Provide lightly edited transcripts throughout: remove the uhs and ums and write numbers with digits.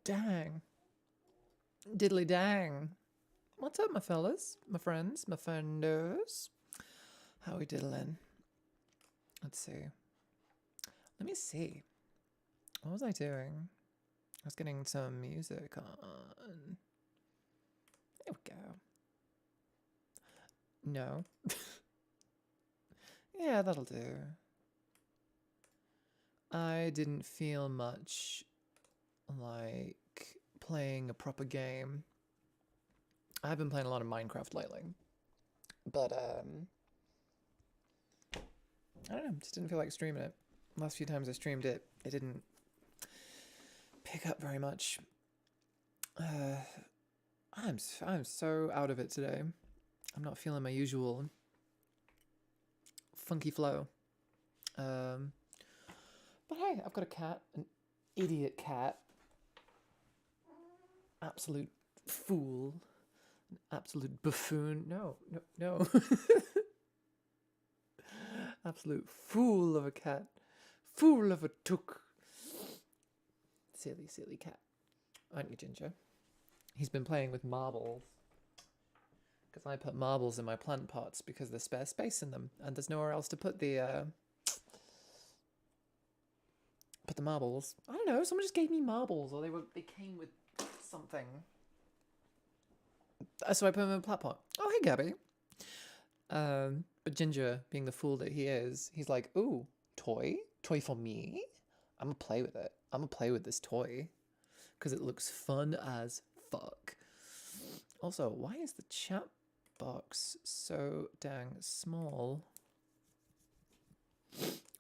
Dang. Diddly dang. What's up, my fellas? My friends? My friendos? How we diddling? Let's see. Let me see. What was I doing? I was getting some music on. There we go. No. Yeah, that'll do. I didn't feel much like playing a proper game. I've been playing a lot of Minecraft lately. But, I don't know, just didn't feel like streaming it. Last few times I streamed it, it didn't pick up very much. I'm so out of it today. I'm not feeling my usual funky flow. But hey, I've got a cat, an idiot cat. Absolute fool. An absolute buffoon. No. Absolute fool of a cat. Fool of a took. Silly cat. Aren't you, Ginger? He's been playing with marbles. Because I put marbles in my plant pots because there's spare space in them. And there's nowhere else to put the marbles. I don't know, someone just gave me marbles. Or they came with something. So I put them in a plant pot. Oh, hey, Gabby. But Ginger, being the fool that he is, he's like, ooh, toy? Toy for me? I'm gonna play with it. I'm gonna play with this toy. Because it looks fun as fuck. Also, why is the chat box so dang small?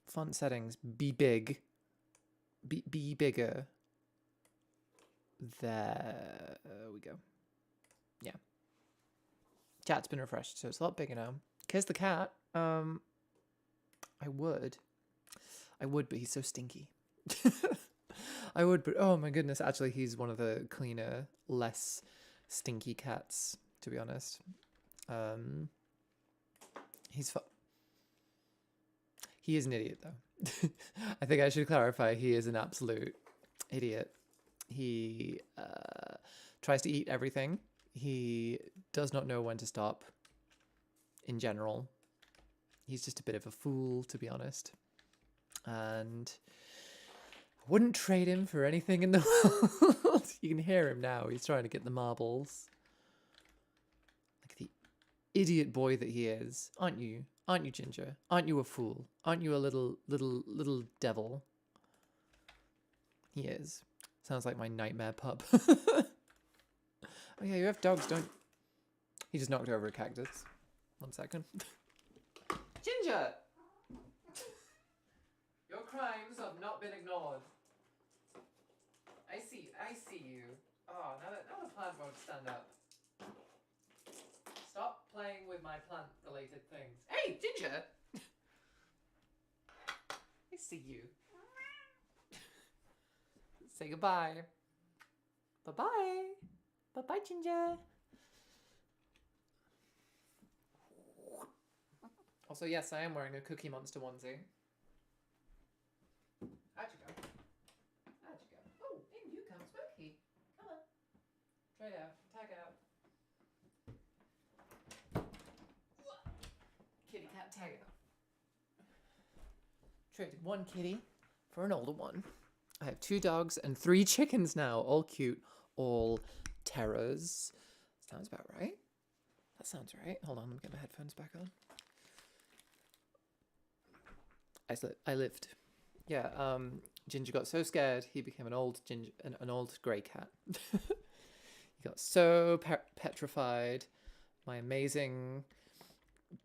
Font settings, be big. Be bigger. There we go. Yeah. Chat's been refreshed, so it's a lot bigger now. Kiss the cat. I would, but he's so stinky. I would, but oh my goodness, actually he's one of the cleaner, less stinky cats, to be honest. He is an idiot, though. I think I should clarify, he is an absolute idiot. He tries to eat everything. He does not know when to stop, in general. He's just a bit of a fool, to be honest. And I wouldn't trade him for anything in the world. You can hear him now. He's trying to get the marbles. Like the idiot boy that he is. Aren't you? Aren't you, Ginger? Aren't you a fool? Aren't you a little devil? He is. Sounds like my nightmare pup. Oh yeah, you have dogs, don't you? He just knocked over a cactus. 1 second. Ginger! Your crimes have not been ignored. I see you. Oh, now the plant won't stand up. Stop playing with my plant-related things. Hey, Ginger! I see you. Say goodbye. Bye-bye. Bye-bye, Ginger. Also, yes, I am wearing a Cookie Monster onesie. How'd you go? Oh, in you come, Spooky. Come on. Trade out. Tag out. Kitty cat tag out. Traded one kitty for an older one. I have 2 dogs and 3 chickens now. All cute. All terrors. Sounds about right. That sounds right. Hold on, let me get my headphones back on. I lived. Yeah, Ginger got so scared he became an old grey cat. He got so petrified. My amazing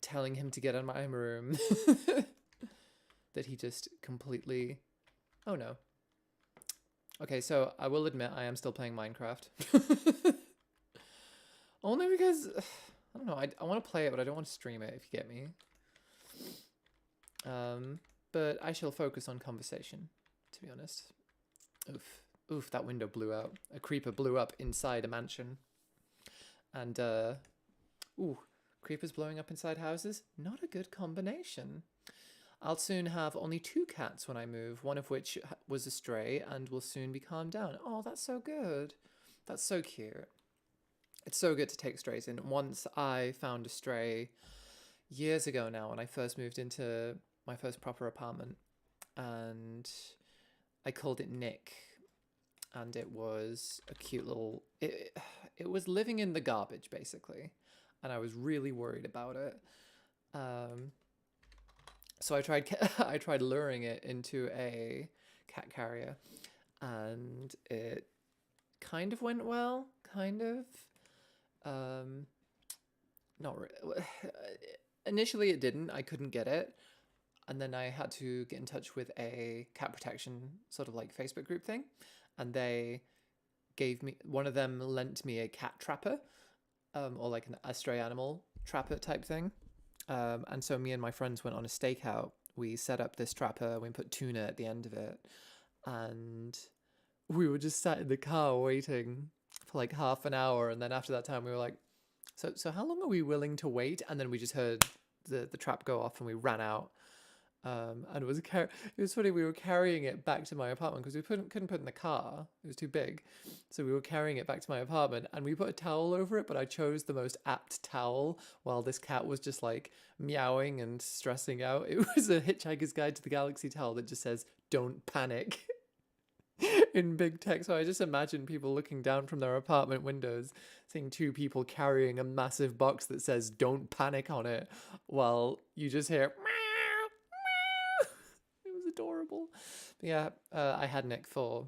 telling him to get out of my room that he just completely. Oh no. Okay, so I will admit I am still playing Minecraft. Only because I don't know. I want to play it, but I don't want to stream it. If you get me. But I shall focus on conversation, to be honest. Oof, that window blew out. A creeper blew up inside a mansion. And, creepers blowing up inside houses? Not a good combination. I'll soon have only 2 cats when I move, one of which was a stray and will soon be calmed down. Oh, that's so good. That's so cute. It's so good to take strays in. Once I found a stray years ago now when I first moved into my first proper apartment, and I called it Nick, and it was a cute little it was living in the garbage basically, and I was really worried about it. Um, so I tried I tried luring it into a cat carrier, and it kind of went well, kind of. Um, not really. Initially, it didn't. I couldn't get it, and then I had to get in touch with a cat protection sort of like Facebook group thing, and they gave me one of them lent me a cat trapper, or like a stray animal trapper type thing. And so me and my friends went on a stakeout. We set up this trapper. We put tuna at the end of it, and we were just sat in the car waiting for like half an hour. And then after that time, we were like, so how long are we willing to wait? And then we just heard the trap go off, and we ran out. And it was funny. We were carrying it back to my apartment because we couldn't put it in the car. It was too big, so we were carrying it back to my apartment, and we put a towel over it. But I chose the most apt towel while this cat was just like meowing and stressing out. It was a Hitchhiker's Guide to the Galaxy towel that just says "Don't panic" in big text. So I just imagine people looking down from their apartment windows, seeing 2 people carrying a massive box that says "Don't panic" on it, while you just hear. Adorable. But yeah, I had Nick for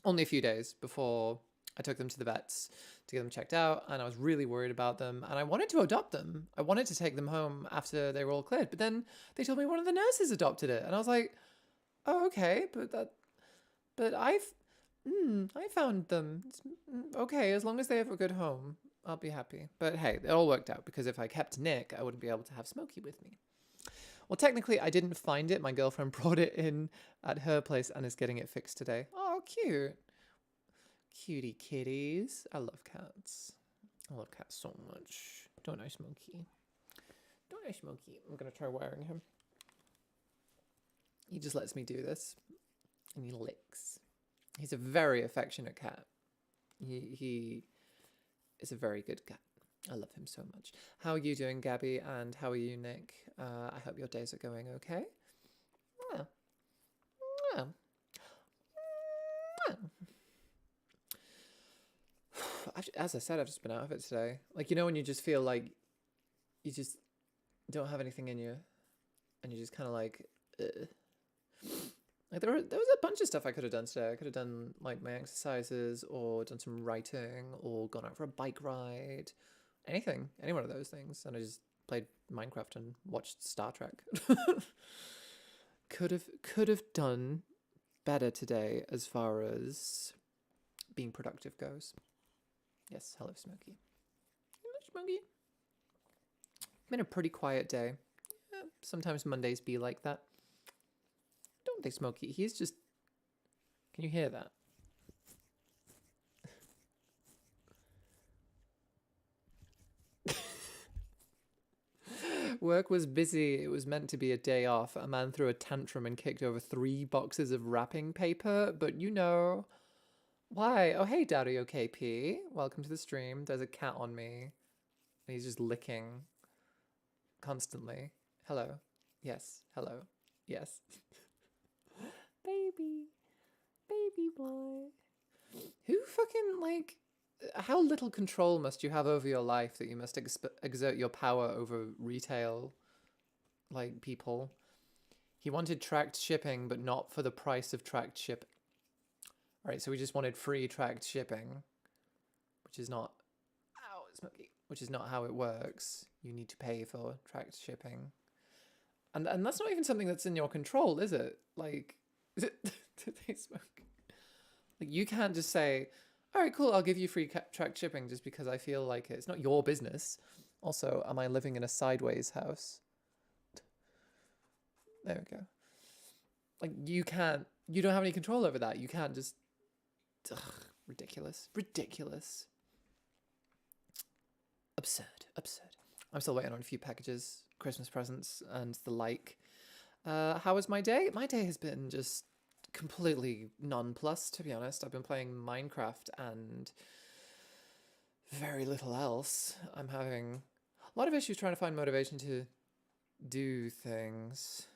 only a few days before I took them to the vets to get them checked out, and I was really worried about them, and I wanted to adopt them. I wanted to take them home after they were all cleared, but then they told me one of the nurses adopted it, and I was like, oh, okay, but I found them. Okay, as long as they have a good home, I'll be happy. But hey, it all worked out, because if I kept Nick, I wouldn't be able to have Smokey with me. Well, technically, I didn't find it. My girlfriend brought it in at her place and is getting it fixed today. Oh, cute. Cutie kitties. I love cats. I love cats so much. Don't I, Smokey? Don't I, Smokey? I'm going to try wearing him. He just lets me do this. And he licks. He's a very affectionate cat. He is a very good cat. I love him so much. How are you doing, Gabby? And how are you, Nick? I hope your days are going okay. Yeah. Yeah. Yeah. As I said, I've just been out of it today. Like, you know, when you just feel like you just don't have anything in you, and you're just kind of like, ugh. Like there was a bunch of stuff I could have done today. I could have done like my exercises, or done some writing, or gone out for a bike ride. Anything, any one of those things, and I just played Minecraft and watched Star Trek. could have done better today as far as being productive goes. Yes, hello, Smokey. Hello, Smokey. Been a pretty quiet day. Yeah, sometimes Mondays be like that. Don't they, Smokey? He's just. Can you hear that? Work was busy. It was meant to be a day off. A man threw a tantrum and kicked over 3 boxes of wrapping paper, but you know. Why? Oh, hey, Dario KP. Welcome to the stream. There's a cat on me. And he's just licking constantly. Hello. Yes. Hello. Yes. Baby. Baby boy. Who fucking, like... How little control must you have over your life that you must exert your power over retail, like, people? He wanted tracked shipping, but not for the price of tracked shipping. Right, so we just wanted free tracked shipping, which is not... Ow, Smokey. Which is not how it works. You need to pay for tracked shipping. And that's not even something that's in your control, is it? Like, do they smoke? Like, you can't just say... All right, cool, I'll give you free tracked shipping just because I feel like it. It's not your business. Also, am I living in a sideways house? There we go. Like, you don't have any control over that. You can't just... Ugh, ridiculous. Ridiculous. Absurd. Absurd. I'm still waiting on a few packages, Christmas presents, and the like. How was my day? My day has been just completely nonplussed, to be honest. I've been playing Minecraft and very little else. I'm having a lot of issues trying to find motivation to do things.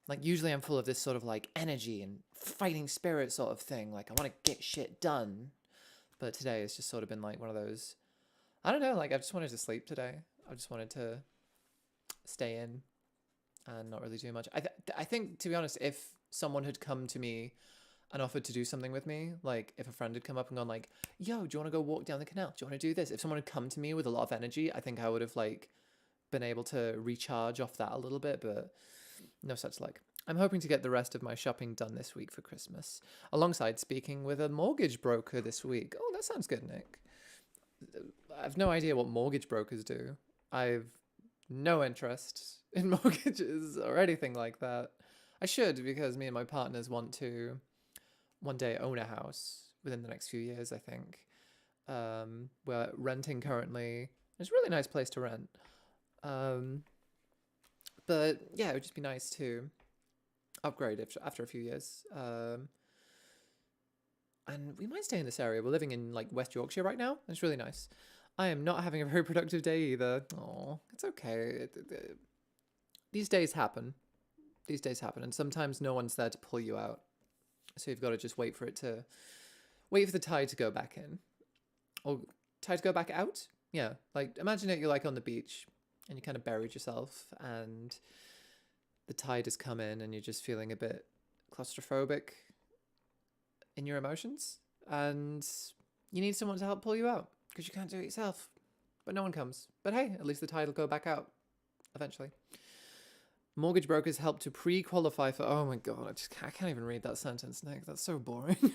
Like, usually I'm full of this sort of like energy and fighting spirit sort of thing. Like, I want to get shit done. But today it's just sort of been like one of those. I don't know, like, I just wanted to sleep today. I just wanted to stay in and not really do much. I think, to be honest, if someone had come to me and offered to do something with me, like if a friend had come up and gone like, yo, do you want to go walk down the canal? Do you want to do this? If someone had come to me with a lot of energy, I think I would have like been able to recharge off that a little bit, but no such luck. I'm hoping to get the rest of my shopping done this week for Christmas, alongside speaking with a mortgage broker this week. Oh, that sounds good, Nick. I have no idea what mortgage brokers do. I've no interest in mortgages or anything like that. I should, because me and my partners want to one day own a house within the next few years, I think. We're renting currently. It's a really nice place to rent. But yeah, it would just be nice to upgrade after a few years. And we might stay in this area. We're living in like West Yorkshire right now. It's really nice. I am not having a very productive day either. Oh, it's okay. These days happen. These days happen, and sometimes no one's there to pull you out. So you've got to just wait for the tide to go back in, or tide to go back out. Yeah, like imagine it. You're like on the beach, and you kind of buried yourself, and the tide has come in, and you're just feeling a bit claustrophobic in your emotions, and you need someone to help pull you out because you can't do it yourself. But no one comes. But hey, at least the tide will go back out eventually. Mortgage brokers help to pre-qualify for. Oh my god, I can't even read that sentence, Nick. That's so boring.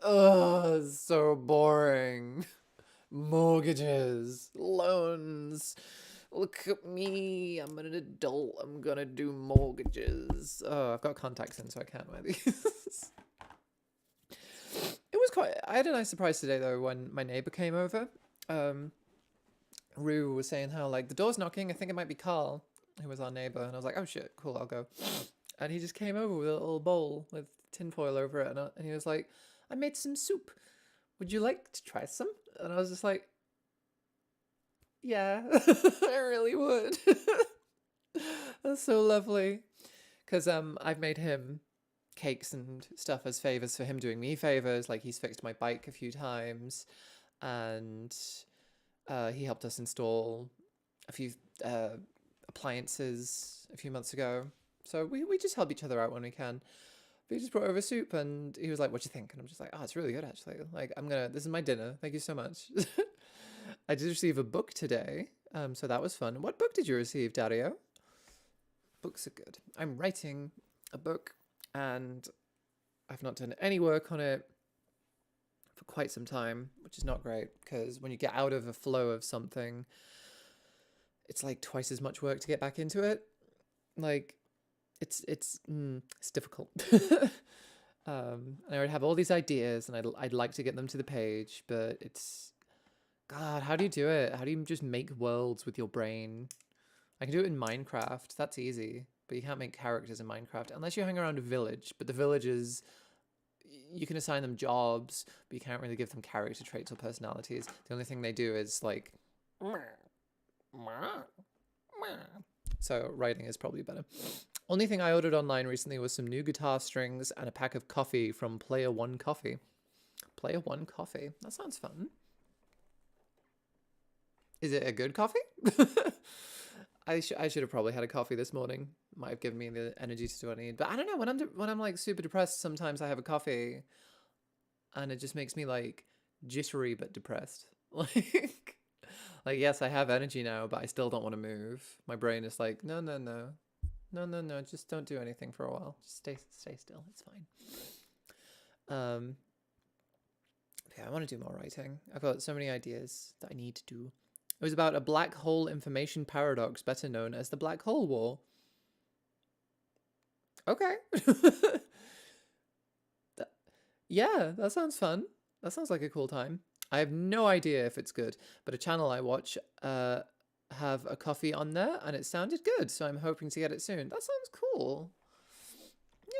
Oh, so boring. Mortgages, loans. Look at me. I'm an adult. I'm gonna do mortgages. Oh, I've got contacts in, so I can't wear these. I had a nice surprise today though when my neighbor came over. Rue was saying how like the door's knocking. I think it might be Carl, who was our neighbor, and I was like, oh shit, cool, I'll go. And he just came over with a little bowl with tinfoil over it, and he was like, I made some soup. Would you like to try some? And I was just like, yeah, I really would. That's so lovely. Because I've made him cakes and stuff as favors for him doing me favors. Like he's fixed my bike a few times, and he helped us install a few appliances a few months ago. So we just help each other out when we can. But he just brought over soup, and he was like, what do you think? And I'm just like, oh, it's really good actually. Like this is my dinner. Thank you so much. I did receive a book today. So that was fun. What book did you receive, Dario? Books are good. I'm writing a book, and I've not done any work on it for quite some time, which is not great, because when you get out of a flow of something, it's like twice as much work to get back into it. Like, it's difficult. And I already have all these ideas, and I'd like to get them to the page, but it's, God, how do you do it? How do you just make worlds with your brain? I can do it in Minecraft. That's easy. But you can't make characters in Minecraft unless you hang around a village. But the villages, you can assign them jobs, but you can't really give them character traits or personalities. The only thing they do is like... So writing is probably better. Only thing I ordered online recently was some new guitar strings and a pack of coffee from Player One Coffee. Player One Coffee. That sounds fun. Is it a good coffee? I should have probably had a coffee this morning. Might have given me the energy to do what I need. But I don't know, when I'm like super depressed, sometimes I have a coffee and it just makes me like jittery but depressed. Like yes, I have energy now, but I still don't want to move. My brain is like, no, just don't do anything for a while. Just stay still. It's fine. Yeah, I want to do more writing. I've got so many ideas that I need to do. It was about a black hole information paradox, better known as the Black Hole War. Okay. Yeah, that sounds fun. That sounds like a cool time. I have no idea if it's good, but a channel I watch have a coffee on there, and it sounded good. So I'm hoping to get it soon. That sounds cool.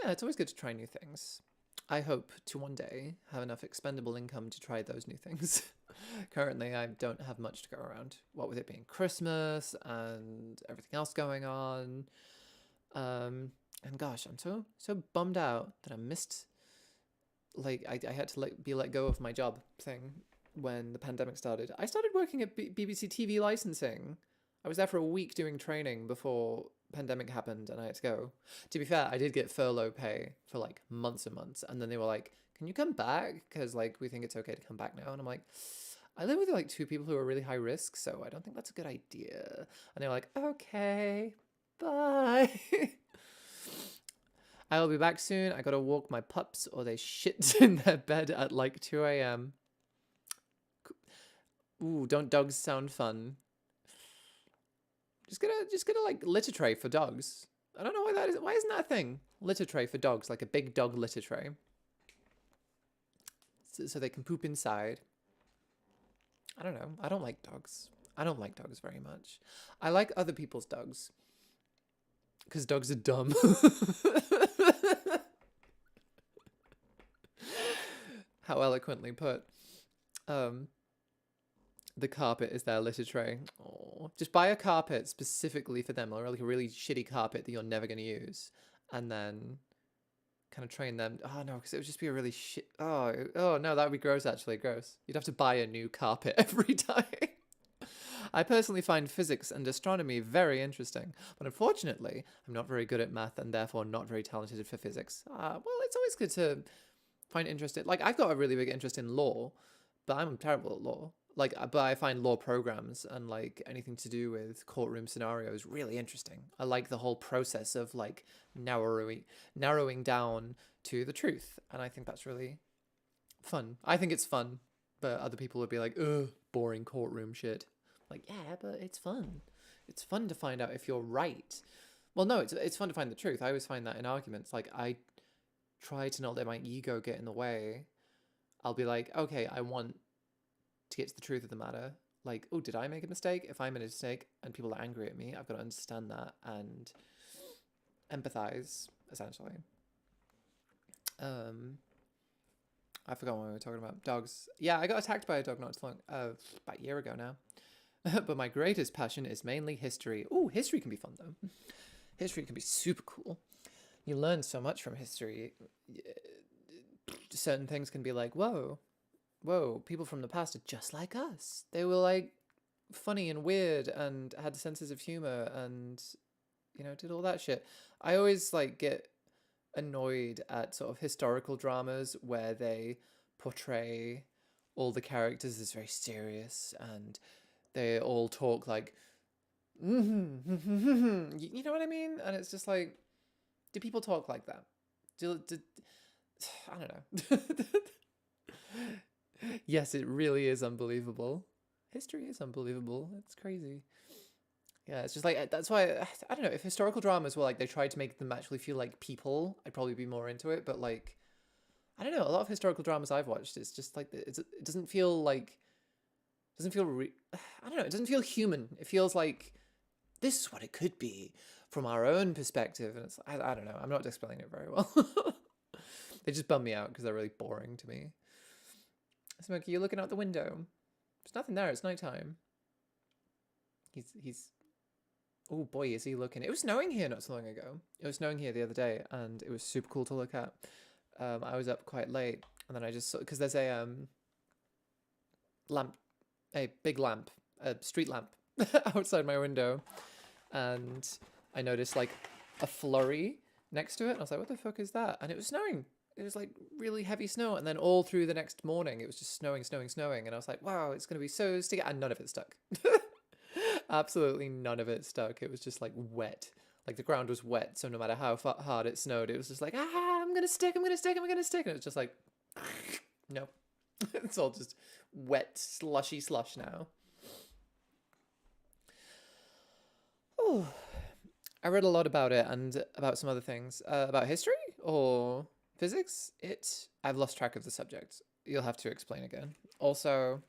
Yeah, it's always good to try new things. I hope to one day have enough expendable income to try those new things. Currently, I don't have much to go around. What with it being Christmas and everything else going on. And gosh, I'm so bummed out that I missed, like, I had to be let go of my job thing when the pandemic started. I started working at BBC TV licensing. I was there for a week doing training before pandemic happened and I had to go. To be fair, I did get furlough pay for like months and months, and then they were like, "Can you come back? Because like we think it's okay to come back now." And I'm like, "I live with like two people who are really high risk, so I don't think that's a good idea." And they were like, "Okay, bye." I will be back soon. I gotta walk my pups or they shit in their bed at like 2 a.m. Ooh, don't dogs sound fun? Just get a like litter tray for dogs. I don't know why that is. Why isn't that a thing? Litter tray for dogs, like a big dog litter tray, so they can poop inside. I don't know. I don't like dogs. I don't like dogs very much. I like other people's dogs because dogs are dumb. How eloquently put. The carpet is their litter tray. Oh, just buy a carpet specifically for them, or like a really shitty carpet that you're never going to use, and then kind of train them. Oh no, because it would just be a really shit. Oh no, that would be gross. Actually, gross. You'd have to buy a new carpet every time. I personally find physics and astronomy very interesting, but unfortunately, I'm not very good at math and therefore not very talented for physics. Well, it's always good to find interest in. Like, I've got a really big interest in law, but I'm terrible at law. Like, but I find law programs and like anything to do with courtroom scenarios really interesting. I like the whole process of like narrowing down to the truth, and I think that's really fun. I think it's fun, but other people would be like, "Ugh, boring courtroom shit." Like, yeah, but it's fun. It's fun to find out if you're right. Well, no, it's fun to find the truth. I always find that in arguments. Like, I try to not let my ego get in the way. I'll be like, okay, I want to get to the truth of the matter. Like, oh, did I make a mistake? If I made a mistake and people are angry at me, I've got to understand that and empathize, essentially. I forgot what we were talking about. Dogs. Yeah, I got attacked by a dog not too long, about a year ago now. But my greatest passion is mainly history. Oh, history can be fun though. History can be super cool. You learn so much from history. Certain things can be like, whoa, people from the past are just like us. They were like funny and weird and had senses of humor and, you know, did all that shit. I always like get annoyed at sort of historical dramas where they portray all the characters as very serious and they all talk like, you know what I mean? And it's just like, do people talk like that? I don't know. Yes, it really is unbelievable. History is unbelievable. It's crazy. Yeah, it's just like that's why I don't know if historical dramas were like they tried to make them actually feel like people. I'd probably be more into it. But like, I don't know. A lot of historical dramas I've watched, it's just like it doesn't feel like I don't know. It doesn't feel human. It feels like this is what it could be from our own perspective, and it's I don't know. I'm not explaining it very well. They just bum me out because they're really boring to me. Smokey, you're looking out the window. There's nothing there. It's nighttime. He's. Oh boy, is he looking? It was snowing here not so long ago. It was snowing here the other day, and it was super cool to look at. I was up quite late, and then I just saw because there's a lamp, a big lamp, a street lamp outside my window, and I noticed like a flurry next to it, and I was like, "What the fuck is that?" And it was snowing. It was like really heavy snow, and then all through the next morning, it was just snowing, and I was like, "Wow, it's gonna be so sticky," and none of it stuck. Absolutely none of it stuck. It was just like wet. Like the ground was wet, so no matter how hard it snowed, it was just like, I'm gonna stick, I'm gonna stick, I'm gonna stick. And it was just like, no. It's all just wet, slushy slush now. Oh, I read a lot about it and about some other things. About history or physics? I've lost track of the subject. You'll have to explain again. Also,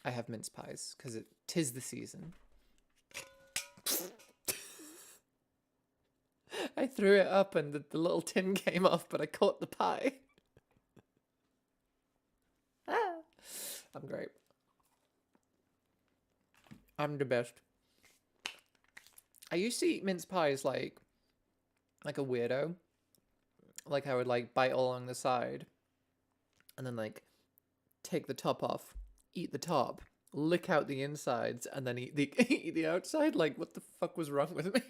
I have mince pies because tis the season. I threw it up and the little tin came off, but I caught the pie. Ah, I'm great. I'm the best. I used to eat mince pies like a weirdo. Like I would like bite along the side and then like take the top off, eat the top, lick out the insides, and then eat the eat the outside. Like, what the fuck was wrong with me?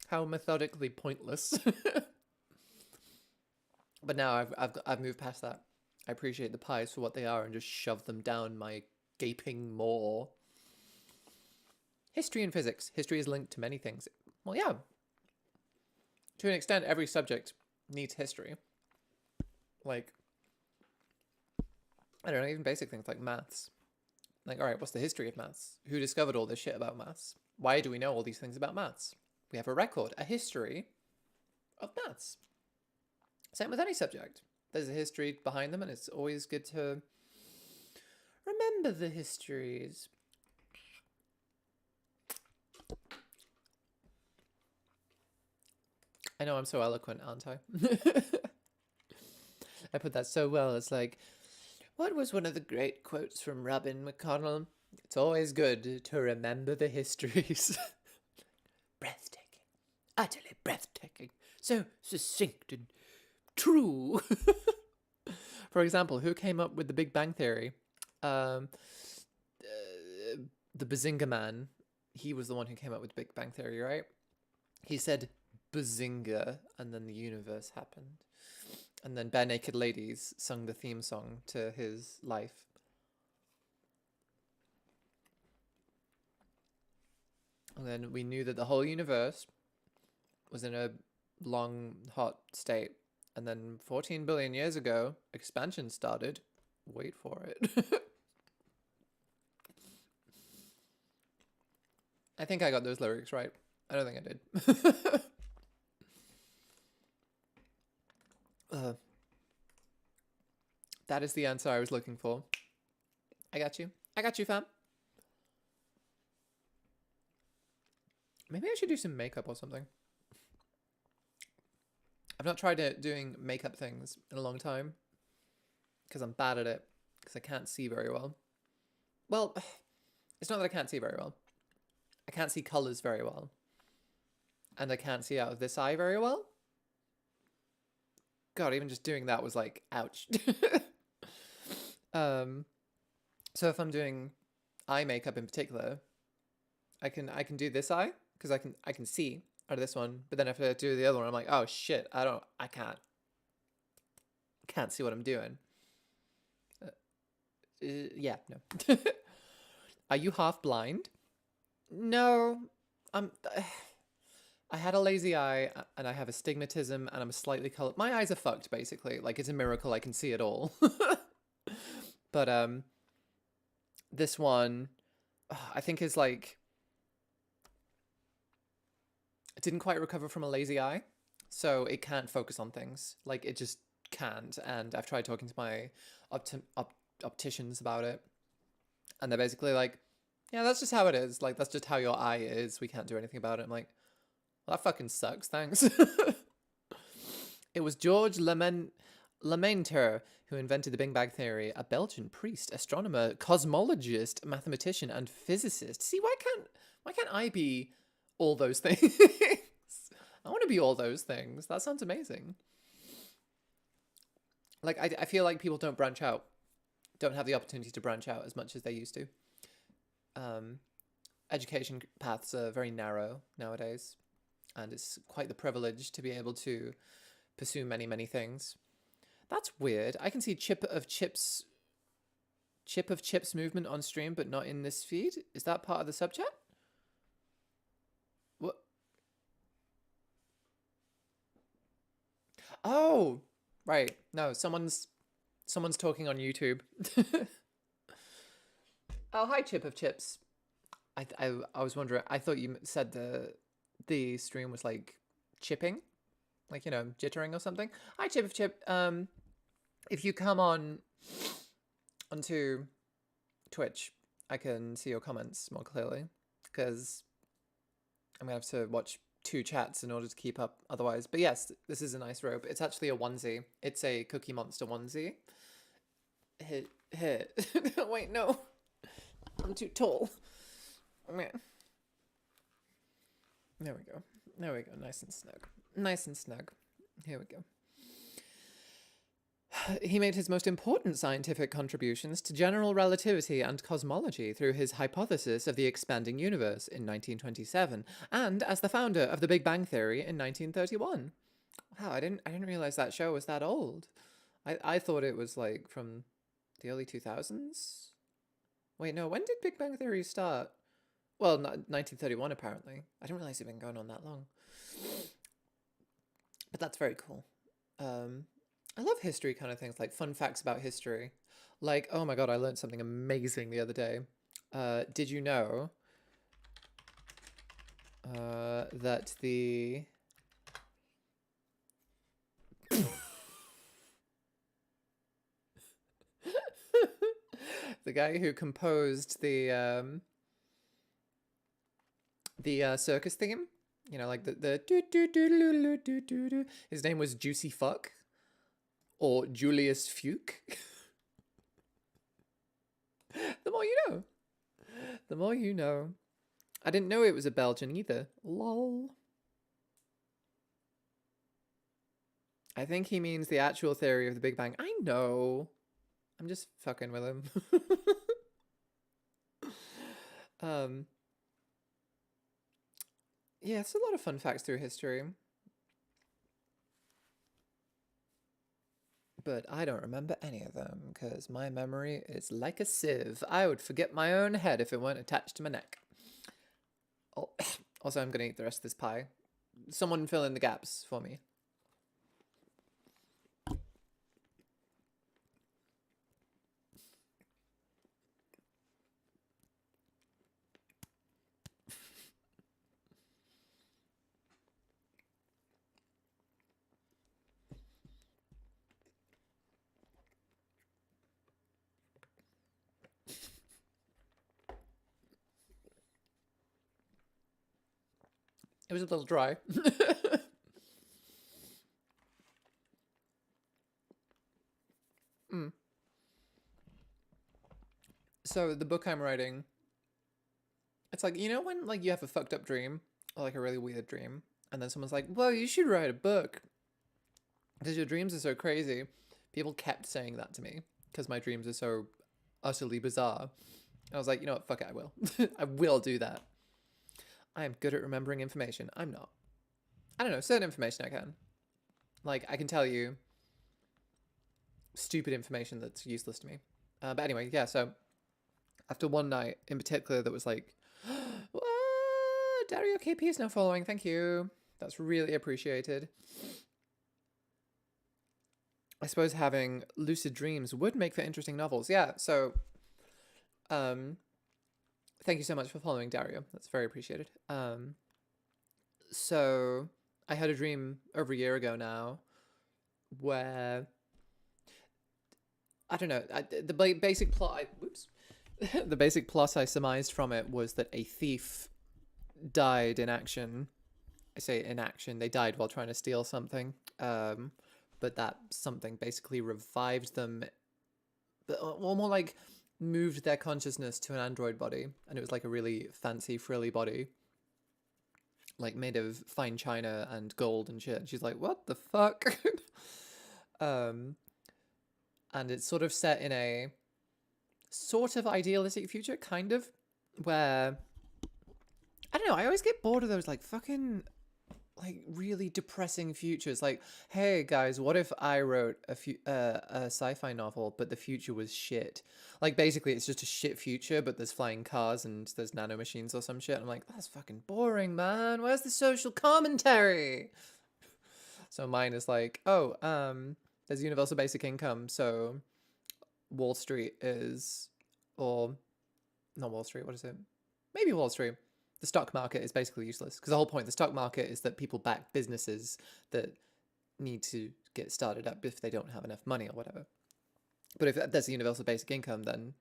How methodically pointless. But now I've moved past that. I appreciate the pies for what they are and just shove them down my gaping maw. History and physics. History is linked to many things. Well, yeah. To an extent, every subject needs history. Like, I don't know, even basic things like maths. Like, all right, what's the history of maths? Who discovered all this shit about maths? Why do we know all these things about maths? We have a record, a history of maths. Same with any subject. There's a history behind them, and it's always good to remember the histories. I know I'm so eloquent, aren't I? I put that so well. It's like, what was one of the great quotes from Robin McConnell? It's always good to remember the histories. Breathtaking. Utterly breathtaking. So succinct and true. For example, who came up with the Big Bang Theory? The Bazinga Man. He was the one who came up with Big Bang Theory, right? He said Bazinga, and then the universe happened. And then Bare Naked Ladies sung the theme song to his life. And then we knew that the whole universe was in a long, hot state. And then 14 billion years ago, expansion started. Wait for it. I think I got those lyrics right. I don't think I did. That is the answer I was looking for. I got you. I got you, fam. Maybe I should do some makeup or something. I've not tried doing makeup things in a long time because I'm bad at it because I can't see very well. Well, it's not that I can't see very well. I can't see colors very well. And I can't see out of this eye very well. God, even just doing that was like, ouch. So if I'm doing eye makeup in particular, I can do this eye because I can see out of this one, but then if I do the other one, I'm like, oh shit, I can't see what I'm doing. Yeah, no. Are you half blind? No, I had a lazy eye and I have astigmatism and I'm slightly color. My eyes are fucked basically. Like it's a miracle I can see it all. But this one, I think is like, it didn't quite recover from a lazy eye, so it can't focus on things. Like it just can't. And I've tried talking to my opticians about it, and they're basically like, yeah, that's just how it is. Like that's just how your eye is. We can't do anything about it. I'm like, well, that fucking sucks. Thanks. It was George Lemaitre who invented the Big Bang Theory, a Belgian priest, astronomer, cosmologist, mathematician, and physicist. See, why can't I be all those things? I want to be all those things. That sounds amazing. Like, I feel like people don't branch out, don't have the opportunity to branch out as much as they used to. Education paths are very narrow nowadays, and it's quite the privilege to be able to pursue many, many things. That's weird. I can see Chip of Chips movement on stream, but not in this feed. Is that part of the subchat? What? Oh, right. No, someone's talking on YouTube. Oh, hi, Chip of Chips. I was wondering. I thought you said the stream was like chipping, like jittering or something. Hi, Chip of Chip. If you come onto Twitch, I can see your comments more clearly because I'm gonna have to watch two chats in order to keep up otherwise. But yes, this is a nice robe. It's actually a onesie. It's a Cookie Monster onesie. Hit. Wait, no. I'm too tall. Man. There we go. There we go. Nice and snug. Nice and snug. Here we go. He made his most important scientific contributions to general relativity and cosmology through his hypothesis of the expanding universe in 1927, and as the founder of the Big Bang Theory in 1931. Wow, I didn't realize that show was that old. I thought it was like from the early 2000s. Wait, no, when did Big Bang Theory start? Well, 1931 apparently. I didn't realize it'd been going on that long. But that's very cool. I love history kind of things, like fun facts about history. Like, oh my god, I learned something amazing the other day. Did you know that the the guy who composed the circus theme, you know, like the do do do do do do do, his name was Juicy Fuck, or Julius Fuke. The more you know. The more you know. I didn't know it was a Belgian either. Lol. I think he means the actual theory of the Big Bang. I know. I'm just fucking with him. Yeah, it's a lot of fun facts through history. But I don't remember any of them because my memory is like a sieve. I would forget my own head if it weren't attached to my neck. Oh, also, I'm going to eat the rest of this pie. Someone fill in the gaps for me. It was a little dry. Mm. So the book I'm writing, it's like, you know when like you have a fucked up dream or like a really weird dream, and then someone's like, well, you should write a book because your dreams are so crazy. People kept saying that to me because my dreams are so utterly bizarre. I was like, you know what, fuck it, I will. I will do that. I am good at remembering information. I'm not. I don't know, certain information I can. Like, I can tell you stupid information that's useless to me. But anyway, yeah, so after one night in particular that was like, Dario KP is now following, thank you. That's really appreciated. I suppose having lucid dreams would make for interesting novels. Yeah, so thank you so much for following, Dario. That's very appreciated. So I had a dream over a year ago now where I don't know, the basic plot the basic plot I surmised from it was that a thief died in action. I say in action, they died while trying to steal something. But that something basically revived them, or more like moved their consciousness to an android body, and it was like a really fancy frilly body, like made of fine china and gold and shit. And she's like, what the fuck? And it's sort of set in a sort of idealistic future, kind of, where I don't know, I always get bored of those like fucking like really depressing futures. Like, hey guys, what if I wrote a sci-fi novel, but the future was shit? Like, basically, it's just a shit future, but there's flying cars and there's nanomachines or some shit. I'm like, that's fucking boring, man. Where's the social commentary? So mine is like, oh, there's universal basic income, so Wall Street is, or not Wall Street. What is it? Maybe Wall Street. The stock market is basically useless because the whole point of the stock market is that people back businesses that need to get started up if they don't have enough money or whatever. But if there's a universal basic income, then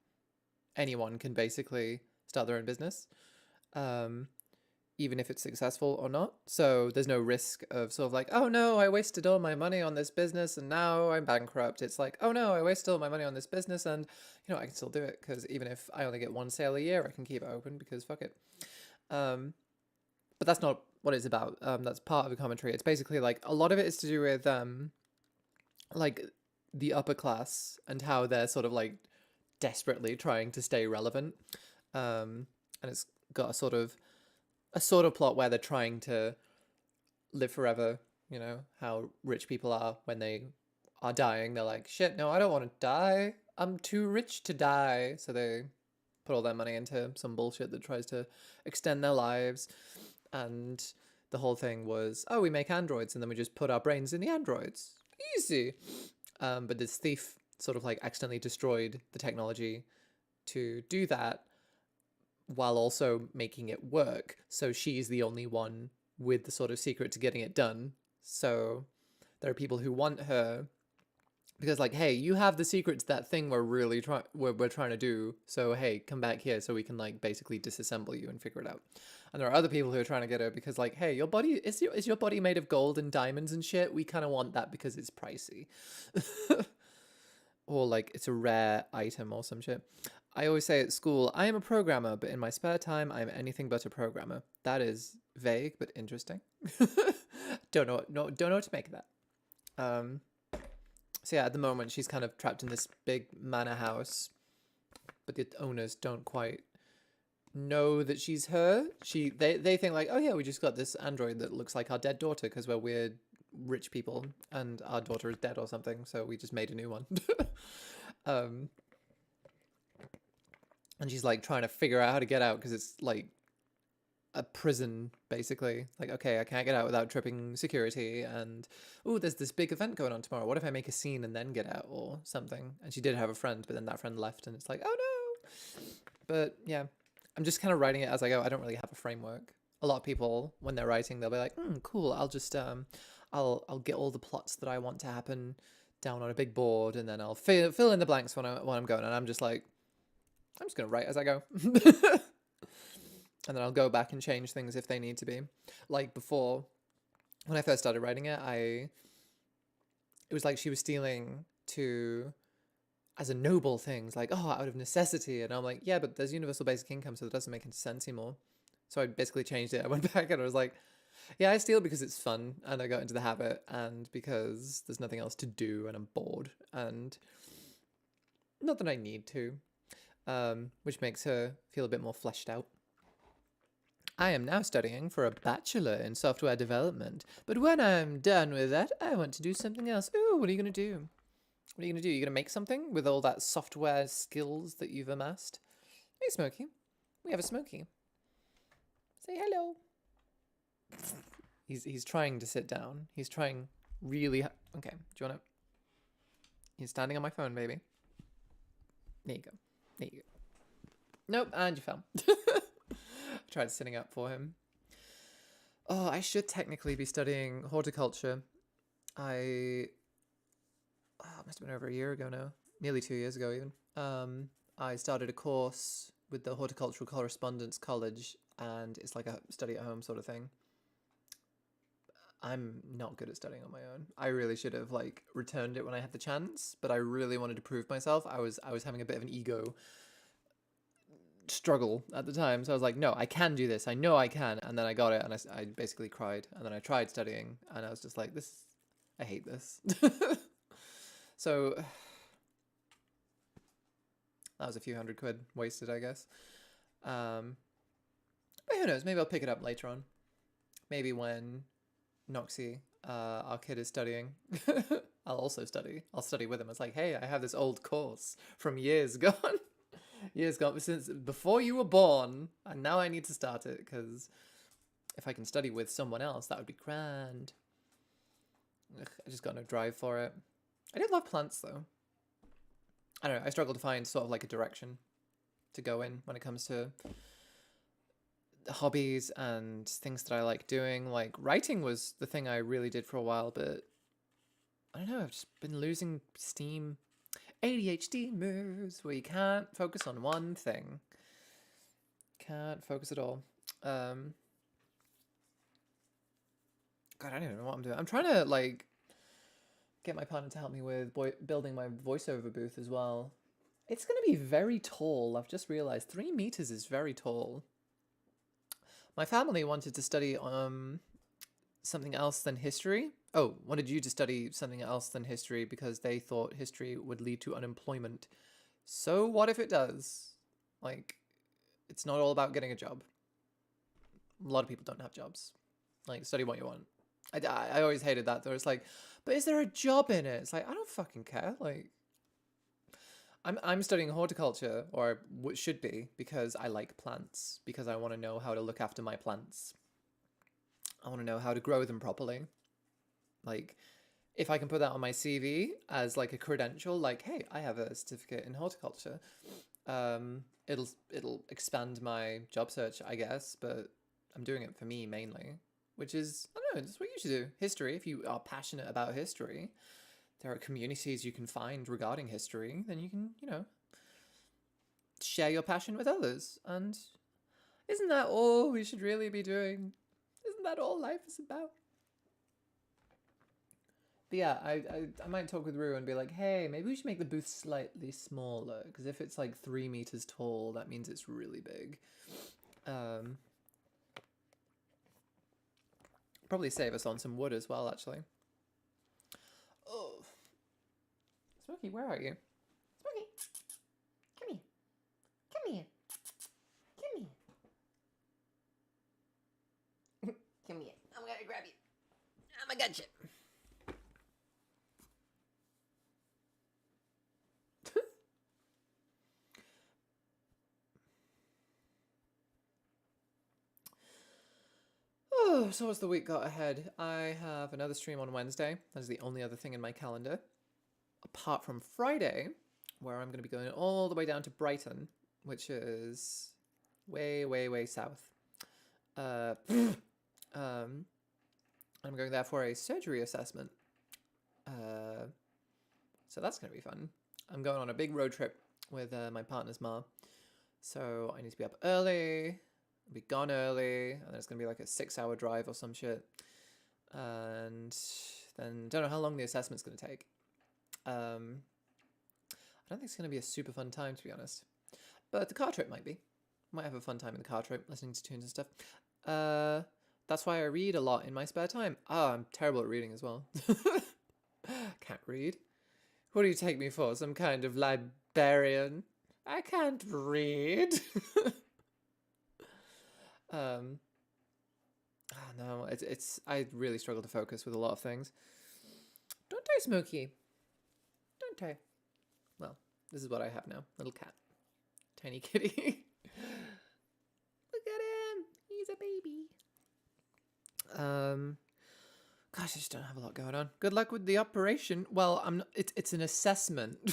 anyone can basically start their own business. even if it's successful or not. So there's no risk of sort of like, oh no, I wasted all my money on this business and now I'm bankrupt. It's like, oh no, I wasted all my money on this business and I can still do it because even if I only get one sale a year, I can keep it open because fuck it. But that's not what it's about. That's part of the commentary. It's basically like a lot of it is to do with like the upper class and how they're sort of like desperately trying to stay relevant. And it's got a sort of plot where they're trying to live forever. How rich people are when they are dying. They're like, shit, no, I don't want to die. I'm too rich to die. So they put all their money into some bullshit that tries to extend their lives. And the whole thing was, oh, we make androids and then we just put our brains in the androids. Easy. But this thief sort of like accidentally destroyed the technology to do that while also making it work. So she's the only one with the sort of secret to getting it done. So there are people who want her because like, hey, you have the secret to that thing we're trying to do. So hey, come back here so we can like basically disassemble you and figure it out. And there are other people who are trying to get her because like, hey, your body is your body made of gold and diamonds and shit? We kind of want that because it's pricey. Or like it's a rare item or some shit. I always say at school, I am a programmer, but in my spare time, I'm anything but a programmer. That is vague but interesting. Don't know what to make of that. So yeah, at the moment she's kind of trapped in this big manor house, but the owners don't quite know that she's her. They think like, oh yeah, we just got this android that looks like our dead daughter because we're weird rich people and our daughter is dead or something, so we just made a new one. And she's like trying to figure out how to get out because it's like a prison basically. Like, okay, I can't get out without tripping security, and oh, there's this big event going on tomorrow. What if I make a scene and then get out or something? And she did have a friend, but then that friend left, and it's like, oh no. But yeah, I'm just kind of writing it as I go. I don't really have a framework. A lot of people, when they're writing, they'll be like, cool, I'll just I'll get all the plots that I want to happen down on a big board, and then I'll fill in the blanks when I'm going. And I'm just like, I'm just gonna write as I go. And then I'll go back and change things if they need to be. Like before, when I first started writing it, it was like she was stealing as a noble thing. It's like, oh, out of necessity. And I'm like, yeah, but there's universal basic income, so it doesn't make any sense anymore. So I basically changed it. I went back and I was like, yeah, I steal because it's fun and I got into the habit and because there's nothing else to do and I'm bored. And not that I need to, which makes her feel a bit more fleshed out. I am now studying for a bachelor in software development, but when I'm done with that, I want to do something else. Ooh, what are you going to do? What are you going to do? You're going to make something with all that software skills that you've amassed? Hey, Smokey. We have a Smokey. Say hello. He's trying to sit down. He's trying really... Okay, do you want to... He's standing on my phone, baby. There you go. There you go. Nope, and you fell. I tried sitting up for him. Oh, I should technically be studying horticulture. It must have been over a year ago now. Nearly 2 years ago, even. I started a course with the Horticultural Correspondence College, and it's like a study at home sort of thing. I'm not good at studying on my own. I really should have like returned it when I had the chance, but I really wanted to prove myself. I was having a bit of an ego struggle at the time, so I was like, no, I can do this. I know I can. And then I got it, and I basically cried. And then I tried studying, and I was just like, I hate this. So that was a few £100 wasted, I guess. But who knows? Maybe I'll pick it up later on. Maybe when Noxie, our kid, is studying, I'll also study. I'll study with him. It's like, hey, I have this old course from years gone. Years gone, since before you were born, and now I need to start it, because if I can study with someone else, that would be grand. Ugh, I just got no drive for it. I did love plants, though. I don't know, I struggle to find sort of like a direction to go in when it comes to hobbies and things that I like doing. Like, writing was the thing I really did for a while, but I don't know, I've just been losing steam. ADHD moves where you can't focus on one thing. Can't focus at all. God, I don't even know what I'm doing. I'm trying to like get my partner to help me with building my voiceover booth as well. It's going to be very tall. I've just realized 3 meters is very tall. My family wanted to study something else than history. Oh, wanted you to study something else than history because they thought history would lead to unemployment. So what if it does? Like, it's not all about getting a job. A lot of people don't have jobs. Like, study what you want. I always hated that though. It's like, but is there a job in it? It's like, I don't fucking care. Like, I'm studying horticulture, or what should be, because I like plants, because I want to know how to look after my plants. I want to know how to grow them properly. Like, if I can put that on my CV as like a credential, like, hey, I have a certificate in horticulture, it'll expand my job search, I guess. But I'm doing it for me mainly, which is, I don't know, that's what you should do. History, if you are passionate about history, there are communities you can find regarding history, then you can, share your passion with others. And isn't that all we should really be doing? Isn't that all life is about? But yeah, I might talk with Rue and be like, hey, maybe we should make the booth slightly smaller, because if it's like 3 meters tall, that means it's really big. Probably save us on some wood as well, actually. Oh, Smokey, where are you? Smokey, come here. Come here. Come here. Come here. I'm gonna grab you. I'm gonna get you. Oh, so what's the week got ahead? I have another stream on Wednesday. That is the only other thing in my calendar. Apart from Friday, where I'm going to be going all the way down to Brighton, which is way, way, way south. I'm going there for a surgery assessment. So that's going to be fun. I'm going on a big road trip with my partner's mom. So I need to be up early, be gone early, and then it's going to be like a 6-hour drive or some shit. And then don't know how long the assessment's going to take. I don't think it's going to be a super fun time, to be honest. But the car trip might be. Might have a fun time in the car trip, listening to tunes and stuff. That's why I read a lot in my spare time. I'm terrible at reading as well. Can't read. What do you take me for? Some kind of librarian? I can't read. No, it's I really struggle to focus with a lot of things. Don't I, Smokey? Don't I? Well, this is what I have now. Little cat. Tiny kitty. Look at him. He's a baby. Gosh, I just don't have a lot going on. Good luck with the operation. Well, I'm not, it's an assessment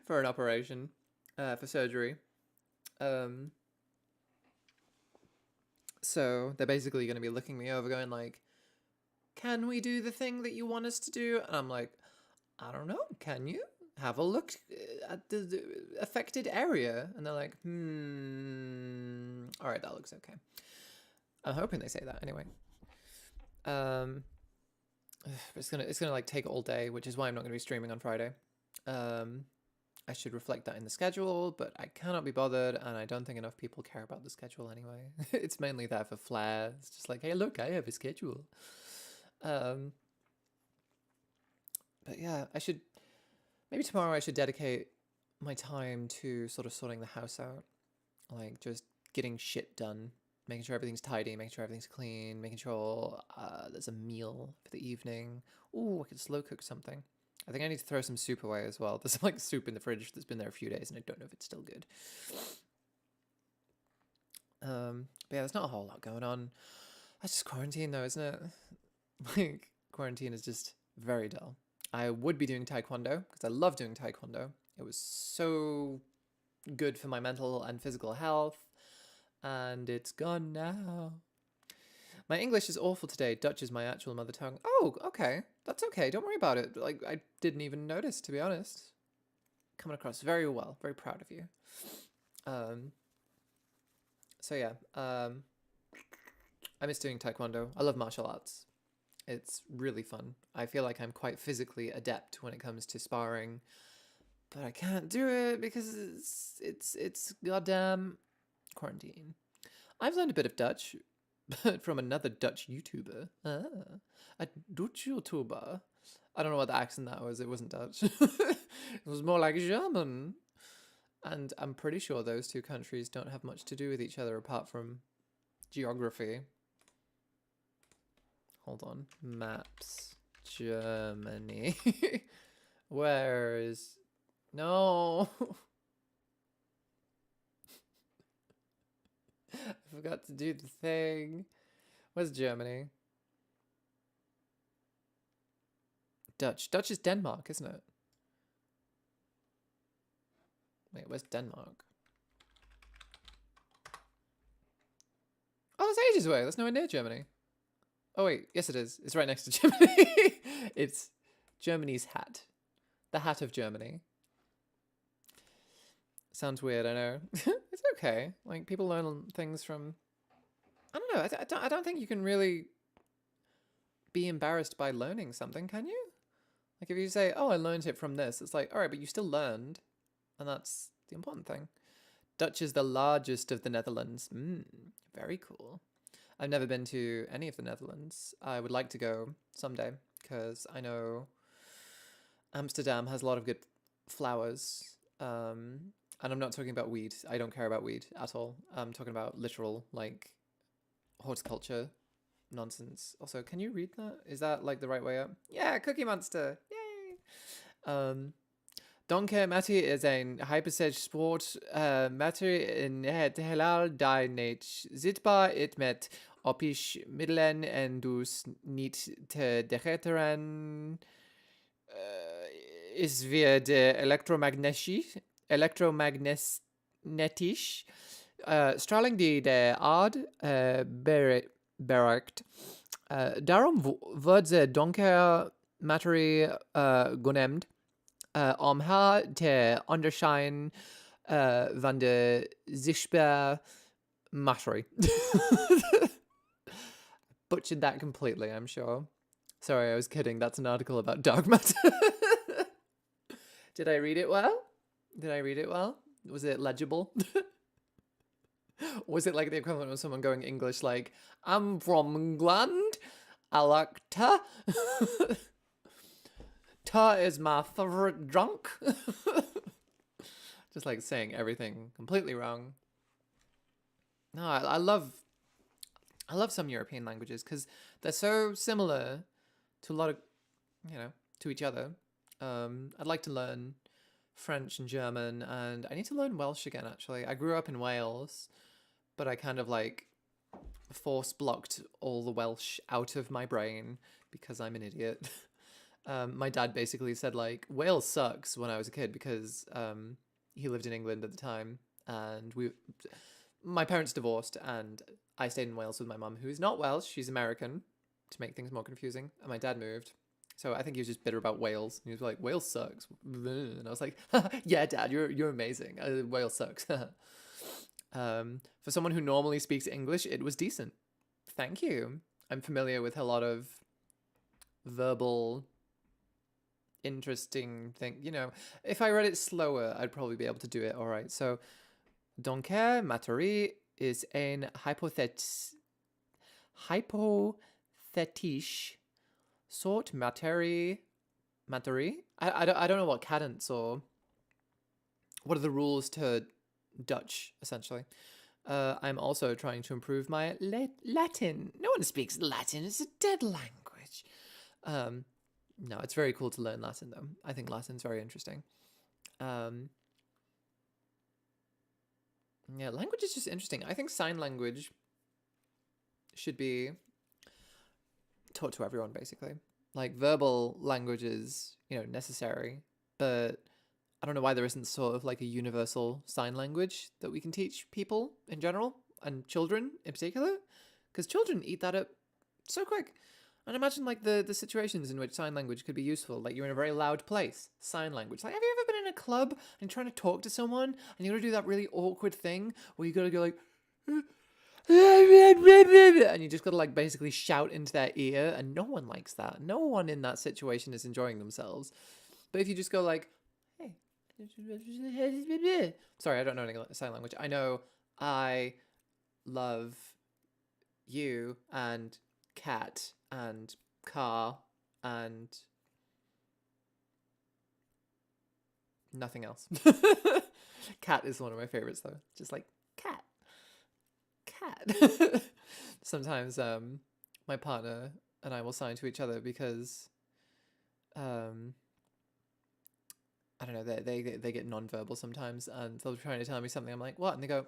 for an operation, for surgery. So they're basically going to be looking me over, going like, "Can we do the thing that you want us to do?" And I'm like, "I don't know. Can you have a look at the affected area?" And they're like, all right, that looks okay." I'm hoping they say that anyway. It's gonna like take all day, which is why I'm not gonna be streaming on Friday. I should reflect that in the schedule, but I cannot be bothered, and I don't think enough people care about the schedule anyway. It's mainly there for flair. It's just like, hey, look, I have a schedule. But yeah, maybe tomorrow I should dedicate my time to sort of sorting the house out, like just getting shit done, making sure everything's tidy, making sure everything's clean, making sure there's a meal for the evening. Ooh, I could slow cook something. I think I need to throw some soup away as well. There's some like soup in the fridge that's been there a few days, and I don't know if it's still good. But yeah, there's not a whole lot going on. That's just quarantine though, isn't it? Like, quarantine is just very dull. I would be doing taekwondo because I love doing taekwondo. It was so good for my mental and physical health, and it's gone now. My English is awful today. Dutch is my actual mother tongue. Oh, okay. That's okay. Don't worry about it. Like, I didn't even notice, to be honest. Coming across very well. Very proud of you. So yeah. I I miss doing taekwondo. I love martial arts. It's really fun. I feel like I'm quite physically adept when it comes to sparring, but I can't do it because it's goddamn quarantine. I've learned a bit of Dutch, but from another Dutch YouTuber. A Dutch YouTuber. I don't know what the accent that was. It wasn't Dutch. It was more like German. And I'm pretty sure those two countries don't have much to do with each other apart from geography. Hold on. Maps. Germany. Where is... No. I forgot to do the thing. Where's Germany? Dutch. Dutch is Denmark, isn't it? Wait, where's Denmark? Oh, that's ages away. That's nowhere near Germany. Oh, wait. Yes, it is. It's right next to Germany. It's Germany's hat. The hat of Germany. Sounds weird, I know. It's okay. Like, people learn things from... I don't know. I don't think you can really be embarrassed by learning something, can you? Like, if you say, oh, I learned it from this, it's like, all right, but you still learned. And that's the important thing. Dutch is the largest of the Netherlands. Very cool. I've never been to any of the Netherlands. I would like to go someday because I know Amsterdam has a lot of good flowers. And I'm not talking about weed. I don't care about weed at all. I'm talking about literal, like, horticulture nonsense. Also, can you read that? Is that, like, the right way up? Yeah, Cookie Monster. Yay! Donker Matty is een hypersage sport matter in het heelal die niet zichtbaar is met optisch middelen en dus niet te detecteren is via de elektromagnetisch straling die de aarde bereikt. Daarom wordt ze donker materie genoemd. Om haar te onderscheiden van de zichtbare materie. Butchered that completely, I'm sure. Sorry, I was kidding. That's an article about dark matter. Did I read it well? Did I read it well? Was it legible? Was it like the equivalent of someone going English like, I'm from England, I like ta. Ta is my favorite drunk. Just like saying everything completely wrong. No, I love some European languages because they're so similar to a lot of, to each other. I'd like to learn French and German, and I need to learn Welsh again, actually. I grew up in Wales, but I kind of like force blocked all the Welsh out of my brain because I'm an idiot. My dad basically said, like, Wales sucks when I was a kid because he lived in England at the time, and my parents divorced, and I stayed in Wales with my mum, who is not Welsh, she's American, to make things more confusing, and my dad moved. So I think he was just bitter about Wales. He was like, Wales sucks. And I was like, yeah, Dad, you're amazing. Wales sucks. For someone who normally speaks English, it was decent. Thank you. I'm familiar with a lot of verbal... interesting thing, if I read it slower, I'd probably be able to do it all right. So, donker materie is een hypothetisch sort materie. I don't know what cadence or what are the rules to Dutch, essentially. I'm also trying to improve my Latin. No one speaks Latin. It's a dead language. No, it's very cool to learn Latin, though. I think Latin's very interesting. Yeah, language is just interesting. I think sign language should be taught to everyone, basically. Like, verbal language is, necessary, but I don't know why there isn't sort of like a universal sign language that we can teach people in general, and children in particular, because children eat that up so quick. And imagine, like, the situations in which sign language could be useful. Like, you're in a very loud place. Sign language. Like, have you ever been in a club and you're trying to talk to someone and you gotta do that really awkward thing where you gotta go like... and and you just gotta like basically shout into their ear, and no one likes that. No one in that situation is enjoying themselves. But if you just go like, hey, sorry, I don't know any sign language. I know I love you and cat and car and nothing else. Cat is one of my favorites though. Just like cat. Sometimes my partner and I will sign to each other because I don't know, they get non-verbal sometimes, and they'll be trying to tell me something. I'm like, what? And they go,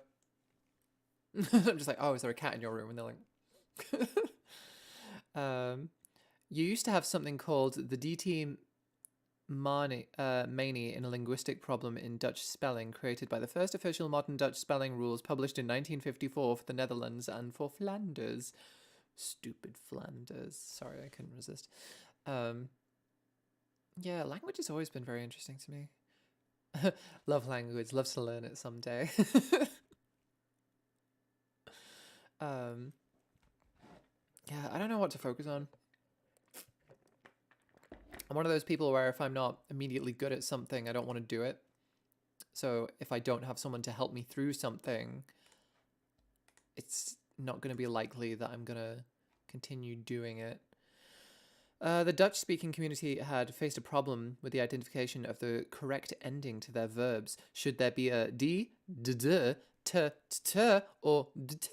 I'm just like, oh, is there a cat in your room? And they're like, you used to have something called the DT Mani in a linguistic problem in Dutch spelling, created by the first official modern Dutch spelling rules published in 1954 for the Netherlands and for Flanders. Stupid Flanders. Sorry, I couldn't resist. Yeah, language has always been very interesting to me. Love language, loves to learn it someday. Yeah, I don't know what to focus on. I'm one of those people where if I'm not immediately good at something, I don't want to do it. So if I don't have someone to help me through something, it's not going to be likely that I'm going to continue doing it. The Dutch-speaking community had faced a problem with the identification of the correct ending to their verbs. Should there be a d, d, t, t, or d, t?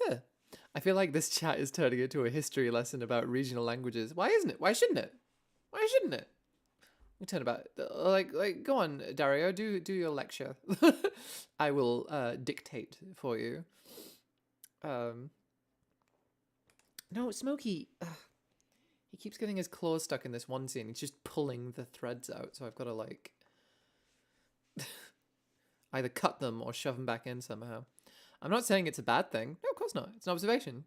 I feel like this chat is turning into a history lesson about regional languages. Why isn't it? Why shouldn't it? Why shouldn't it? We turn about like go on, Dario, do your lecture. I will dictate for you. No, Smokey. He keeps getting his claws stuck in this one scene. He's just pulling the threads out, so I've got to like either cut them or shove them back in somehow. I'm not saying it's a bad thing. No, of course not. It's an observation.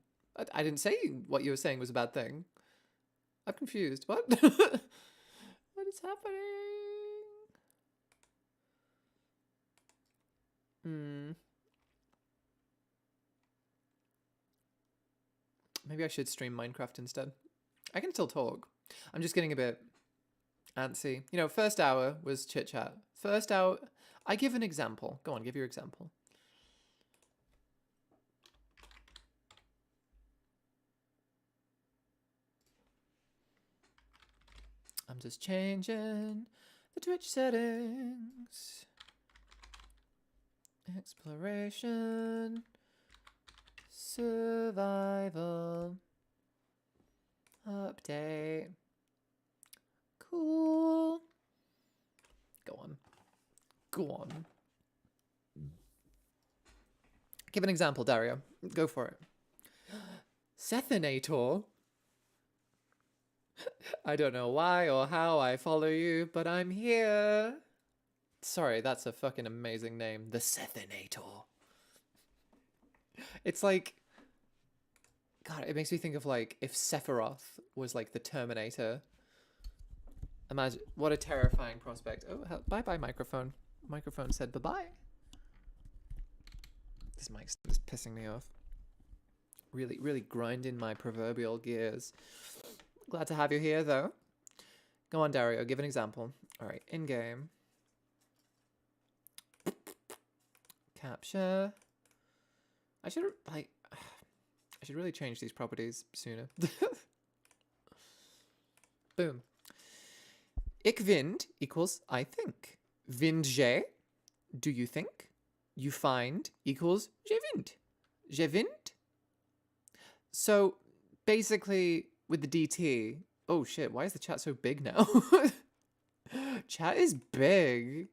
I didn't say what you were saying was a bad thing. I'm confused. What? What is happening? Maybe I should stream Minecraft instead. I can still talk. I'm just getting a bit antsy. You know, first hour was chit chat. First hour, I give an example. Go on, give your example. I'm just changing the Twitch settings. Exploration. Survival. Update. Cool. Go on. Go on. Give an example, Dario. Go for it. Sethinator. I don't know why or how I follow you, but I'm here. Sorry, that's a fucking amazing name. The Sethinator. It's like... God, it makes me think of like if Sephiroth was like the Terminator. Imagine what a terrifying prospect. Oh, bye-bye microphone. Microphone said bye-bye. This mic's just pissing me off. Really grinding my proverbial gears. Glad to have you here though. Go on, Dario, give an example. All right, in-game. Capture. I should really change these properties sooner. Boom. Ik vind equals I think. Vind je? Do you think? You find equals je vind. Je vind? So basically with the DT, oh shit, why is the chat so big now? Chat is big.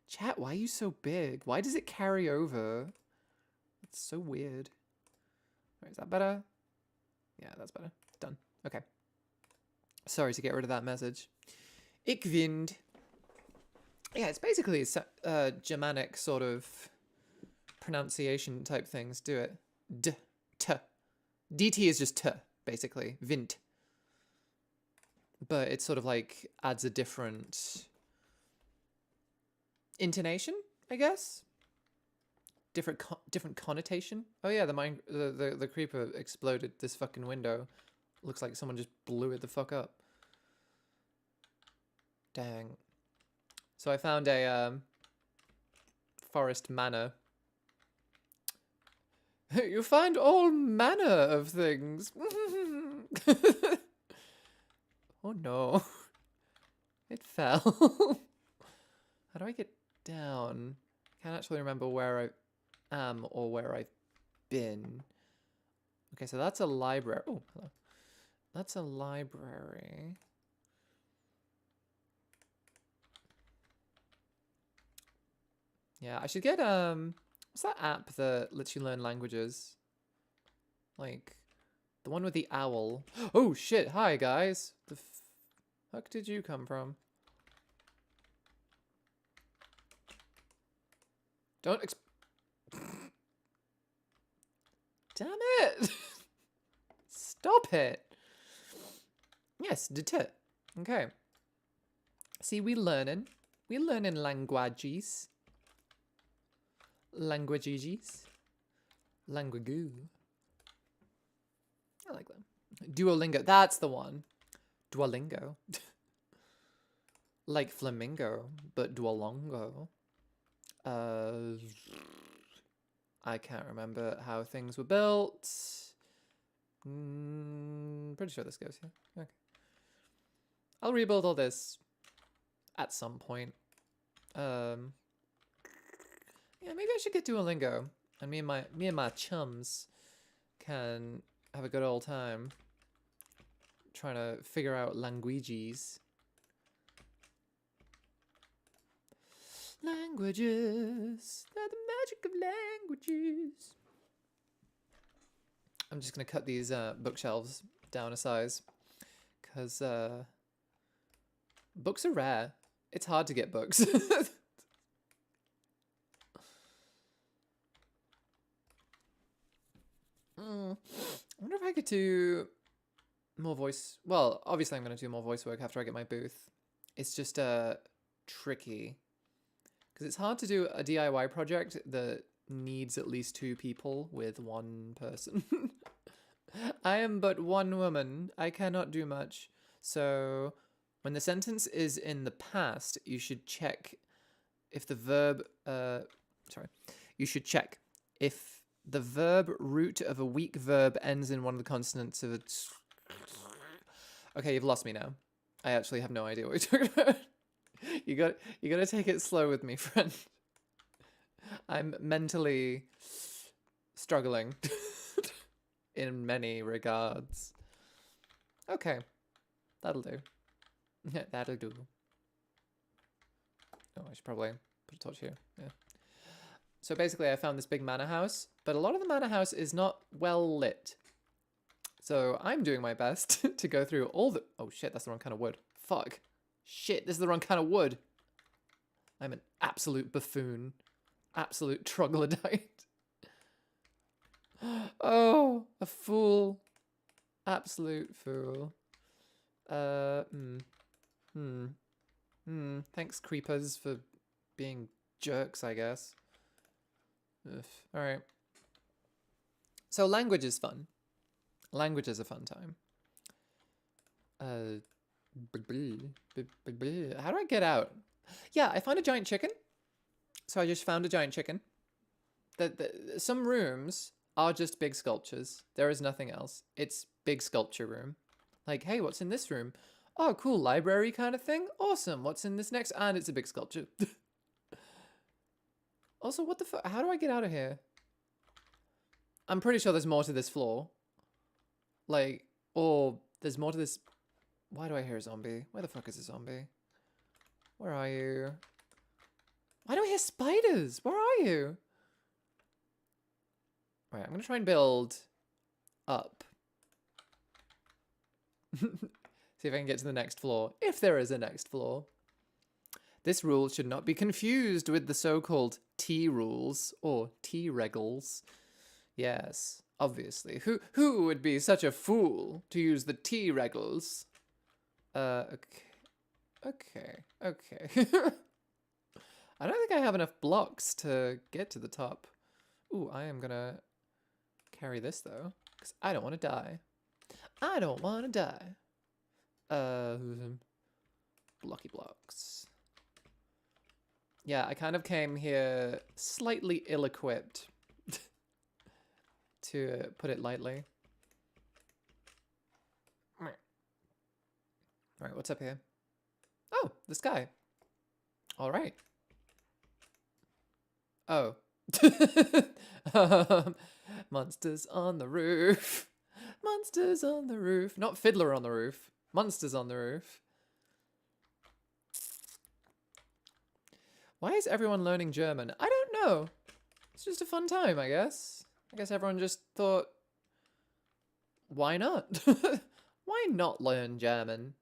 Chat, why are you so big? Why does it carry over? It's so weird. Right, is that better? Yeah, that's better. Done. Okay. Sorry to get rid of that message. Ik vind. Yeah, it's basically Germanic sort of pronunciation type things. Do it. D, t. DT is just t, basically. Vint. But it sort of like adds a different intonation, I guess. different connotation. Oh yeah, the creeper exploded this fucking window. Looks like someone just blew it the fuck up. Dang. So I found a forest manor. You find all manner of things. Oh no. It fell. How do I get down? Can't actually remember where I am or where I've been. Okay, so that's a library. Oh, hello. That's a library. Yeah, I should get what's that app that lets you learn languages? Like the one with the owl. Oh shit, hi guys. The fuck did you come from? Don't Damn it! Stop it! Yes, deter. Okay. See, we learning languages. Languages. Languagoo. I like that. Duolingo. That's the one. Duolingo. Like flamingo, but Duolingo. I can't remember how things were built. Pretty sure this goes here. Okay. I'll rebuild all this at some point. Yeah, maybe I should get Duolingo, and me and my chums can have a good old time trying to figure out languages. Languages, they're the magic of languages. I'm just gonna cut these bookshelves down a size, because books are rare. It's hard to get books. I wonder if I could do more voice. Well, obviously I'm going to do more voice work after I get my booth. It's just tricky. Because it's hard to do a DIY project that needs at least 2 people with 1 person. I am but 1 woman. I cannot do much. So when the sentence is in the past, you should check if the verb... You should check if the verb root of a weak verb ends in one of the consonants of its... Okay, you've lost me now. I actually have no idea what you're talking about. You gotta take it slow with me, friend. I'm mentally struggling in many regards. Okay, that'll do. That'll do. Oh, I should probably put a torch here. Yeah. So basically, I found this big manor house, but a lot of the manor house is not well lit. So I'm doing my best to go through all the... Oh shit, that's the wrong kind of wood. Fuck. Shit, this is the wrong kind of wood. I'm an absolute buffoon. Absolute troglodyte. Oh, a fool. Absolute fool. Thanks, creepers, for being jerks, I guess. Ugh. All right. So language is fun. Language is a fun time. How do I get out? Yeah, I found a giant chicken. So I just found a giant chicken. Some rooms are just big sculptures. There is nothing else. It's big sculpture room. Like, hey, what's in this room? Oh, cool, library kind of thing. Awesome. What's in this next? And it's a big sculpture. Also, what the fuck? How do I get out of here? I'm pretty sure there's more to this floor. Like, or there's more to this... Why do I hear a zombie? Where the fuck is a zombie? Where are you? Why do I hear spiders? Where are you? Right, I'm gonna try and build up. See if I can get to the next floor. If there is a next floor. This rule should not be confused with the so-called T rules or T regals. Yes, obviously. Who would be such a fool to use the T regals? Okay. I don't think I have enough blocks to get to the top. Ooh, I am gonna carry this though, because I don't want to die. I don't want to die. Blocky blocks. Yeah, I kind of came here slightly ill-equipped, to put it lightly. Alright, what's up here? Oh, the sky. Alright. Oh. Monsters on the roof. Monsters on the roof. Not Fiddler on the roof. Monsters on the roof. Why is everyone learning German? I don't know. It's just a fun time, I guess. I guess everyone just thought, why not? Why not learn German?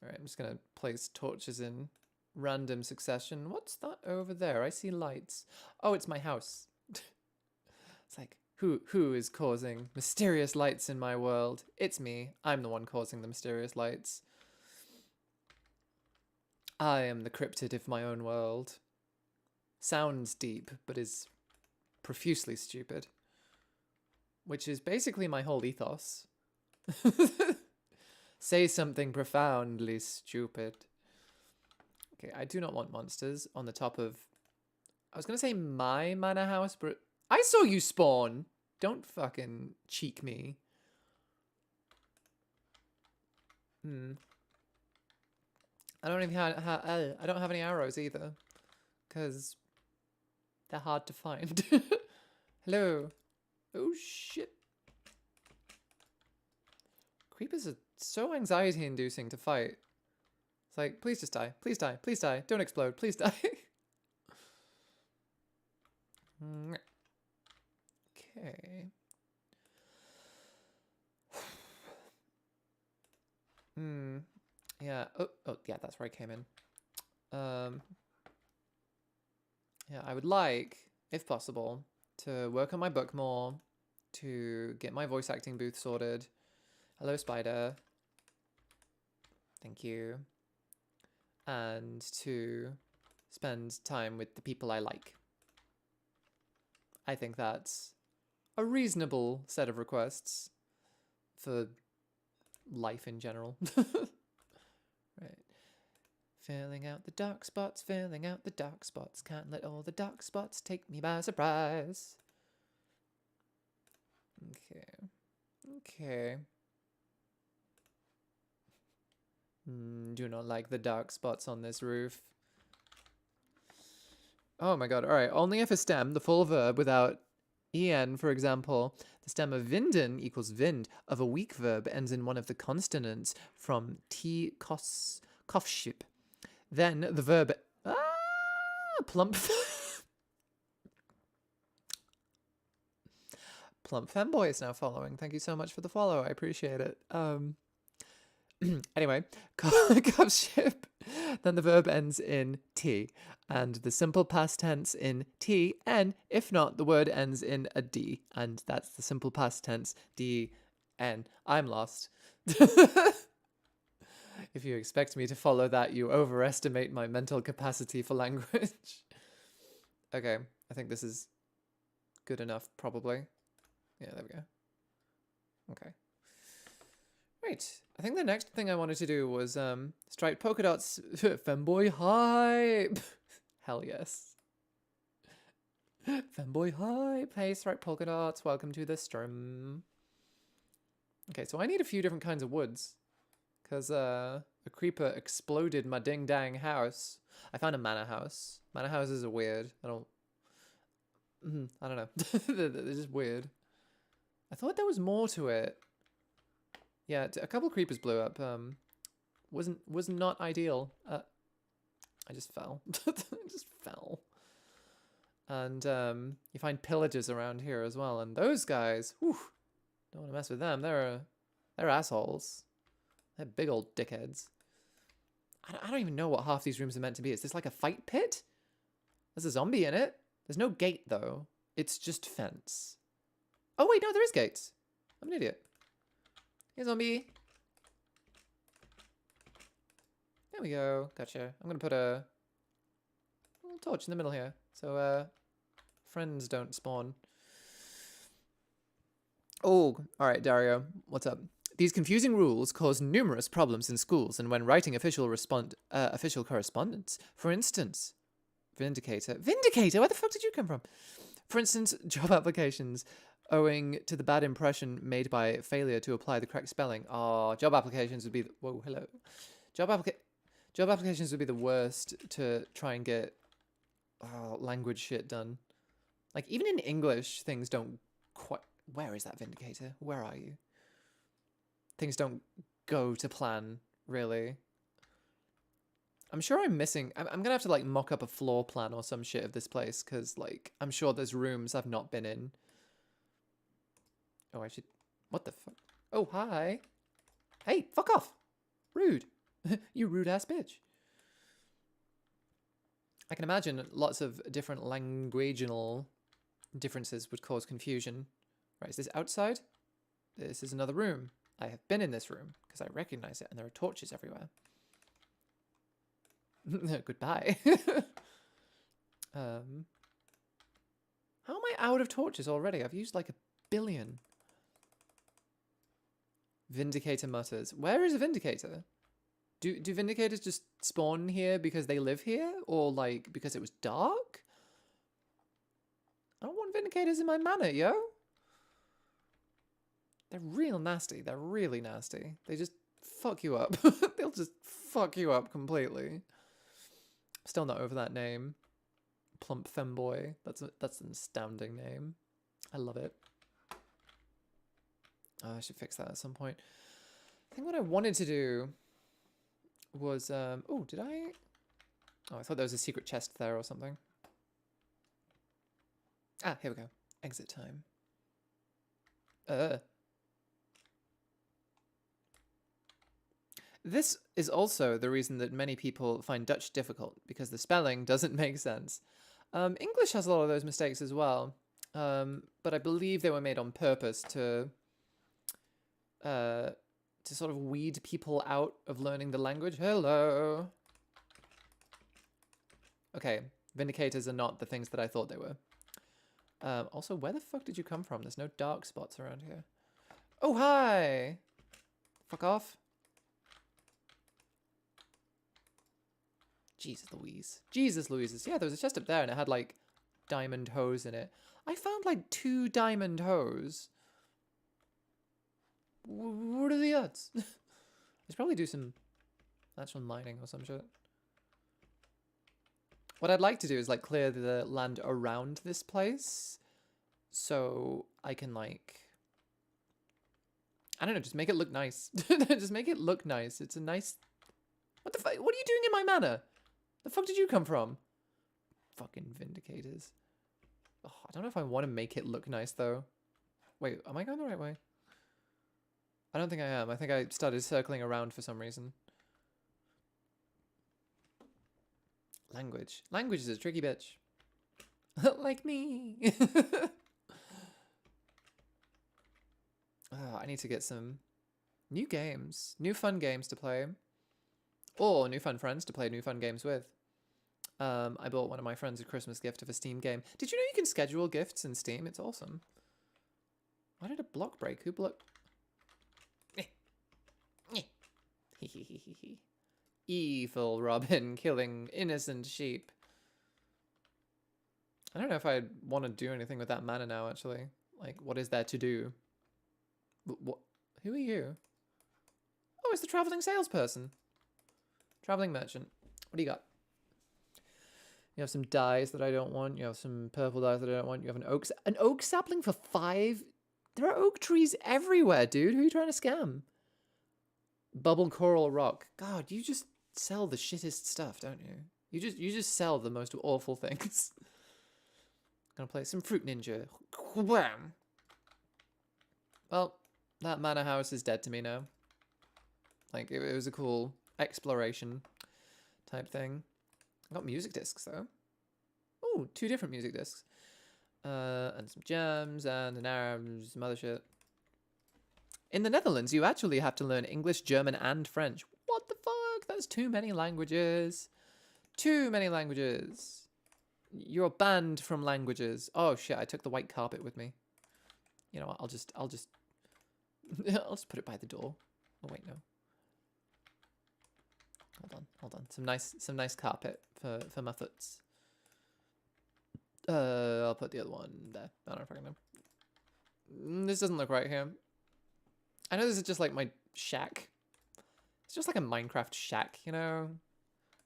Alright, I'm just gonna place torches in random succession. What's that over there? I see lights. Oh, it's my house. It's like, who is causing mysterious lights in my world? It's me. I'm the one causing the mysterious lights. I am the cryptid of my own world. Sounds deep, but is profusely stupid. Which is basically my whole ethos. Say something profoundly stupid. Okay, I do not want monsters on the top of... I was going to say my manor house, but... I saw you spawn! Don't fucking cheek me. I don't even I don't have any arrows either. Because they're hard to find. Hello. Oh, shit. Creepers are so anxiety-inducing to fight. It's like, please just die. Please die. Please die. Don't explode. Please die. Okay. Yeah. Oh, yeah, that's where I came in. Yeah, I would like, if possible, to work on my book more, to get my voice acting booth sorted. Hello, spider. Thank you. And to spend time with the people I like. I think that's a reasonable set of requests for life in general. Right. Filling out the dark spots, filling out the dark spots. Can't let all the dark spots take me by surprise. Okay. Okay. Do not like the dark spots on this roof. Oh my god, alright. Only if a stem, the full verb without en, for example, the stem of vinden equals vind, of a weak verb ends in one of the consonants from t kofship. Then the verb plump plump femboy is now following. Thank you so much for the follow. I appreciate it. Anyway, kofship. Then the verb ends in t, and the simple past tense in t, and if not, the word ends in a d, and that's the simple past tense d n. I'm lost. If you expect me to follow that, you overestimate my mental capacity for language. Okay, I think this is good enough, probably. Yeah, there we go. Okay. Right, I think the next thing I wanted to do was striped polka dots. Femboy hype! Hell yes. Femboy hype! Hey, striped polka dots, welcome to the stream. Okay, so I need a few different kinds of woods. Because a creeper exploded my ding-dang house. I found a manor house. Manor houses are weird. I don't know. They're just weird. I thought there was more to it. Yeah, a couple creepers blew up. Was not ideal. I just fell. I just fell. And you find pillagers around here as well. And those guys, whew, don't want to mess with them. They're assholes. They're big old dickheads. I don't even know what half these rooms are meant to be. Is this like a fight pit? There's a zombie in it. There's no gate, though. It's just fence. Oh, wait, no, there is gates. I'm an idiot. Hey, zombie. There we go. Gotcha. I'm going to put a little torch in the middle here. So, Friends don't spawn. Oh, all right, Dario, what's up? These confusing rules cause numerous problems in schools and when writing official correspondence. For instance, Vindicator. Vindicator? Where the fuck did you come from? For instance, job applications owing to the bad impression made by failure to apply the correct spelling. Oh, job applications would be... Whoa, hello. Job applications would be the worst to try and get language shit done. Like, even in English, things don't quite... Where is that Vindicator? Where are you? Things don't go to plan, really. I'm sure I'm missing... I'm gonna have to, like, mock up a floor plan or some shit of this place, because, like, I'm sure there's rooms I've not been in. Oh, I should... What the fuck? Oh, hi. Hey, fuck off. Rude. You rude-ass bitch. I can imagine lots of different languaginal differences would cause confusion. Right, is this outside? This is another room. I have been in this room, because I recognize it, and there are torches everywhere. Goodbye. How am I out of torches already? I've used like 1 billion. Vindicator mutters. Where is a Vindicator? Do Vindicators just spawn here because they live here? Or like because it was dark? I don't want Vindicators in my manor, yo. They're real nasty. They're really nasty. They just fuck you up. They'll just fuck you up completely. Still not over that name. Plump Femboy. That's an astounding name. I love it. Oh, I should fix that at some point. I think what I wanted to do was... oh, did I... Oh, I thought there was a secret chest there or something. Ah, here we go. Exit time. This is also the reason that many people find Dutch difficult, because the spelling doesn't make sense. English has a lot of those mistakes as well, but I believe they were made on purpose to sort of weed people out of learning the language. Hello! Okay, Vindicators are not the things that I thought they were. Also, where the fuck did you come from? There's no dark spots around here. Oh, hi! Fuck off. Jesus Louise. Jesus Louises. Yeah, there was a chest up there and it had like diamond hose in it. I found like 2 diamond hose. What are the odds? I should probably do some actual mining or some shit. What I'd like to do is like clear the land around this place so I can like... I don't know, just make it look nice. Just make it look nice. It's a nice... What the fuck? What are you doing in my manor? The fuck did you come from? Fucking Vindicators. Oh, I don't know if I want to make it look nice, though. Wait, am I going the right way? I don't think I am. I think I started circling around for some reason. Language. Language is a tricky bitch. Like me. Oh, I need to get some new games. New fun games to play. Or new fun friends to play new fun games with. I bought one of my friends a Christmas gift of a Steam game. Did you know you can schedule gifts in Steam? It's awesome. Why did a block break? Who blocked? Evil Robin killing innocent sheep. I don't know if I want to do anything with that mana now, actually. Like, what is there to do? What? Who are you? Oh, it's the traveling salesperson. Traveling merchant. What do you got? You have some dyes that I don't want. You have some purple dyes that I don't want. You have an oak sapling for 5. There are oak trees everywhere, dude. Who are you trying to scam? Bubble coral rock. God, you just sell the shittest stuff, don't you? You just sell the most awful things. Gonna play some Fruit Ninja. Wham! Well, that manor house is dead to me now. Like, it was a cool exploration type thing. I got music discs, though. Oh, 2 different music discs. And some gems and an arrow and some other shit. In the Netherlands, you actually have to learn English, German, and French. What the fuck? That's too many languages. Too many languages. You're banned from languages. Oh shit! I took the white carpet with me. You know what? I'll just I'll just put it by the door. Oh wait, no. Hold on. Some nice carpet for my foots. I'll put the other one there. I don't know if I can know. This doesn't look right here. I know this is just like my shack. It's just like a Minecraft shack, you know?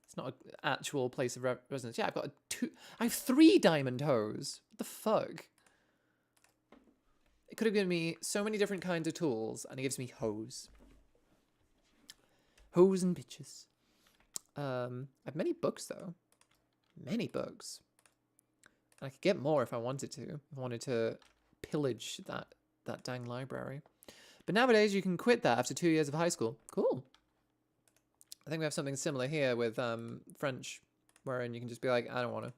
It's not an actual place of residence. Yeah, I have 3 diamond hose. What the fuck? It could have given me so many different kinds of tools, and it gives me hose. Hose and bitches. I have many books, though. Many books. And I could get more if I wanted to. If I wanted to pillage that dang library. But nowadays, you can quit that after 2 years of high school. Cool. I think we have something similar here with French, wherein you can just be like, I don't want to.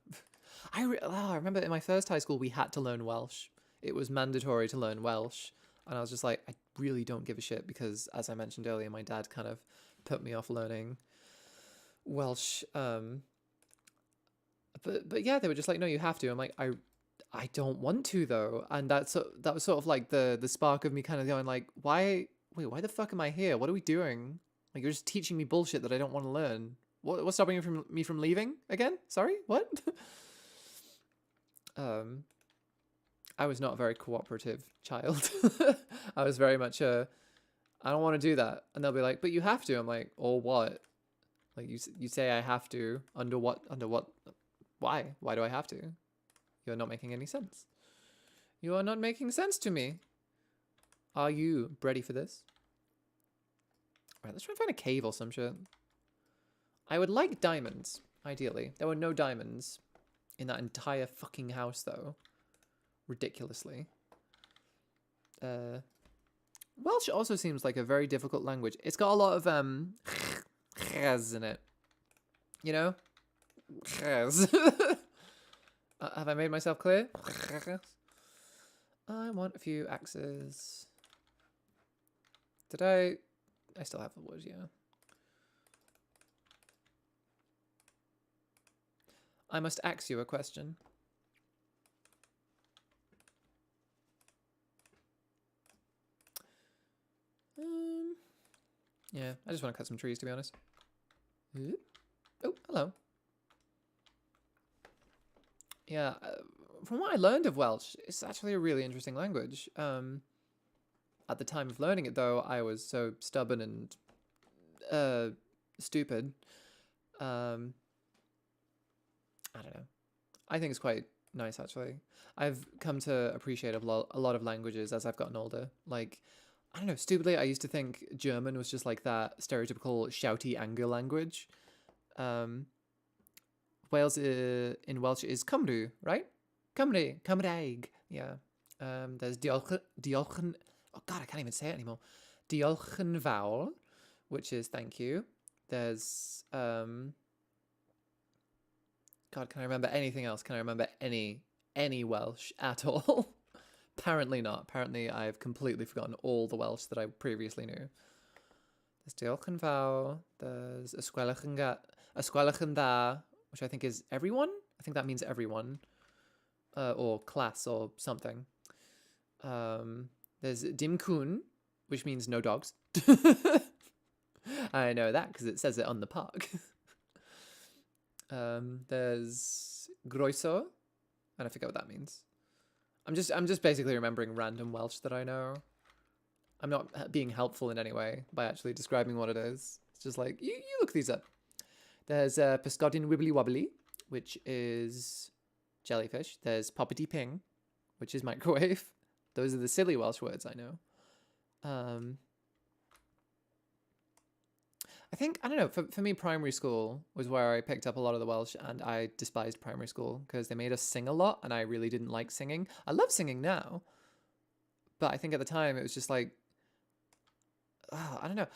I remember in my first high school, we had to learn Welsh. It was mandatory to learn Welsh. And I was just like, I really don't give a shit because, as I mentioned earlier, my dad kind of put me off learning Welsh. But yeah, they were just like, no, you have to. I'm like, I don't want to though. And that was sort of like the spark of me kind of going like, why the fuck am I here? What are we doing? Like, you're just teaching me bullshit that I don't want to learn. What's stopping me from leaving again? Sorry, what? I was not a very cooperative child. I was very much I don't want to do that. And they'll be like, but you have to. I'm like, or what? Like, you say I have to. Under what? Why? Why do I have to? You're not making any sense. You are not making sense to me. Are you ready for this? All right, let's try and find a cave or some shit. I would like diamonds, ideally. There were no diamonds in that entire fucking house, though. Ridiculously. Welsh also seems like a very difficult language. It's got a lot of in it. You know? Have I made myself clear? I want a few axes. Did I still have the wood, yeah. I must ask you a question. Yeah, I just want to cut some trees, to be honest. Oh, hello. Yeah, from what I learned of Welsh, it's actually a really interesting language. At the time of learning it, though, I was so stubborn and stupid. I don't know. I think it's quite nice, actually. I've come to appreciate a lot of languages as I've gotten older. Like, I don't know, stupidly, I used to think German was just like that stereotypical shouty anger language. Wales in Welsh is Cymru, right? Cymraeg, yeah. There's diolch, oh god, I can't even say it anymore. Diolch yn fawr, which is thank you. There's God, can I remember anything else? Can I remember any Welsh at all? Apparently not. Apparently I've completely forgotten all the Welsh that I previously knew. There's diolch yn fawr. There's ysgwelwch yn dda, which I think is everyone. I think that means everyone, or class or something. There's dim cwn, which means no dogs. I know that because it says it on the park. There's groeso, and I forget what that means. I'm just basically remembering random Welsh that I know. I'm not being helpful in any way by actually describing what it is. It's just like, you look these up. There's Pysgodyn Wibbly Wobbly, which is jellyfish. There's Poppity Ping, which is microwave. Those are the silly Welsh words I know. I think, I don't know, for me, primary school was where I picked up a lot of the Welsh, and I despised primary school because they made us sing a lot, and I really didn't like singing. I love singing now, but I think at the time it was just like, I don't know.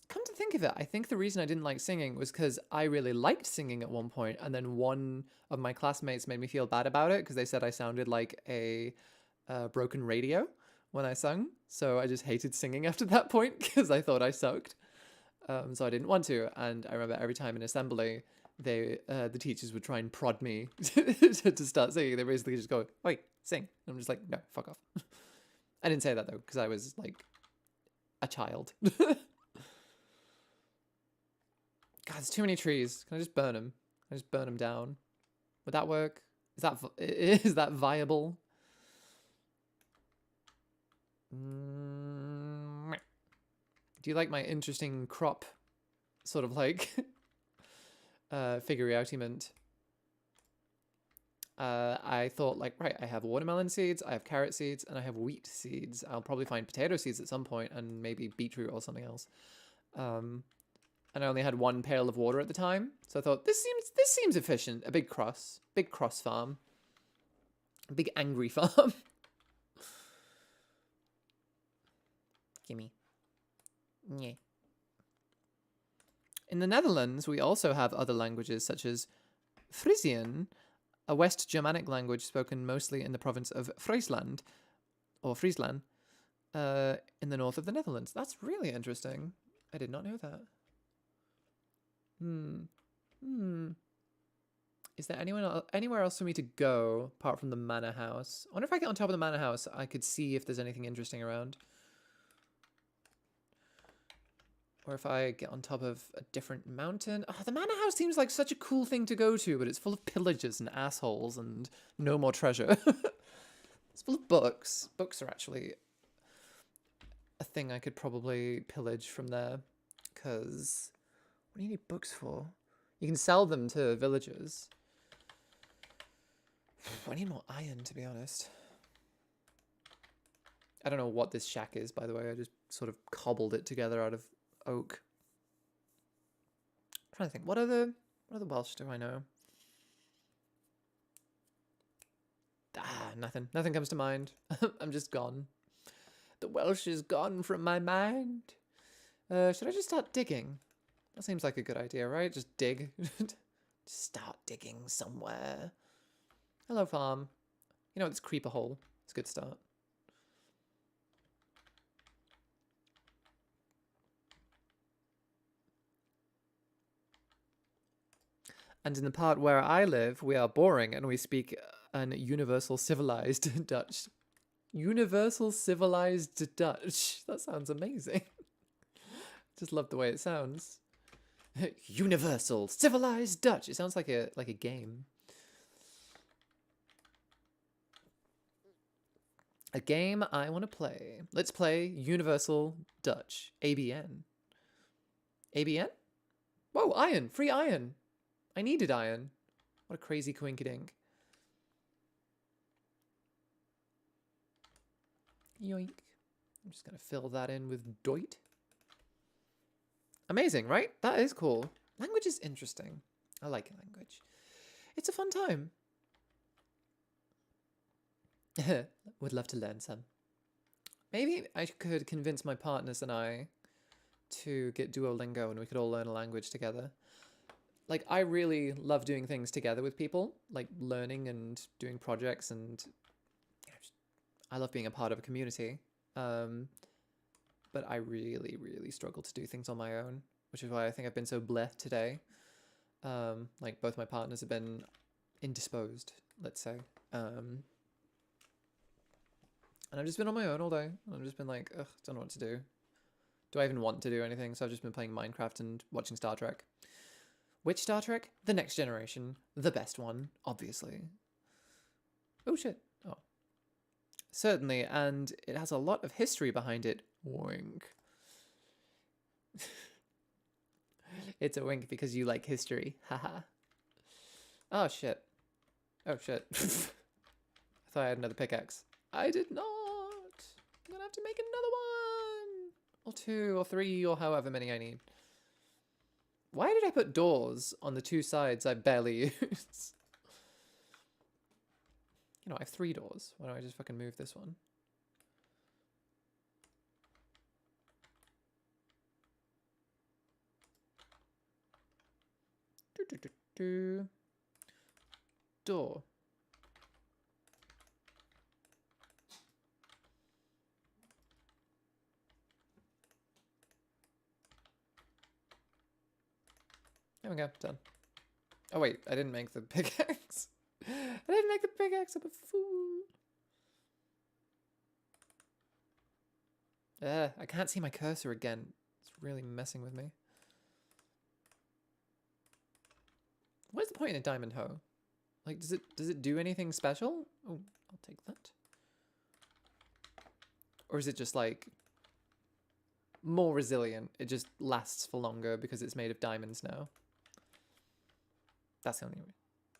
Come to think of it, I think the reason I didn't like singing was because I really liked singing at one point, and then one of my classmates made me feel bad about it because they said I sounded like a broken radio when I sung. So I just hated singing after that point because I thought I sucked. So I didn't want to. And I remember every time in assembly, the teachers would try and prod me to start singing. They basically just go, "Wait, sing." And I'm just like, "No, fuck off." I didn't say that though, because I was like a child. God, there's too many trees. Can I just burn them? Can I just burn them down? Would that work? Is that viable? Do you like my interesting crop sort of like figure-outiment? I thought like, right, I have watermelon seeds, I have carrot seeds, and I have wheat seeds. I'll probably find potato seeds at some point, and maybe beetroot or something else. And I only had one pail of water at the time, so I thought this seems efficient. A big cross farm, a big angry farm. Gimme. Yeah. In the Netherlands, we also have other languages such as Frisian, a West Germanic language spoken mostly in the province of Friesland, or Friesland, in the north of the Netherlands. That's really interesting. I did not know that. Is there anywhere else for me to go apart from the manor house? I wonder if I get on top of the manor house, I could see if there's anything interesting around. Or if I get on top of a different mountain. Oh, the manor house seems like such a cool thing to go to, but it's full of pillagers and assholes and no more treasure. It's full of books. Books are actually a thing I could probably pillage from there. Because what do you need books for? You can sell them to villagers. I need more iron, to be honest. I don't know what this shack is, by the way. I just sort of cobbled it together out of oak. I'm trying to think. What other Welsh do I know? Nothing. Nothing comes to mind. I'm just gone. The Welsh is gone from my mind. Should I just start digging? That seems like a good idea, right? Just dig. Just start digging somewhere. Hello, farm. You know, it's creeper hole. It's a good start. And in the part where I live, we are boring and we speak an universal civilized Dutch. Universal civilized Dutch. That sounds amazing. Just love the way it sounds. Universal civilized Dutch. It sounds like a game. A game I want to play. Let's play Universal Dutch. ABN. ABN? Whoa, iron. Free iron. I needed iron. What a crazy coinkydink. Yoink. I'm just going to fill that in with doit. Amazing, right? That is cool. Language is interesting. I like language. It's a fun time. Would love to learn some. Maybe I could convince my partners and I to get Duolingo and we could all learn a language together. Like, I really love doing things together with people, like learning and doing projects, and I love being a part of a community. But I really, really struggle to do things on my own, which is why I think I've been so blessed today. Like, both my partners have been indisposed, let's say. And I've just been on my own all day. I've just been like, ugh, don't know what to do. Do I even want to do anything? So I've just been playing Minecraft and watching Star Trek. Which Star Trek? The Next Generation. The best one, obviously. Oh, shit. Oh. Certainly, and it has a lot of history behind it. Wink. It's a wink because you like history. Haha. Oh, shit. Oh, shit. I thought I had another pickaxe. I did not. I'm gonna have to make another one. Or 2 or 3 or however many I need. Why did I put doors on the 2 sides I barely use? You know, I have 3 doors. Why don't I just fucking move this one? Door. There we go, done. Oh wait, I didn't make the pickaxe. I didn't make the pickaxe. I'm a fool. I can't see my cursor again. It's really messing with me. What is the point in a diamond hoe? Like, does it do anything special? Oh, I'll take that. Or is it just like more resilient? It just lasts for longer because it's made of diamonds now. That's the only way.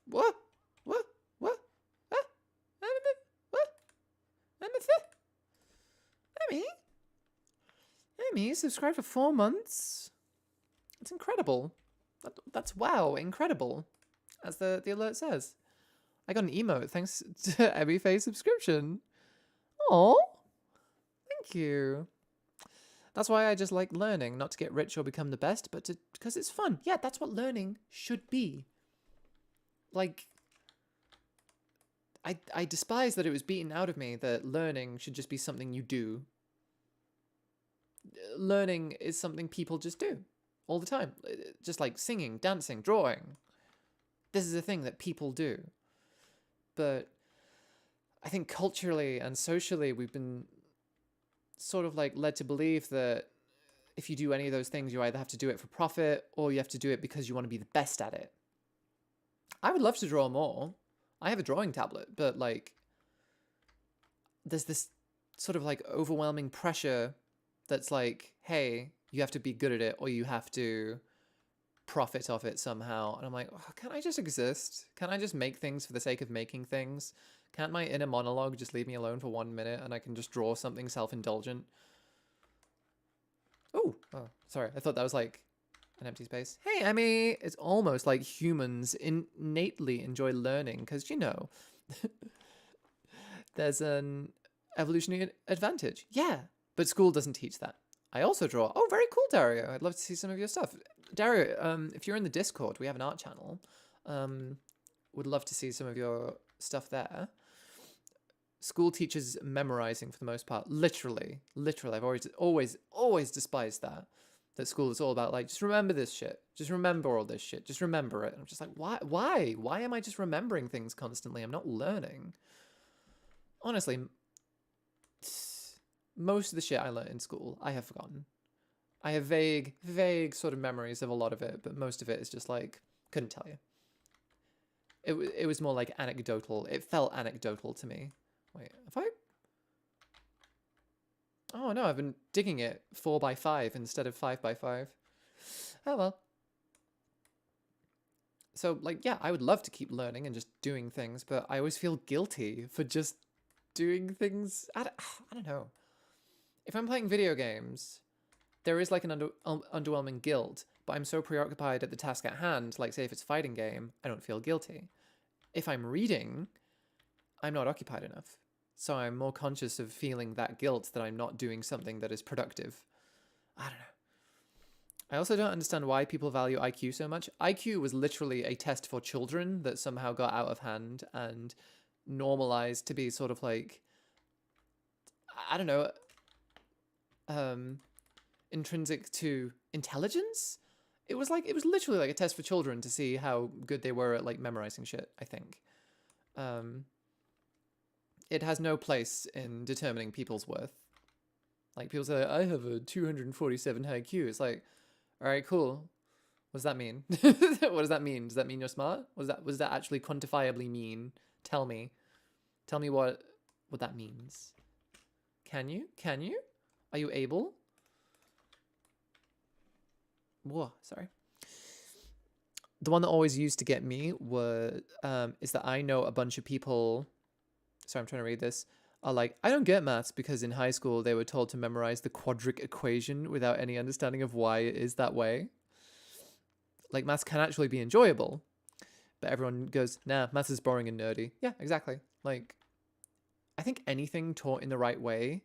What? What? What? Ah, what? Emmy, subscribed for 4 months. That's incredible. That's wow, incredible. As the alert says. I got an emote thanks to Emmy Faye's subscription. Oh, thank you. That's why I just like learning, not to get rich or become the best, but because it's fun. Yeah, that's what learning should be. Like, I despise that it was beaten out of me that learning should just be something you do. Learning is something people just do all the time. Just like singing, dancing, drawing. This is a thing that people do. But I think culturally and socially we've been sort of like led to believe that if you do any of those things, you either have to do it for profit or you have to do it because you want to be the best at it. I would love to draw more. I have a drawing tablet, but like there's this sort of like overwhelming pressure that's like, hey, you have to be good at it or you have to profit off it somehow. And I'm like, oh, can't I just exist? Can't I just make things for the sake of making things? Can't my inner monologue just leave me alone for 1 minute and I can just draw something self-indulgent? Oh, sorry. I thought that was like an empty space. Hey, Emmy! It's almost like humans innately enjoy learning because, you know, there's an evolutionary advantage. Yeah, but school doesn't teach that. I also draw. Oh, very cool, Dario. I'd love to see some of your stuff. Dario, if you're in the Discord, we have an art channel. Would love to see some of your stuff there. School teaches memorizing for the most part. Literally. I've always despised that. That school is all about like, just remember this shit. Just remember all this shit. Just remember it. And I'm just like, why? Why am I just remembering things constantly? I'm not learning. Honestly, most of the shit I learned in school, I have forgotten. I have vague sort of memories of a lot of it, but most of it is just like, couldn't tell you. It was more like anecdotal. It felt anecdotal to me. Wait, have I? Oh no, I've been digging it 4x5 instead of 5x5. Oh well. So like, yeah, I would love to keep learning and just doing things, but I always feel guilty for just doing things. I don't know. If I'm playing video games, there is like an underwhelming guilt, but I'm so preoccupied at the task at hand, like say if it's a fighting game, I don't feel guilty. If I'm reading, I'm not occupied enough. So I'm more conscious of feeling that guilt that I'm not doing something that is productive. I don't know. I also don't understand why people value IQ so much. IQ was literally a test for children that somehow got out of hand and normalized to be sort of like, I don't know, intrinsic to intelligence. It was literally like a test for children to see how good they were at like memorizing shit, I think. It has no place in determining people's worth. Like people say, I have a 247 IQ. It's like, all right, cool. What does that mean? What does that mean? Does that mean you're smart? What does that actually quantifiably mean? Tell me what that means. Can you? Are you able? Whoa, sorry. The one that always used to get me was is that I know a bunch of people. Sorry, I'm trying to read this. Are like, I don't get maths because in high school they were told to memorize the quadratic equation without any understanding of why it is that way. Like maths can actually be enjoyable, but everyone goes, nah, maths is boring and nerdy. Yeah, exactly. Like, I think anything taught in the right way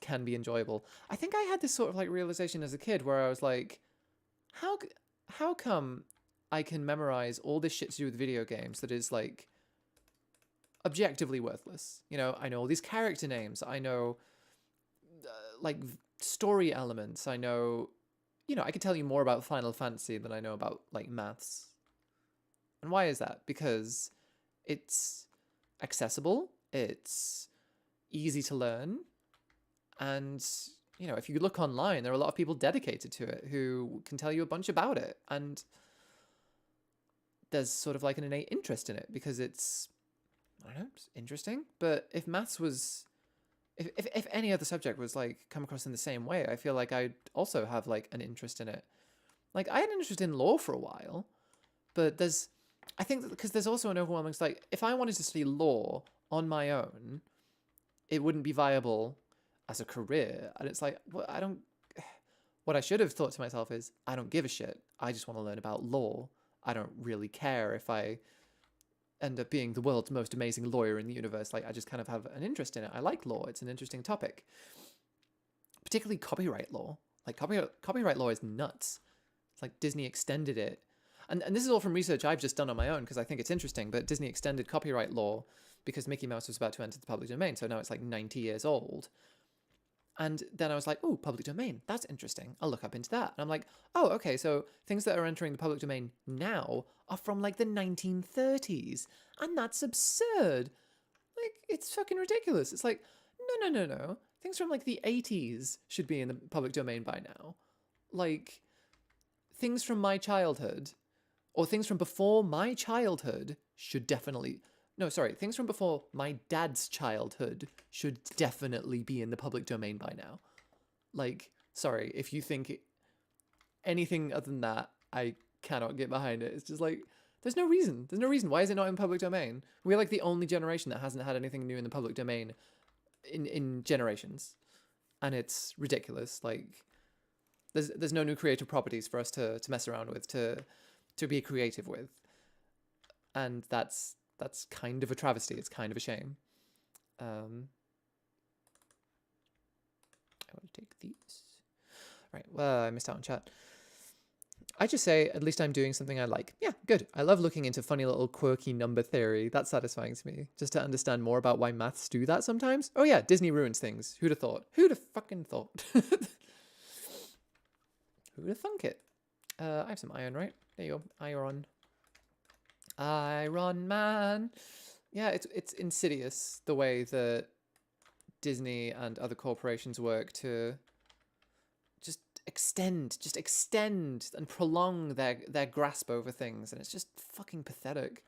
can be enjoyable. I think I had this sort of like realization as a kid where I was like, how come I can memorize all this shit to do with video games that is like objectively worthless? You know, I know all these character names. I know like story elements. I know, you know, I could tell you more about Final Fantasy than I know about like maths. And why is that? Because it's accessible, it's easy to learn, and if you look online, there are a lot of people dedicated to it who can tell you a bunch about it, and there's sort of like an innate interest in it because it's, I don't know, it's interesting. But if maths was, if any other subject was like come across in the same way, I feel like I'd also have like an interest in it. Like I had an interest in law for a while, but I think that because there's also an overwhelming, it's like if I wanted to study law on my own, it wouldn't be viable as a career. And it's like, well, what I should have thought to myself is, I don't give a shit. I just want to learn about law. I don't really care if I end up being the world's most amazing lawyer in the universe. Like, I just kind of have an interest in it. I like law. It's an interesting topic. Particularly copyright law. Like, copyright law is nuts. It's like Disney extended it. And this is all from research I've just done on my own because I think it's interesting, but Disney extended copyright law because Mickey Mouse was about to enter the public domain. So now it's like 90 years old. And then I was like, oh, public domain, that's interesting. I'll look up into that. And I'm like, oh, okay, so things that are entering the public domain now are from like the 1930s. And that's absurd. Like, it's fucking ridiculous. It's like, no. Things from like the 80s should be in the public domain by now. Like, things from my childhood, or things from before my childhood should definitely... No, sorry, things from before my dad's childhood should definitely be in the public domain by now. Like, sorry, if you think anything other than that, I cannot get behind it. It's just like, there's no reason. There's no reason. Why is it not in public domain? We're like the only generation that hasn't had anything new in the public domain in generations. And it's ridiculous. Like, there's no new creative properties for us to mess around with, to be creative with. And that's kind of a travesty. It's kind of a shame. I will take these. Right, well, I missed out on chat. I just say, at least I'm doing something I like. Yeah, good. I love looking into funny little quirky number theory. That's satisfying to me. Just to understand more about why maths do that sometimes. Oh yeah, Disney ruins things. Who'd have thought? Who'd have fucking thought? Who'd have thunk it? I have some iron, right? There you go. Iron Man. Yeah, it's insidious the way that Disney and other corporations work to just extend and prolong their grasp over things, and it's just fucking pathetic.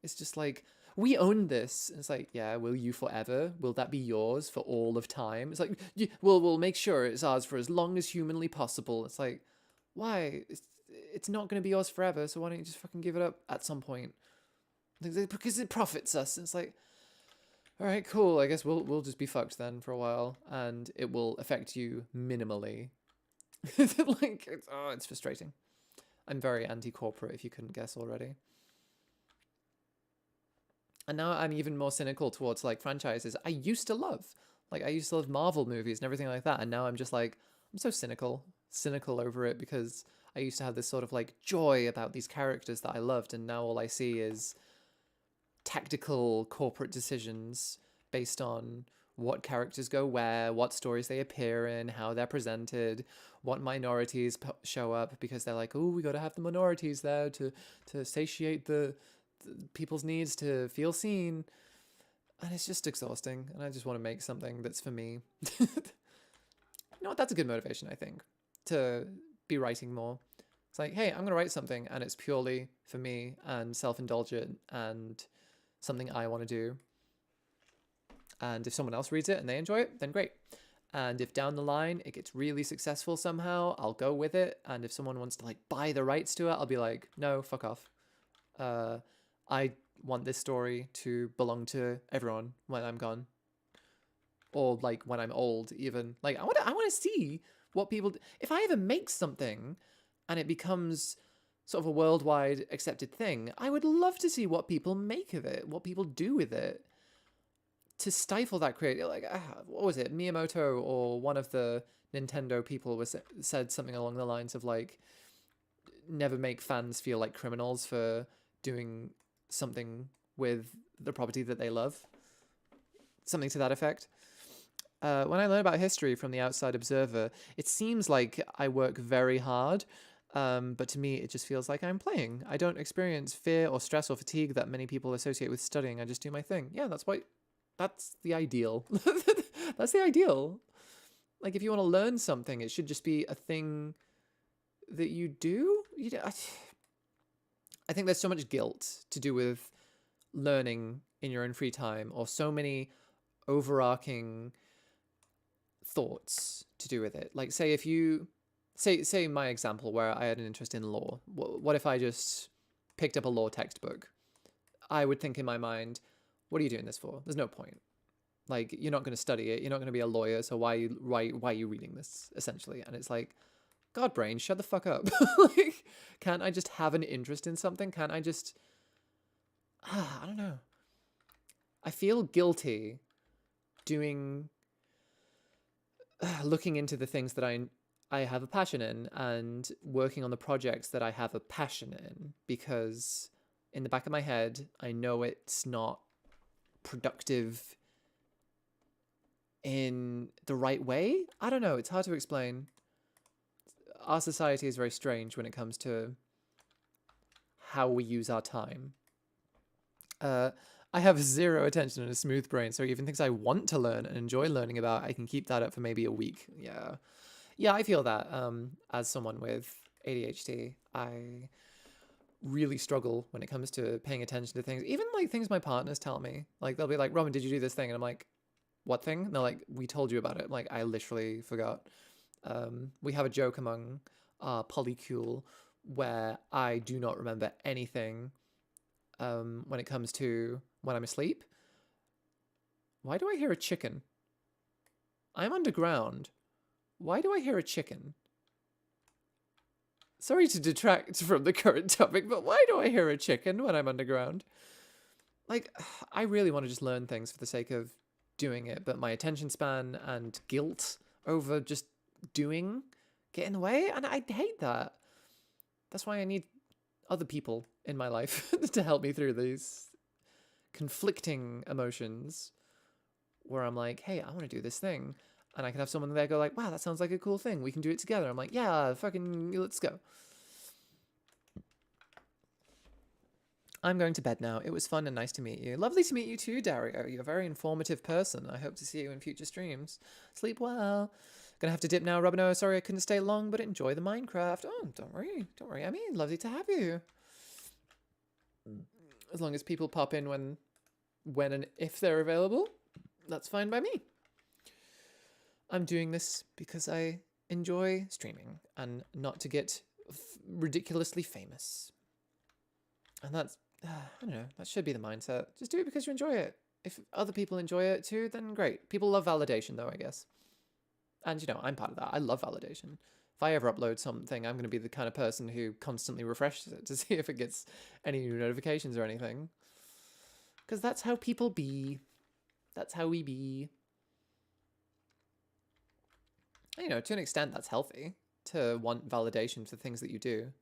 It's just like, we own this. And it's like, yeah, will you forever? Will that be yours for all of time? It's like, we'll make sure it's ours for as long as humanly possible. It's like, why? It's not going to be yours forever, so why don't you just fucking give it up at some point? Because it profits us. And it's like, all right, cool. I guess we'll just be fucked then for a while, and it will affect you minimally. Like, it's frustrating. I'm very anti-corporate, if you couldn't guess already. And now I'm even more cynical towards like franchises I used to love. Like, I used to love Marvel movies and everything like that, and now I'm just like, I'm so cynical over it because I used to have this sort of like joy about these characters that I loved, and now all I see is tactical corporate decisions based on what characters go where, what stories they appear in, how they're presented, what minorities show up, because they're like, oh, we got to have the minorities there to satiate the people's needs to feel seen. And it's just exhausting, and I just want to make something that's for me. You know what? That's a good motivation, I think, to be writing more. It's like, hey, I'm going to write something, and it's purely for me and self-indulgent and something I want to do. And if someone else reads it and they enjoy it, then great. And if down the line it gets really successful somehow, I'll go with it. And if someone wants to like buy the rights to it, I'll be like, no, fuck off. I want this story to belong to everyone when I'm gone. Or like when I'm old, even. Like, I want to see what people do. If I ever make something and it becomes sort of a worldwide accepted thing, I would love to see what people make of it, what people do with it. To stifle that creative, like, what was it, Miyamoto or one of the Nintendo people said something along the lines of like, never make fans feel like criminals for doing something with the property that they love. Something to that effect. When I learn about history from the outside observer, it seems like I work very hard But to me, it just feels like I'm playing. I don't experience fear or stress or fatigue that many people associate with studying. I just do my thing. Yeah, that's the ideal. That's the ideal. Like, if you want to learn something, it should just be a thing that you do. I think there's so much guilt to do with learning in your own free time, or so many overarching thoughts to do with it. Like, say if you say my example where I had an interest in law. What if I just picked up a law textbook? I would think in my mind, what are you doing this for? There's no point. Like, you're not going to study it. You're not going to be a lawyer. So why are you reading this, essentially? And it's like, God, brain, shut the fuck up. Like, can't I just have an interest in something? Can't I just, I don't know. I feel guilty doing, looking into the things that I have a passion in and working on the projects that I have a passion in, because in the back of my head, I know it's not productive in the right way. I don't know. It's hard to explain. Our society is very strange when it comes to how we use our time. I have zero attention and a smooth brain, so even things I want to learn and enjoy learning about, I can keep that up for maybe a week. Yeah, I feel that. As someone with ADHD, I really struggle when it comes to paying attention to things. Even like things my partners tell me. Like, they'll be like, "Robin, did you do this thing?" And I'm like, "What thing?" And they're like, "We told you about it." I'm like, I literally forgot. We have a joke among our polycule where I do not remember anything when it comes to when I'm asleep. Why do I hear a chicken? I'm underground. Why do I hear a chicken? Sorry to detract from the current topic, but why do I hear a chicken when I'm underground? Like, I really want to just learn things for the sake of doing it, but my attention span and guilt over just doing get in the way, and I hate that. That's why I need other people in my life to help me through these conflicting emotions where I'm like, hey, I want to do this thing. And I can have someone there go like, wow, that sounds like a cool thing. We can do it together. I'm like, yeah, fucking let's go. I'm going to bed now. It was fun and nice to meet you. Lovely to meet you too, Dario. You're a very informative person. I hope to see you in future streams. Sleep well. Gonna have to dip now, Robino. Sorry I couldn't stay long, but enjoy the Minecraft. Oh, don't worry. Don't worry, Emmy. Lovely to have you. As long as people pop in when and if they're available, that's fine by me. I'm doing this because I enjoy streaming and not to get ridiculously famous. And that's, I don't know, that should be the mindset. Just do it because you enjoy it. If other people enjoy it too, then great. People love validation though, I guess. And, you know, I'm part of that. I love validation. If I ever upload something, I'm going to be the kind of person who constantly refreshes it to see if it gets any new notifications or anything. Because that's how people be. That's how we be. You know, to an extent, that's healthy to want validation for things that you do.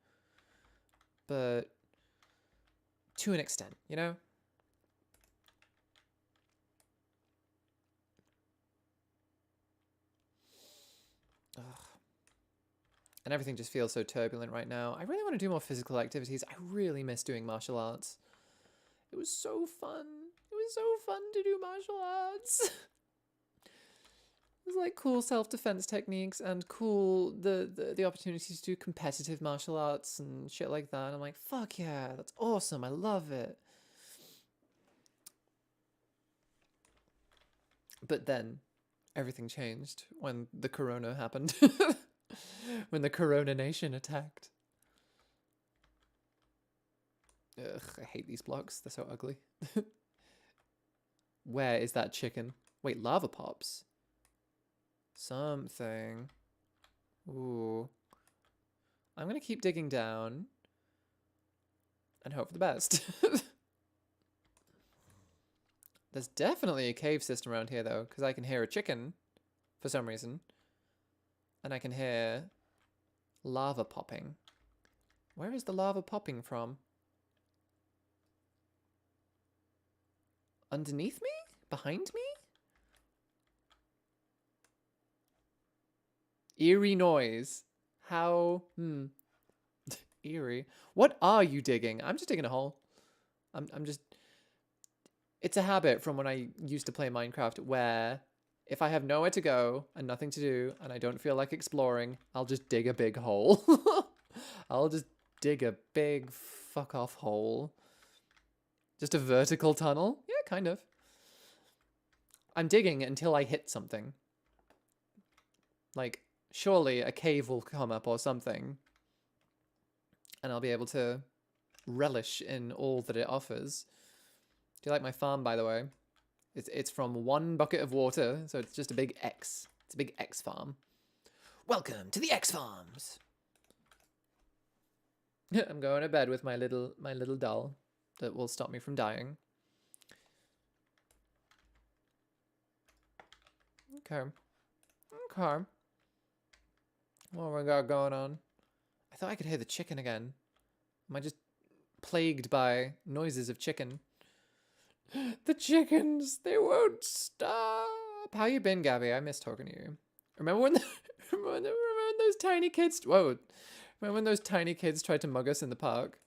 But to an extent, you know? Ugh. And everything just feels so turbulent right now. I really want to do more physical activities. I really miss doing martial arts. It was so fun. It was so fun to do martial arts. It was like cool self-defense techniques and cool the opportunities to do competitive martial arts and shit like that. And I'm like, fuck yeah, that's awesome. I love it. But then everything changed when the corona happened. When the corona nation attacked. Ugh, I hate these blocks. They're so ugly. Where is that chicken? Wait, lava pops. Something. Ooh. I'm going to keep digging down and hope for the best. There's definitely a cave system around here, though, because I can hear a chicken for some reason. And I can hear lava popping. Where is the lava popping from? Underneath me? Behind me? Eerie noise. How? eerie. What are you digging? I'm just digging a hole. I'm just... It's a habit from when I used to play Minecraft where if I have nowhere to go and nothing to do and I don't feel like exploring, I'll just dig a big hole. I'll just dig a big fuck off hole. Just a vertical tunnel? Yeah, kind of. I'm digging until I hit something. Like, surely a cave will come up or something. And I'll be able to relish in all that it offers. Do you like my farm, by the way? It's from one bucket of water, so it's just a big X. It's a big X farm. Welcome to the X Farms. I'm going to bed with my little doll that will stop me from dying. Okay. Okay. What we got going on? I thought I could hear the chicken again. Am I just plagued by noises of chicken? The chickens, they won't stop. How you been, Gabby? I miss talking to you. Remember when remember when those tiny kids... Whoa. Remember when those tiny kids tried to mug us in the park?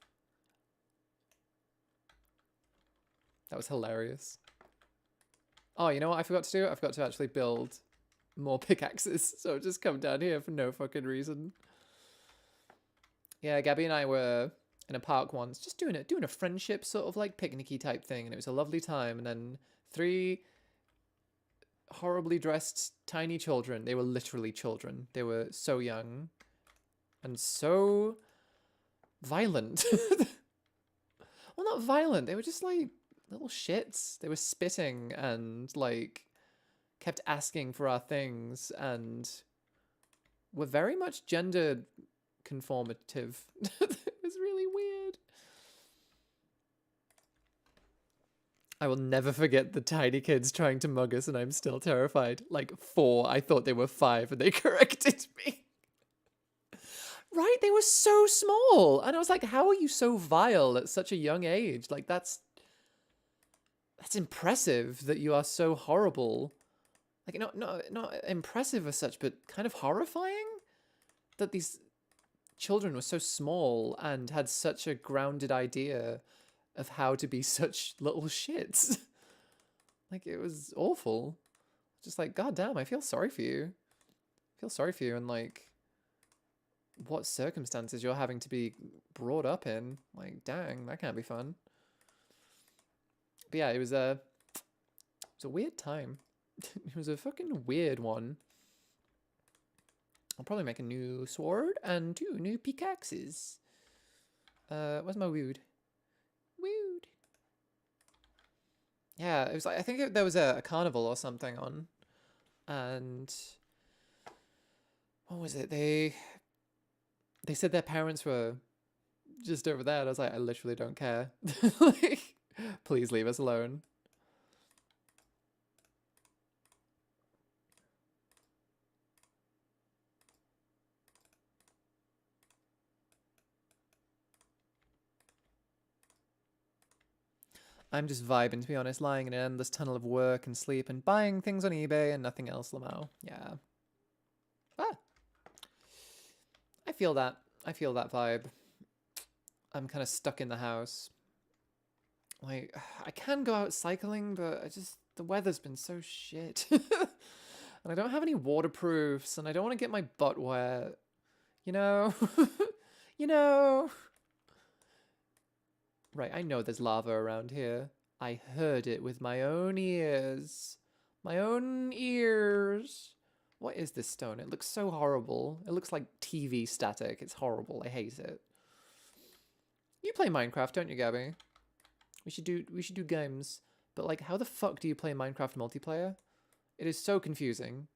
That was hilarious. Oh, you know what I forgot to do? I forgot to actually build more pickaxes. So I've just come down here for no fucking reason. Yeah, Gabby and I were in a park once, just doing a friendship sort of like picnicky type thing, and it was a lovely time. And then 3 horribly dressed tiny children. They were literally children. They were so young and so violent. Well, not violent. They were just like little shits. They were spitting and like kept asking for our things and were very much gender conformative. It was really weird. I will never forget the tiny kids trying to mug us, and I'm still terrified. Like 4, I thought they were 5, and they corrected me. Right? They were so small. And I was like, how are you so vile at such a young age? Like, that's impressive that you are so horrible. Like, not impressive as such, but kind of horrifying that these children were so small and had such a grounded idea of how to be such little shits. Like, it was awful. Just like, God damn, I feel sorry for you. I feel sorry for you and like what circumstances you're having to be brought up in. Like, dang, that can't be fun. But yeah, it was a weird time. It was a fucking weird one. I'll probably make a new sword and 2 new pickaxes. Where's my wood? Wood. Yeah, it was like, I think there was a carnival or something on. And what was it? They said their parents were just over there. And I was like, I literally don't care. Like, please leave us alone. I'm just vibing, to be honest, lying in an endless tunnel of work and sleep and buying things on eBay and nothing else, Lamau. Yeah. Ah. I feel that. I feel that vibe. I'm kind of stuck in the house. Like, I can go out cycling, but the weather's been so shit. And I don't have any waterproofs, and I don't want to get my butt wet. You know? You know? Right, I know there's lava around here. I heard it with my own ears. My own ears. What is this stone? It looks so horrible. It looks like TV static. It's horrible. I hate it. You play Minecraft, don't you, Gabby? We should do games. But like, how the fuck do you play Minecraft multiplayer? It is so confusing.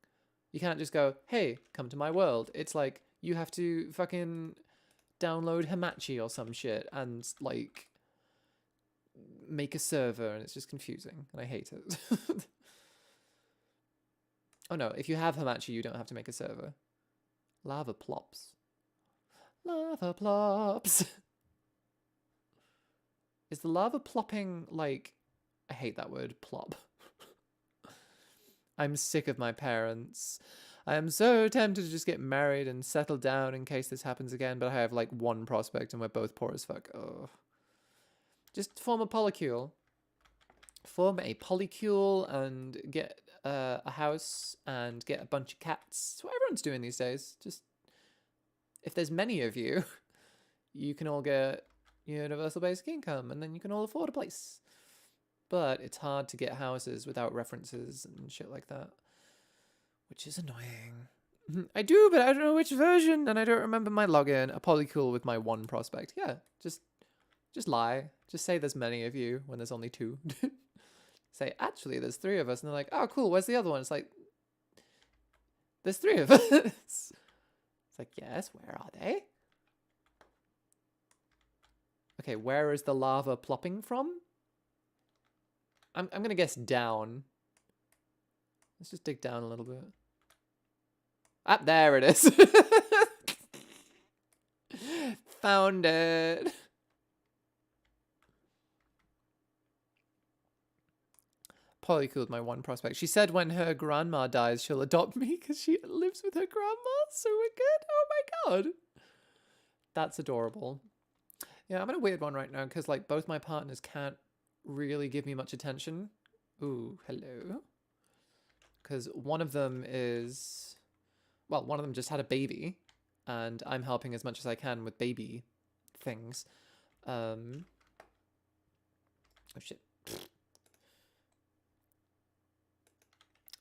You can't just go, hey, come to my world. It's like, you have to fucking download Hamachi or some shit and like make a server, and it's just confusing, and I hate it. Oh no, if you have Hamachi, you don't have to make a server. Lava plops. Lava plops. Is the lava plopping like... I hate that word, plop. I'm sick of my parents. I am so tempted to just get married and settle down in case this happens again, but I have like one prospect and we're both poor as fuck. Oh. Just form a polycule. Form a polycule and get a house and get a bunch of cats. That's what everyone's doing these days. Just, if there's many of you, you can all get universal basic income and then you can all afford a place. But it's hard to get houses without references and shit like that, which is annoying. I do, but I don't know which version, and I don't remember my login. A polycule with my one prospect. Yeah, just lie. Just say there's many of you when there's only two. Say, actually, there's 3 of us, and they're like, oh, cool, where's the other one? It's like, there's 3 of us. It's like, yes, where are they? Okay, where is the lava plopping from? I'm gonna guess down. Let's just dig down a little bit. Ah, there it is. Found it. Polycooled my one prospect. She said when her grandma dies, she'll adopt me because she lives with her grandma. So we're good. Oh my god. That's adorable. Yeah, I'm in a weird one right now because like both my partners can't really give me much attention. Ooh, hello. Because one of them is, well, one of them just had a baby and I'm helping as much as I can with baby things. Oh shit.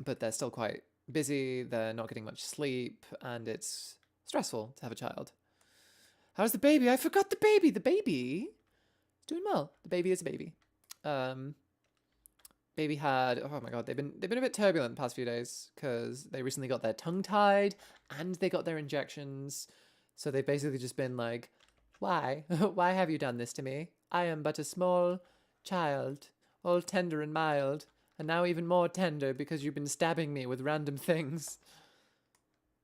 But they're still quite busy, they're not getting much sleep, and it's stressful to have a child. How's the baby? I forgot the baby! The baby is doing well. The baby is a baby. Baby had, oh my god, they've been a bit turbulent the past few days because they recently got their tongue tied and they got their injections. So they've basically just been like, why? Why have you done this to me? I am but a small child, all tender and mild. And now even more tender because you've been stabbing me with random things.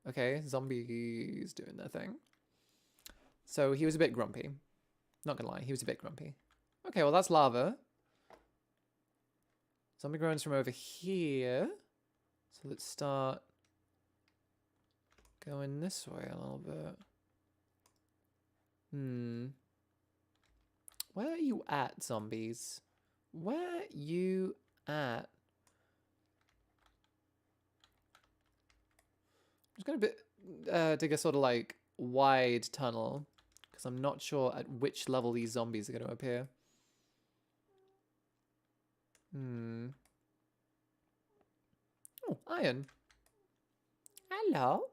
Okay, zombies doing their thing. So he was a bit grumpy. Not gonna lie, he was a bit grumpy. Okay, well that's lava. Zombie groans from over here. So let's start going this way a little bit. Where are you at, zombies? Where you at? I'm just gonna dig a sort of like wide tunnel because I'm not sure at which level these zombies are going to appear. Oh, iron. Hello.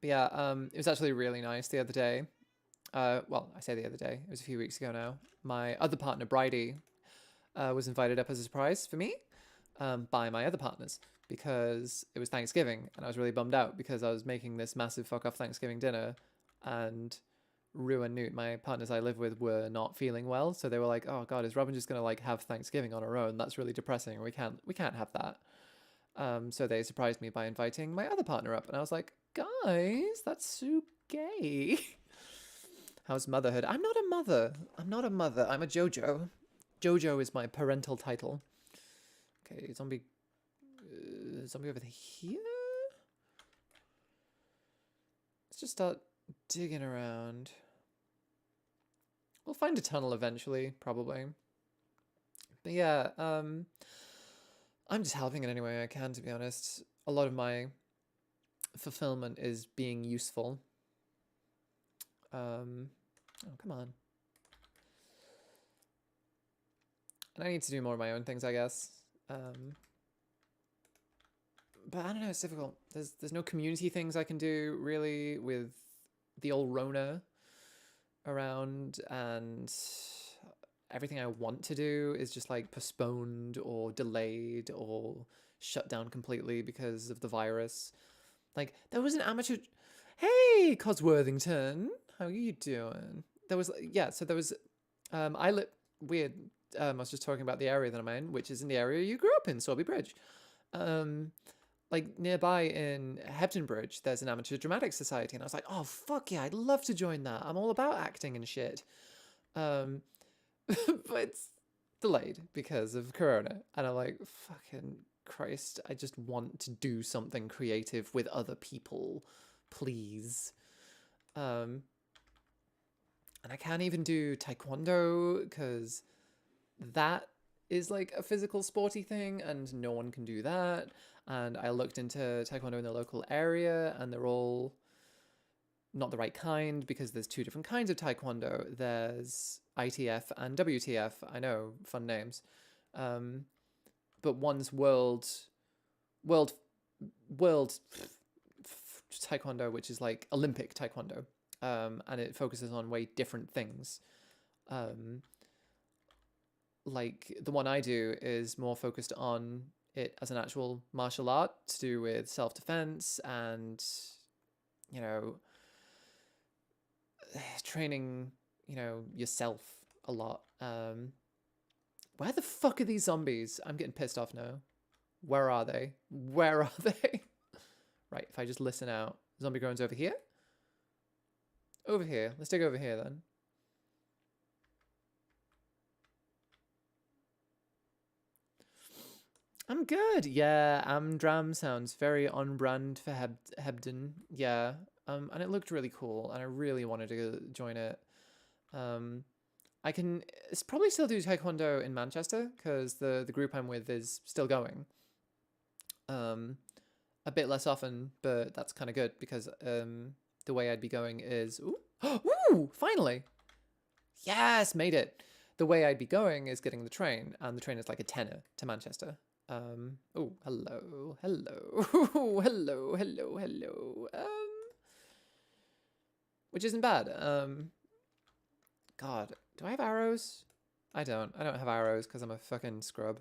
But yeah, it was actually really nice the other day. Well, I say the other day. It was a few weeks ago now. My other partner, Bridie, was invited up as a surprise for me by my other partners because it was Thanksgiving and I was really bummed out because I was making this massive fuck off Thanksgiving dinner and Rue and Newt, my partners I live with, were not feeling well. So they were like, oh god, is Robin just gonna like have Thanksgiving on her own? That's really depressing. We can't have that. So they surprised me by inviting my other partner up and I was like, guys, that's so gay. How's motherhood? I'm not a mother. I'm not a mother. I'm a Jojo. Jojo is my parental title. Okay, zombie over here. Let's just start digging around. We'll find a tunnel eventually, probably. But yeah, I'm just helping in any way I can, to be honest. A lot of my fulfillment is being useful. Oh, come on. And I need to do more of my own things, I guess. But I don't know, it's difficult. There's no community things I can do, really, with the old Rona around, and everything I want to do is just, like, postponed or delayed or shut down completely because of the virus. Like, there was an amateur... Hey, Cosworthington! How are you doing? There was... Yeah, so there was... Weird... I was just talking about the area that I'm in, which is in the area you grew up in, Sorby Bridge. Like, nearby in Hebden Bridge, there's an amateur dramatic society, and I was like, oh, fuck yeah, I'd love to join that. I'm all about acting and shit. But it's delayed because of Corona. And I'm like, fucking Christ, I just want to do something creative with other people, please. And I can't even do taekwondo because that is like a physical sporty thing and no one can do that. And I looked into taekwondo in the local area and they're all not the right kind because there's two different kinds of taekwondo. There's ITF and WTF. I know, fun names. But one's world taekwondo, which is like Olympic taekwondo. And it focuses on way different things. Like the one I do is more focused on it as an actual martial art to do with self-defense and, you know, training, you know, yourself a lot. Where the fuck are these zombies? I'm getting pissed off now. Where are they? Where are they? Right, if I just listen out. Zombie groans over here? Over here. Let's dig over here then. I'm good. Yeah, Amdram sounds very on brand for Hebden. Yeah, and it looked really cool, and I really wanted to join it. I can probably still do Taekwondo in Manchester because the group I'm with is still going. A bit less often, but that's kind of good because the way I'd be going is ooh, finally, yes, made it. The way I'd be going is getting the train, and the train is like a tenner to Manchester. Oh, hello, hello. Which isn't bad. God, do I have arrows? I don't have arrows because I'm a fucking scrub.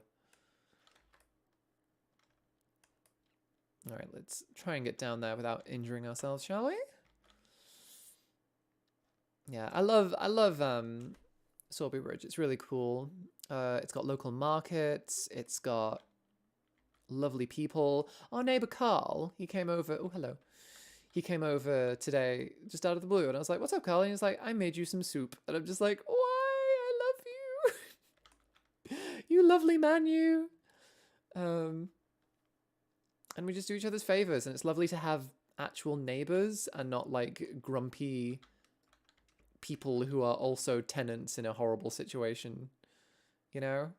All right, let's try and get down there without injuring ourselves, shall we? Yeah, I love Sorby Bridge. It's really cool. It's got local markets. It's got lovely people. Our neighbor Carl, he came over. Oh, hello. He came over today just out of the blue, and I was like, "What's up, Carl?" And he's like, "I made you some soup," and I'm just like, "Why? I love you, you lovely man, you." And we just do each other's favors, and it's lovely to have actual neighbors and not like grumpy people who are also tenants in a horrible situation, you know?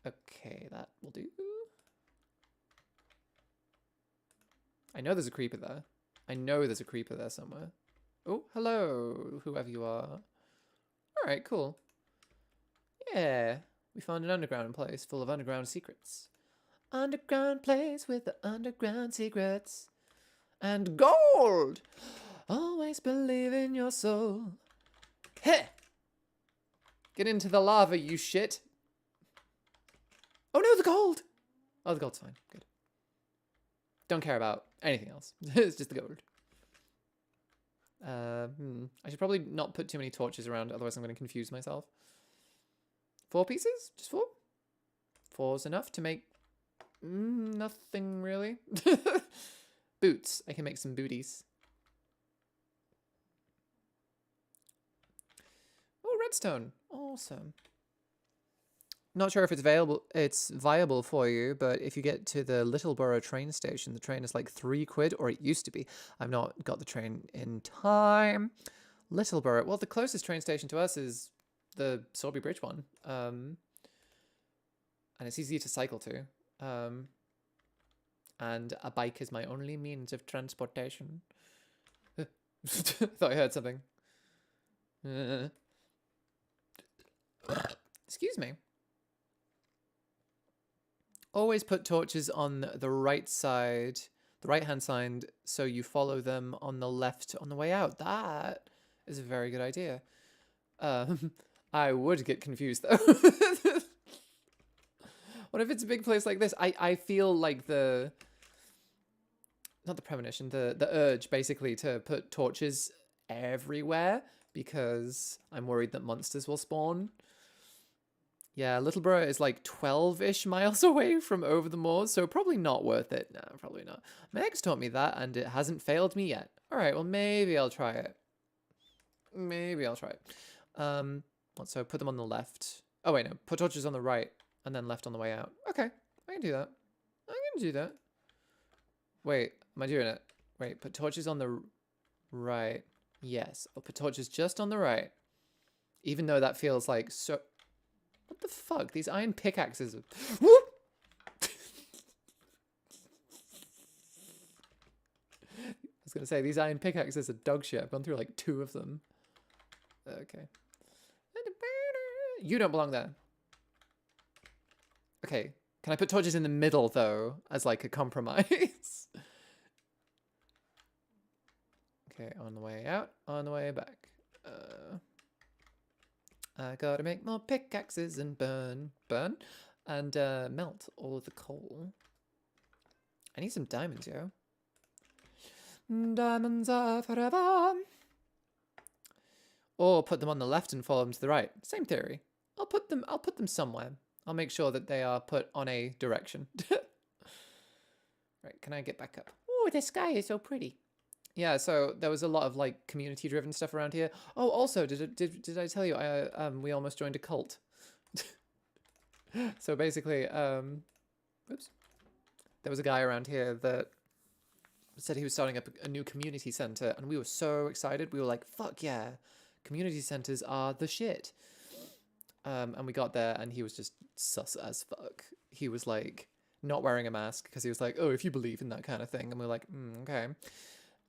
Okay, that will do. I know there's a creeper there. I know there's a creeper there somewhere. Oh, hello, whoever you are. All right, cool. Yeah, we found an underground place full of underground secrets. Underground place with the underground secrets. And gold! Always believe in your soul. Heh! Get into the lava, you shit. Oh no, the gold! Oh, the gold's fine. Good. Don't care about anything else. It's just the gold. I should probably not put too many torches around, otherwise I'm going to confuse myself. 4 pieces? Just 4? 4's enough to make nothing, really. Boots. I can make some booties. Oh, redstone. Awesome. Not sure if it's viable for you, but if you get to the Littleborough train station, the train is like £3, or it used to be. I've not got the train in time. Littleborough. Well, the closest train station to us is the Sorby Bridge one. And it's easy to cycle to. And a bike is my only means of transportation. Thought I heard something. Excuse me. Always put torches on the right side, the right-hand side, so you follow them on the left on the way out. That is a very good idea. I would get confused, though. What if it's a big place like this? I feel like not the premonition, the urge, basically, to put torches everywhere because I'm worried that monsters will spawn. Yeah, Littleborough is like 12-ish miles away from Over the Moors, so probably not worth it. No, probably not. My ex taught me that, and it hasn't failed me yet. All right, well, maybe I'll try it. Maybe I'll try it. So put them on the left. Oh, wait, no. Put torches on the right, and then left on the way out. Okay, I can do that. can do that. Wait, am I doing it? Wait, put torches on the right. Yes, I'll put torches just on the right. Even though that feels like so... What the fuck? These iron pickaxes are... Whoop! I was going to say, these iron pickaxes are dog shit. I've gone through like 2 of them. Okay. You don't belong there. Okay. Can I put torches in the middle, though, as like a compromise? Okay, on the way out, on the way back. I gotta make more pickaxes and burn, and melt all of the coal. I need some diamonds, yo. Diamonds are forever. Or put them on the left and follow them to the right. Same theory. I'll put them somewhere. I'll make sure that they are put on a direction. Right, can I get back up? Oh, the sky is so pretty. Yeah, so there was a lot of like community-driven stuff around here. Oh, also, did I tell you we almost joined a cult? So basically, oops, there was a guy around here that said he was starting up a new community center, and we were so excited. We were like, "Fuck yeah, community centers are the shit." And we got there, and he was just sus as fuck. He was like not wearing a mask because he was like, "Oh, if you believe in that kind of thing," and we're like, "Okay."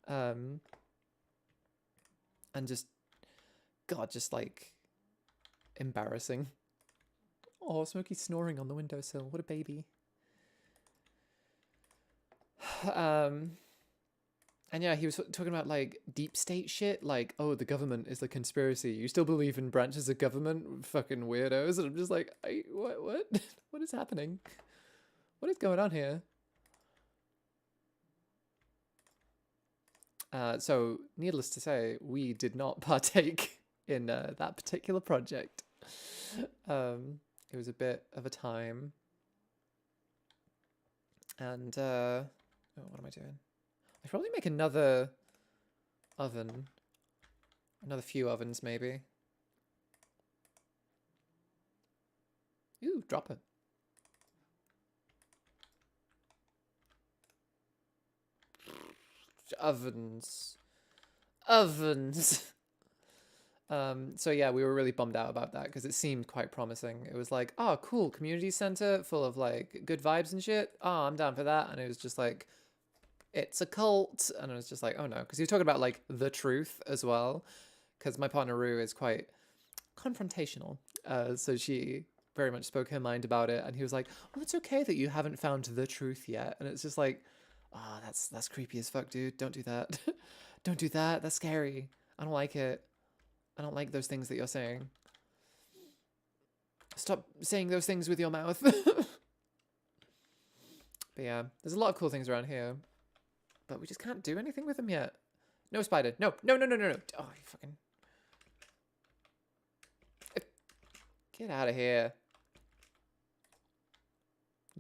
And just, God, just like embarrassing. Oh, Smokey's snoring on the windowsill. What a baby. And yeah, he was talking about like deep state shit, like, oh, the government is the conspiracy. You still believe in branches of government? Fucking weirdos. And I'm just like, what? What is happening? What is going on here? So, needless to say, we did not partake in that particular project. It was a bit of a time. And, oh, what am I doing? I should probably make another oven. Another few ovens, maybe. Ooh, drop it. Ovens. So yeah, we were really bummed out about that because it seemed quite promising. It was like, oh, cool, community center full of like good vibes and shit. Oh, I'm down for that. And it was just like, it's a cult. And I was just like, oh no, because he was talking about like the truth as well. Because my partner Rue is quite confrontational. So she very much spoke her mind about it. And he was like, well, it's okay that you haven't found the truth yet. And it's just like, oh, that's creepy as fuck, dude. Don't do that. Don't do that. That's scary. I don't like it. I don't like those things that you're saying. Stop saying those things with your mouth. But yeah, there's a lot of cool things around here. But we just can't do anything with them yet. No spider. No. No. Oh, you fucking... Get out of here.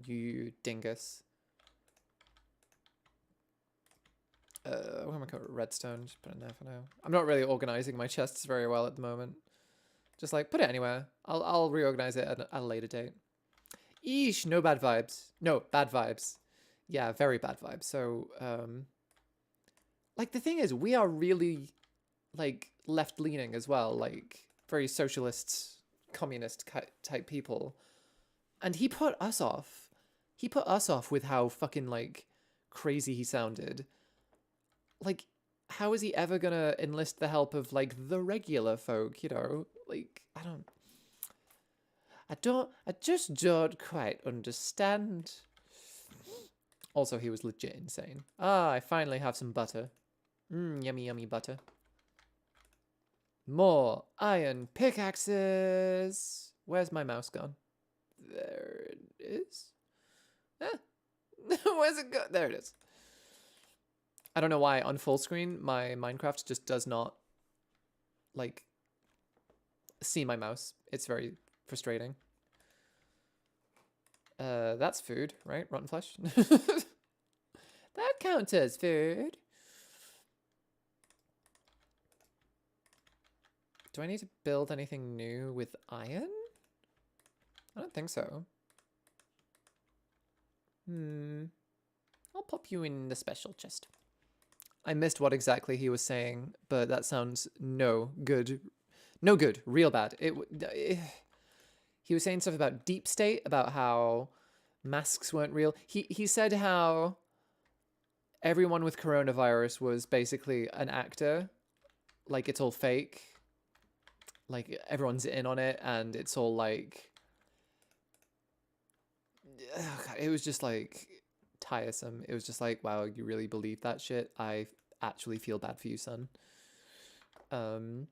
You dingus. What am I calling it? Redstone. Just put it in there for now. I'm not really organizing my chests very well at the moment. Just like, put it anywhere. I'll reorganize it at a later date. Eesh, no bad vibes. No, bad vibes. Yeah, very bad vibes. So, like, the thing is, we are really, like, left-leaning as well. Like, very socialist, communist type people. And he put us off. He put us off with how fucking, like, crazy he sounded. Like, how is he ever gonna enlist the help of, like, the regular folk, you know? Like, I just don't quite understand. Also, he was legit insane. Ah, I finally have some butter. Yummy, yummy butter. More iron pickaxes. Where's my mouse gone? There it is. Where's it go? There it is. I don't know why on full screen my Minecraft just does not like see my mouse. It's very frustrating. That's food, right? Rotten flesh. That counts as food. Do I need to build anything new with iron? I don't think so. I'll pop you in the special chest. I missed what exactly he was saying, but that sounds no good. No good. Real bad. He was saying stuff about deep state, about how masks weren't real. He said how everyone with coronavirus was basically an actor, like it's all fake, like everyone's in on it, and it's all like, it was just like tiresome. It was just like, wow, you really believe that shit? I actually feel bad for you, son. And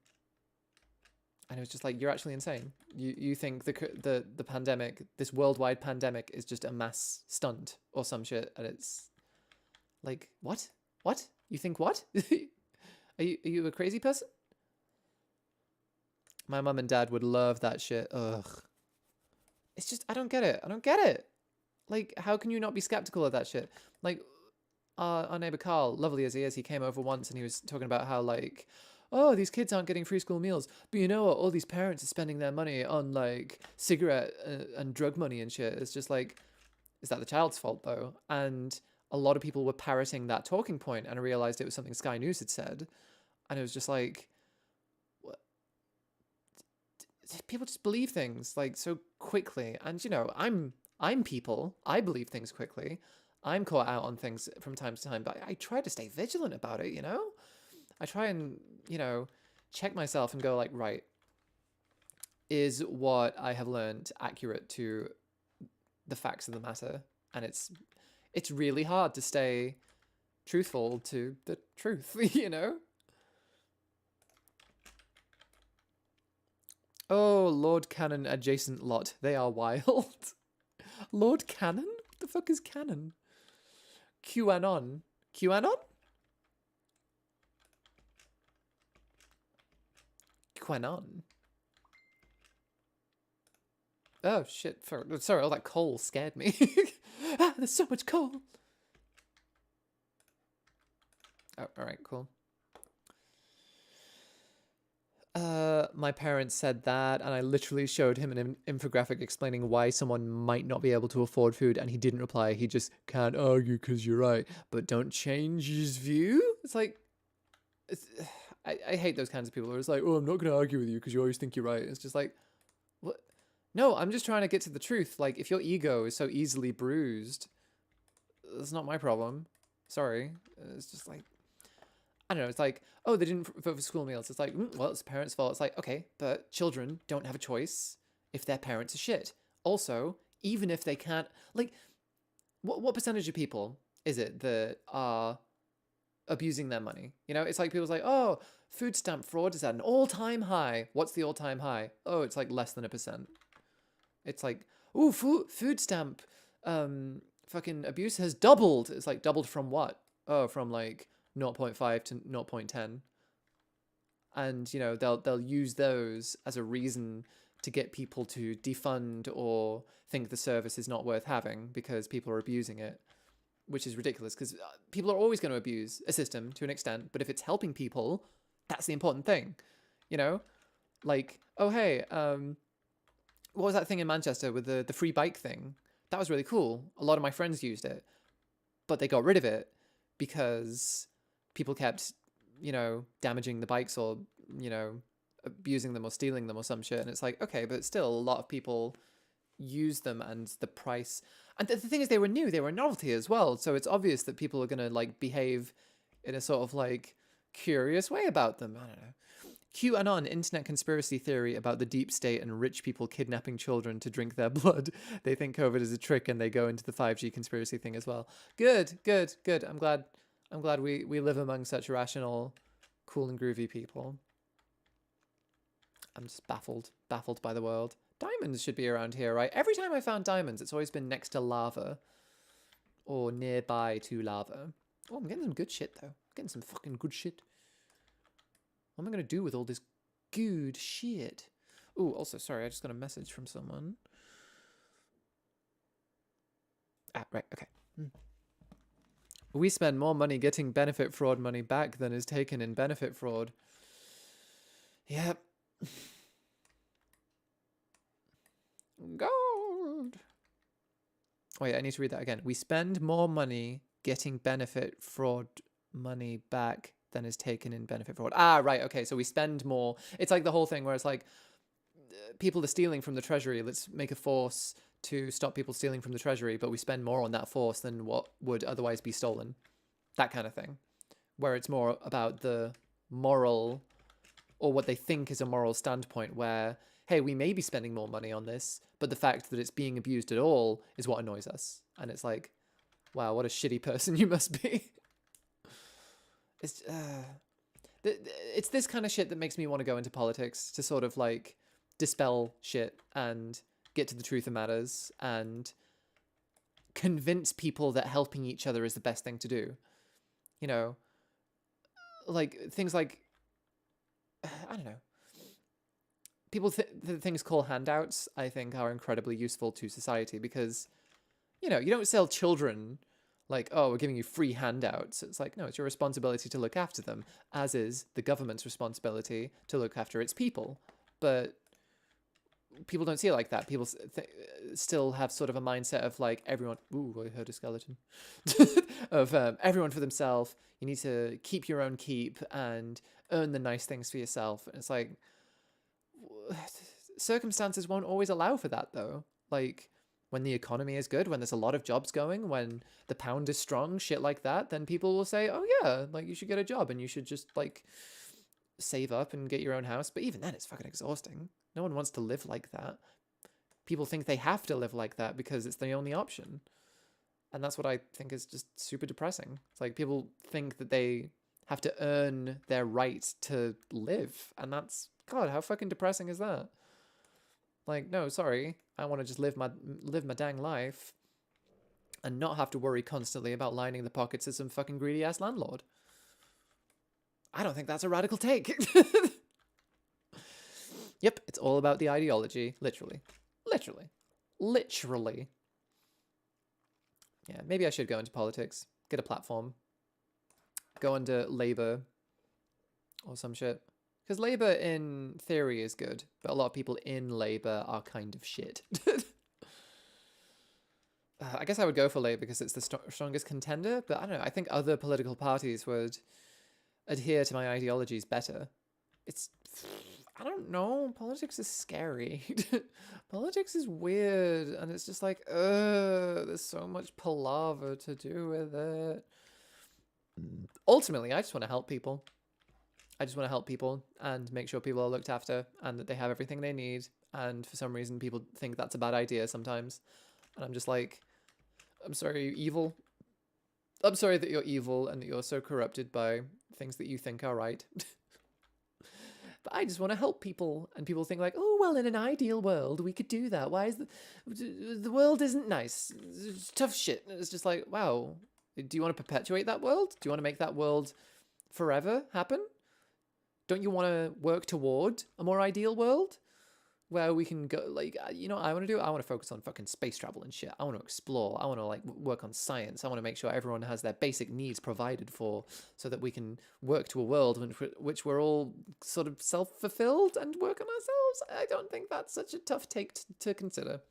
it was just like, you're actually insane. You think the pandemic, this worldwide pandemic, is just a mass stunt or some shit, and it's like, what? What? You think what? Are you a crazy person? My mum and dad would love that shit. Ugh. It's just, I don't get it. I don't get it. Like, how can you not be skeptical of that shit? Like, our neighbor Carl, lovely as he is, he came over once and he was talking about how, like, oh, these kids aren't getting free school meals. But you know what? All these parents are spending their money on, like, cigarette and drug money and shit. It's just like, is that the child's fault, though? And a lot of people were parroting that talking point, and I realized it was something Sky News had said. And it was just like, what? People just believe things, like, so quickly. And, you know, I'm people. I believe things quickly. I'm caught out on things from time to time, but I try to stay vigilant about it, you know? I try and, you know, check myself and go like, right, is what I have learned accurate to the facts of the matter? And it's really hard to stay truthful to the truth, you know? Oh, Lord Cannon adjacent lot. They are wild. Lord Cannon? What the fuck is Cannon? QAnon. QAnon? QAnon. Oh, shit. Sorry, all that coal scared me. Ah, there's so much coal. Oh, alright, cool. My parents said that, and I literally showed him an infographic explaining why someone might not be able to afford food, and he didn't reply. He just can't argue because you're right, but don't change his view. It's like, I hate those kinds of people who are like, oh, I'm not going to argue with you because you always think you're right. It's just like, what? No, I'm just trying to get to the truth. Like, if your ego is so easily bruised, that's not my problem. Sorry. It's just like, I don't know, it's like, oh, they didn't vote for school meals. It's like, well, it's the parents' fault. It's like, okay, but children don't have a choice if their parents are shit. Also, even if they can't, like, what percentage of people is it that are abusing their money? You know, it's like people's like, oh, food stamp fraud is at an all-time high. What's the all-time high? Oh, it's like less than 1%. It's like, oh, food stamp fucking abuse has doubled. It's like, doubled from what? Oh, from like 0.5 to 0.10, and you know they'll use those as a reason to get people to defund or think the service is not worth having because people are abusing it, which is ridiculous because people are always going to abuse a system to an extent, but if it's helping people, that's the important thing, you know? Like, oh hey, what was that thing in Manchester with the free bike thing? That was really cool. A lot of my friends used it, but they got rid of it because people kept, you know, damaging the bikes or, you know, abusing them or stealing them or some shit. And it's like, okay, but still a lot of people use them, and the price. And the thing is, they were new, they were a novelty as well. So it's obvious that people are going to like behave in a sort of like curious way about them. I don't know. QAnon, internet conspiracy theory about the deep state and rich people kidnapping children to drink their blood. They think COVID is a trick and they go into the 5G conspiracy thing as well. Good, good, good. I'm glad we live among such rational, cool and groovy people. I'm just baffled by the world. Diamonds should be around here, right? Every time I found diamonds, it's always been next to lava or nearby to lava. Oh, I'm getting some good shit though. I'm getting some fucking good shit. What am I going to do with all this good shit? Oh, also, sorry, I just got a message from someone. Ah, right, okay. We spend more money getting benefit fraud money back than is taken in benefit fraud. Yep. God. Wait, I need to read that again. We spend more money getting benefit fraud money back than is taken in benefit fraud. Ah, right. Okay. So we spend more. It's like the whole thing where it's like people are stealing from the treasury. Let's make a force to stop people stealing from the treasury, but we spend more on that force than what would otherwise be stolen. That kind of thing, where it's more about the moral or what they think is a moral standpoint where, hey, we may be spending more money on this, but the fact that it's being abused at all is what annoys us. And it's like, wow, what a shitty person you must be. It's it's this kind of shit that makes me want to go into politics, to sort of like dispel shit and get to the truth of matters and convince people that helping each other is the best thing to do. You know, like things like, I don't know. People the things called handouts, I think, are incredibly useful to society because, you know, you don't sell children like, oh, we're giving you free handouts. It's like, no, it's your responsibility to look after them, as is the government's responsibility to look after its people. But people don't see it like that. People still have sort of a mindset of like everyone. Ooh, I heard a skeleton. Of everyone for themselves. You need to keep your own keep and earn the nice things for yourself. And it's like circumstances won't always allow for that, though. Like when the economy is good, when there's a lot of jobs going, when the pound is strong, shit like that, then people will say, oh yeah, like you should get a job and you should just like save up and get your own house. But even then, it's fucking exhausting. No one wants to live like that. People think they have to live like that because it's the only option. And that's what I think is just super depressing. It's like people think that they have to earn their right to live. And that's, God, how fucking depressing is that? Like, no, sorry. I want to just live my dang life and not have to worry constantly about lining the pockets of some fucking greedy ass landlord. I don't think that's a radical take. Yep, it's all about the ideology. Literally. Yeah, maybe I should go into politics. Get a platform. Go into Labour. Or some shit. Because Labour, in theory, is good. But a lot of people in Labour are kind of shit. I guess I would go for Labour because it's the strongest contender. But I don't know. I think other political parties would adhere to my ideologies better. It's... I don't know. Politics is scary. Politics is weird. And it's just like, there's so much palaver to do with it. Ultimately, I just want to help people. I just want to help people and make sure people are looked after and that they have everything they need. And for some reason, people think that's a bad idea sometimes. And I'm just like, I'm sorry, you're evil. I'm sorry that you're evil and that you're so corrupted by things that you think are right. But I just want to help people. And people think like, oh, well, in an ideal world, we could do that. Why is the world isn't nice? It's tough shit. And it's just like, wow, do you want to perpetuate that world? Do you want to make that world forever happen? Don't you want to work toward a more ideal world where we can go, like, you know what I want to do? I want to focus on fucking space travel and shit. I want to explore. I want to, like, work on science. I want to make sure everyone has their basic needs provided for so that we can work to a world in which we're all sort of self-fulfilled and work on ourselves. I don't think that's such a tough take to consider.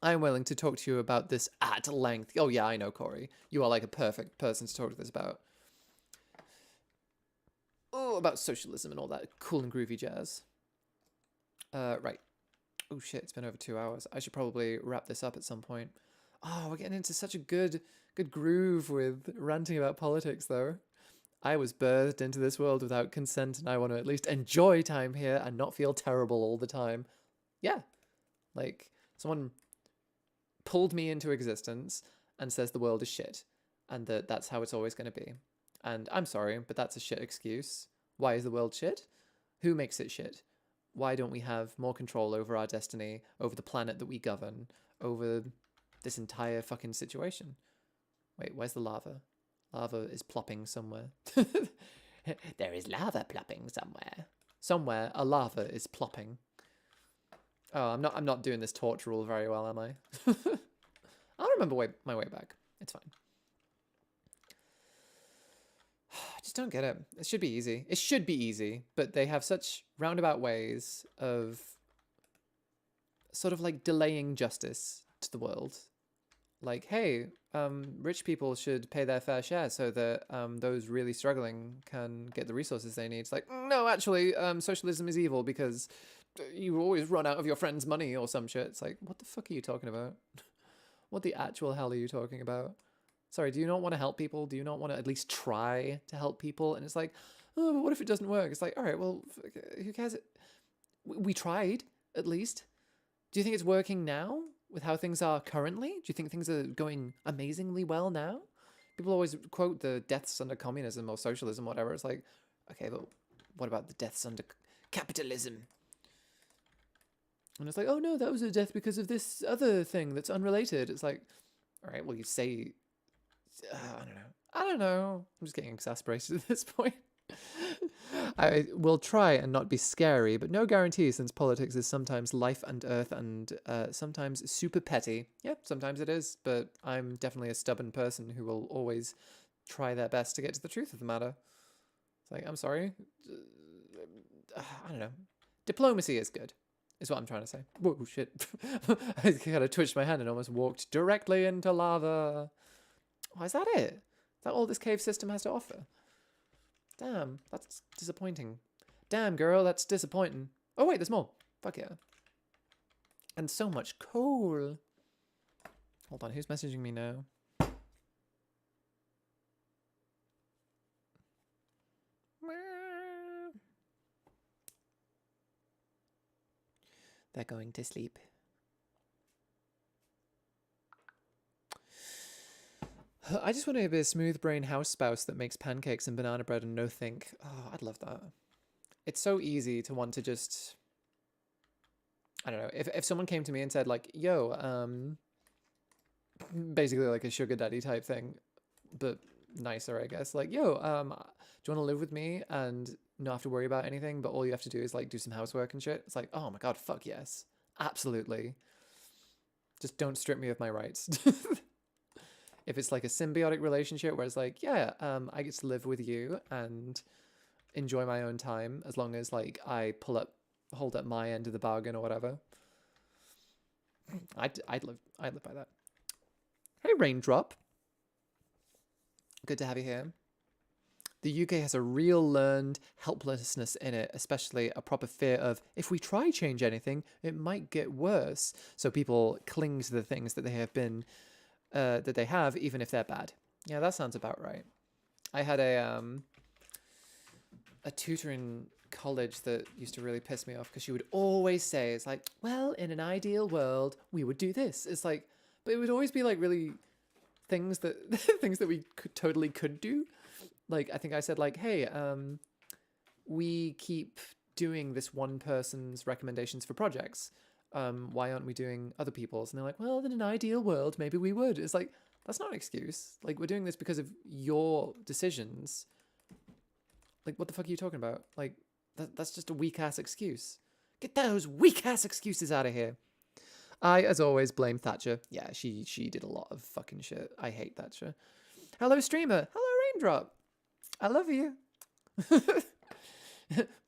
I'm willing to talk to you about this at length. Oh, yeah, I know, Corey. You are, like, a perfect person to talk to this about. Oh, about socialism and all that cool and groovy jazz. Right. Oh shit, it's been over 2 hours. I should probably wrap this up at some point. Oh, we're getting into such a good groove with ranting about politics, though. I was birthed into this world without consent, and I want to at least enjoy time here and not feel terrible all the time. Yeah. Like, someone pulled me into existence and says the world is shit, and that's how it's always going to be. And I'm sorry, but that's a shit excuse. Why is the world shit? Who makes it shit? Why don't we have more control over our destiny, over the planet that we govern, over this entire fucking situation? Wait, where's the lava? Lava is plopping somewhere. There is lava plopping somewhere. Somewhere a lava is plopping. Oh, I'm not doing this torch rule very well, am I? I'll remember my way back. It's fine. I just don't get it. It should be easy. It should be easy, but they have such roundabout ways of sort of like delaying justice to the world. like, hey, rich people should pay their fair share so that those really struggling can get the resources they need. It's like, no, actually, socialism is evil because you always run out of your friend's money or some shit. It's like, what the fuck are you talking about? What the actual hell are you talking about? Sorry, do you not want to help people? Do you not want to at least try to help people? And it's like, oh, but what if it doesn't work? It's like, all right, well, who cares? We tried, at least. Do you think it's working now with how things are currently? Do you think things are going amazingly well now? People always quote the deaths under communism or socialism, whatever. It's like, okay, but what about the deaths under capitalism? And it's like, oh no, that was a death because of this other thing that's unrelated. It's like, all right, well, you say, I don't know. I don't know. I'm just getting exasperated at this point. I will try and not be scary, but no guarantee since politics is sometimes life and earth and sometimes super petty. Yeah, sometimes it is, but I'm definitely a stubborn person who will always try their best to get to the truth of the matter. It's like, I'm sorry. I don't know. Diplomacy is good, is what I'm trying to say. Whoa, shit. I kind of twitched my hand and almost walked directly into lava. Oh, is that it? Is that all this cave system has to offer? Damn, that's disappointing. Damn, girl, that's disappointing. Oh, wait, there's more. Fuck yeah. And so much coal. Hold on, who's messaging me now? They're going to sleep. I just want to be a smooth brain house spouse that makes pancakes and banana bread and no think. Oh, I'd love that. It's so easy to want to just, I don't know, if someone came to me and said like, yo, basically like a sugar daddy type thing, but nicer, I guess. Like, yo, do you want to live with me and not have to worry about anything, but all you have to do is like do some housework and shit? It's like, oh my God, fuck yes. Absolutely. Just don't strip me of my rights. If it's like a symbiotic relationship where it's like, yeah, I get to live with you and enjoy my own time as long as like I hold up my end of the bargain or whatever. I'd live by that. Hey, Raindrop. Good to have you here. The UK has a real learned helplessness in it, especially a proper fear of if we try change anything, it might get worse. So people cling to the things that they have been that they have, even if they're bad. Yeah, that sounds about right. I had a tutor in college that used to really piss me off because she would always say, it's like, well, in an ideal world, we would do this. It's like, but it would always be like really things that things that we totally could do. Like, I think I said like, hey, we keep doing this one person's recommendations for projects. Why aren't we doing other people's? And they're like, well, in an ideal world, maybe we would. It's like, that's not an excuse. Like, we're doing this because of your decisions. Like, what the fuck are you talking about? Like, that's just a weak-ass excuse. Get those weak-ass excuses out of here. I, as always, blame Thatcher. Yeah, she did a lot of fucking shit. I hate Thatcher. Hello, streamer. Hello, Raindrop. I love you.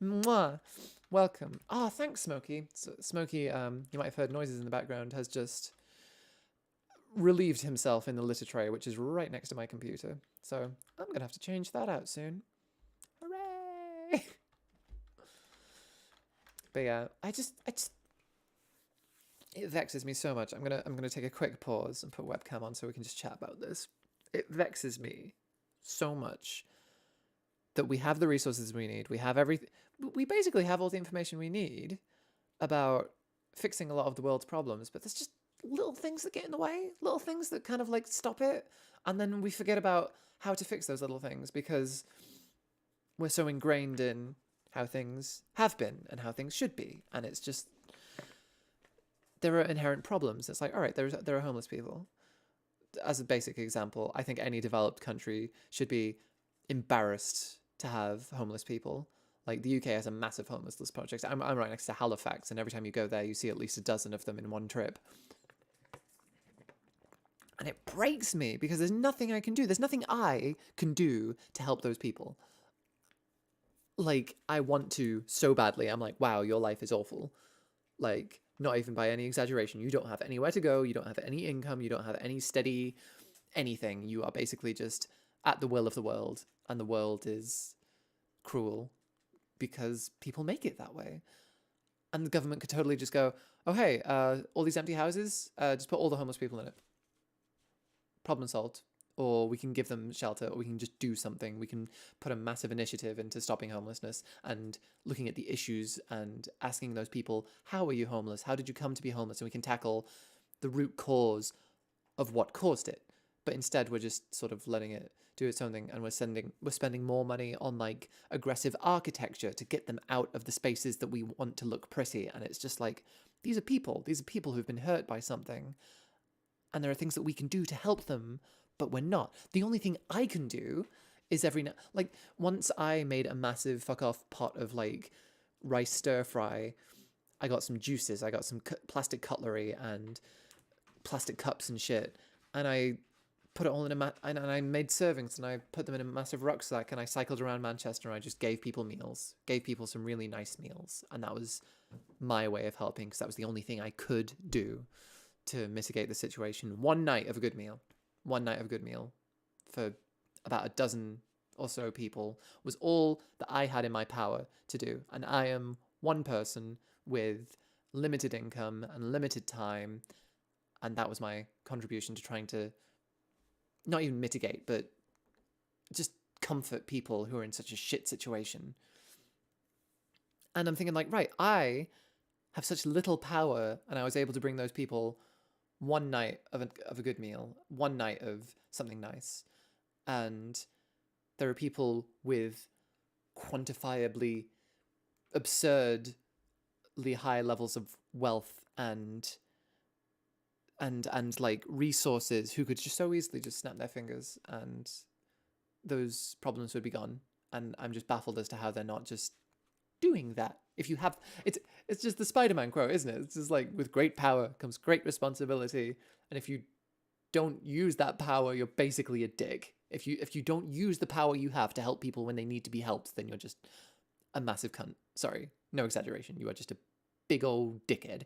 Mwah. Welcome. Oh, thanks, Smokey. So, Smokey, you might have heard noises in the background, has just relieved himself in the litter tray, which is right next to my computer. So I'm going to have to change that out soon. Hooray! But yeah, I just, it vexes me so much. I'm gonna take a quick pause and put webcam on so we can just chat about this. It vexes me so much that we have the resources we need. We have everything. We basically have all the information we need about fixing a lot of the world's problems, but there's just little things that get in the way, little things that kind of like stop it. And then we forget about how to fix those little things because we're so ingrained in how things have been and how things should be. And it's just, there are inherent problems. It's like, all right, there are homeless people. As a basic example, I think any developed country should be embarrassed to have homeless people. Like the UK has a massive homelessness project. I'm right next to Halifax, and every time you go there, you see at least a dozen of them in one trip. And it breaks me because there's nothing I can do. There's nothing I can do to help those people. Like, I want to so badly. I'm like, wow, your life is awful. Like, Not even by any exaggeration. You don't have anywhere to go. You don't have any income. You don't have any steady anything. You are basically just at the will of the world, and the world is cruel because people make it that way. And the government could totally just go, oh, hey, all these empty houses, just put all the homeless people in it. Problem solved. Or we can give them shelter, or we can just do something. We can put a massive initiative into stopping homelessness and looking at the issues and asking those people, how are you homeless? How did you come to be homeless? And we can tackle the root cause of what caused it. But instead, we're just sort of letting it do its own thing, and we're spending more money on like aggressive architecture to get them out of the spaces that we want to look pretty. And it's just like, these are people who've been hurt by something, and there are things that we can do to help them, but we're not. The only thing I can do is like once I made a massive fuck off pot of like rice stir fry. I got some juices, I got some plastic cutlery and plastic cups and shit, and I put it all in and I made servings, and I put them in a massive rucksack, and I cycled around Manchester, and I just gave people meals, gave people some really nice meals, and that was my way of helping, because that was the only thing I could do to mitigate the situation. One night of a good meal for about a dozen or so people was all that I had in my power to do, and I am one person with limited income and limited time, and that was my contribution to trying to not even mitigate, but just comfort people who are in such a shit situation. And I'm thinking like, right, I have such little power, and I was able to bring those people one night of a good meal, one night of something nice. And there are people with quantifiably absurdly high levels of wealth and like resources who could just so easily just snap their fingers and those problems would be gone. And I'm just baffled as to how they're not just doing that. If you have, it's just the Spider-Man quote, isn't it? It's just like, with great power comes great responsibility, and if you don't use that power, you're basically a dick. If you don't use the power you have to help people when they need to be helped, then you're just a massive cunt. Sorry, no exaggeration. You are just a big old dickhead.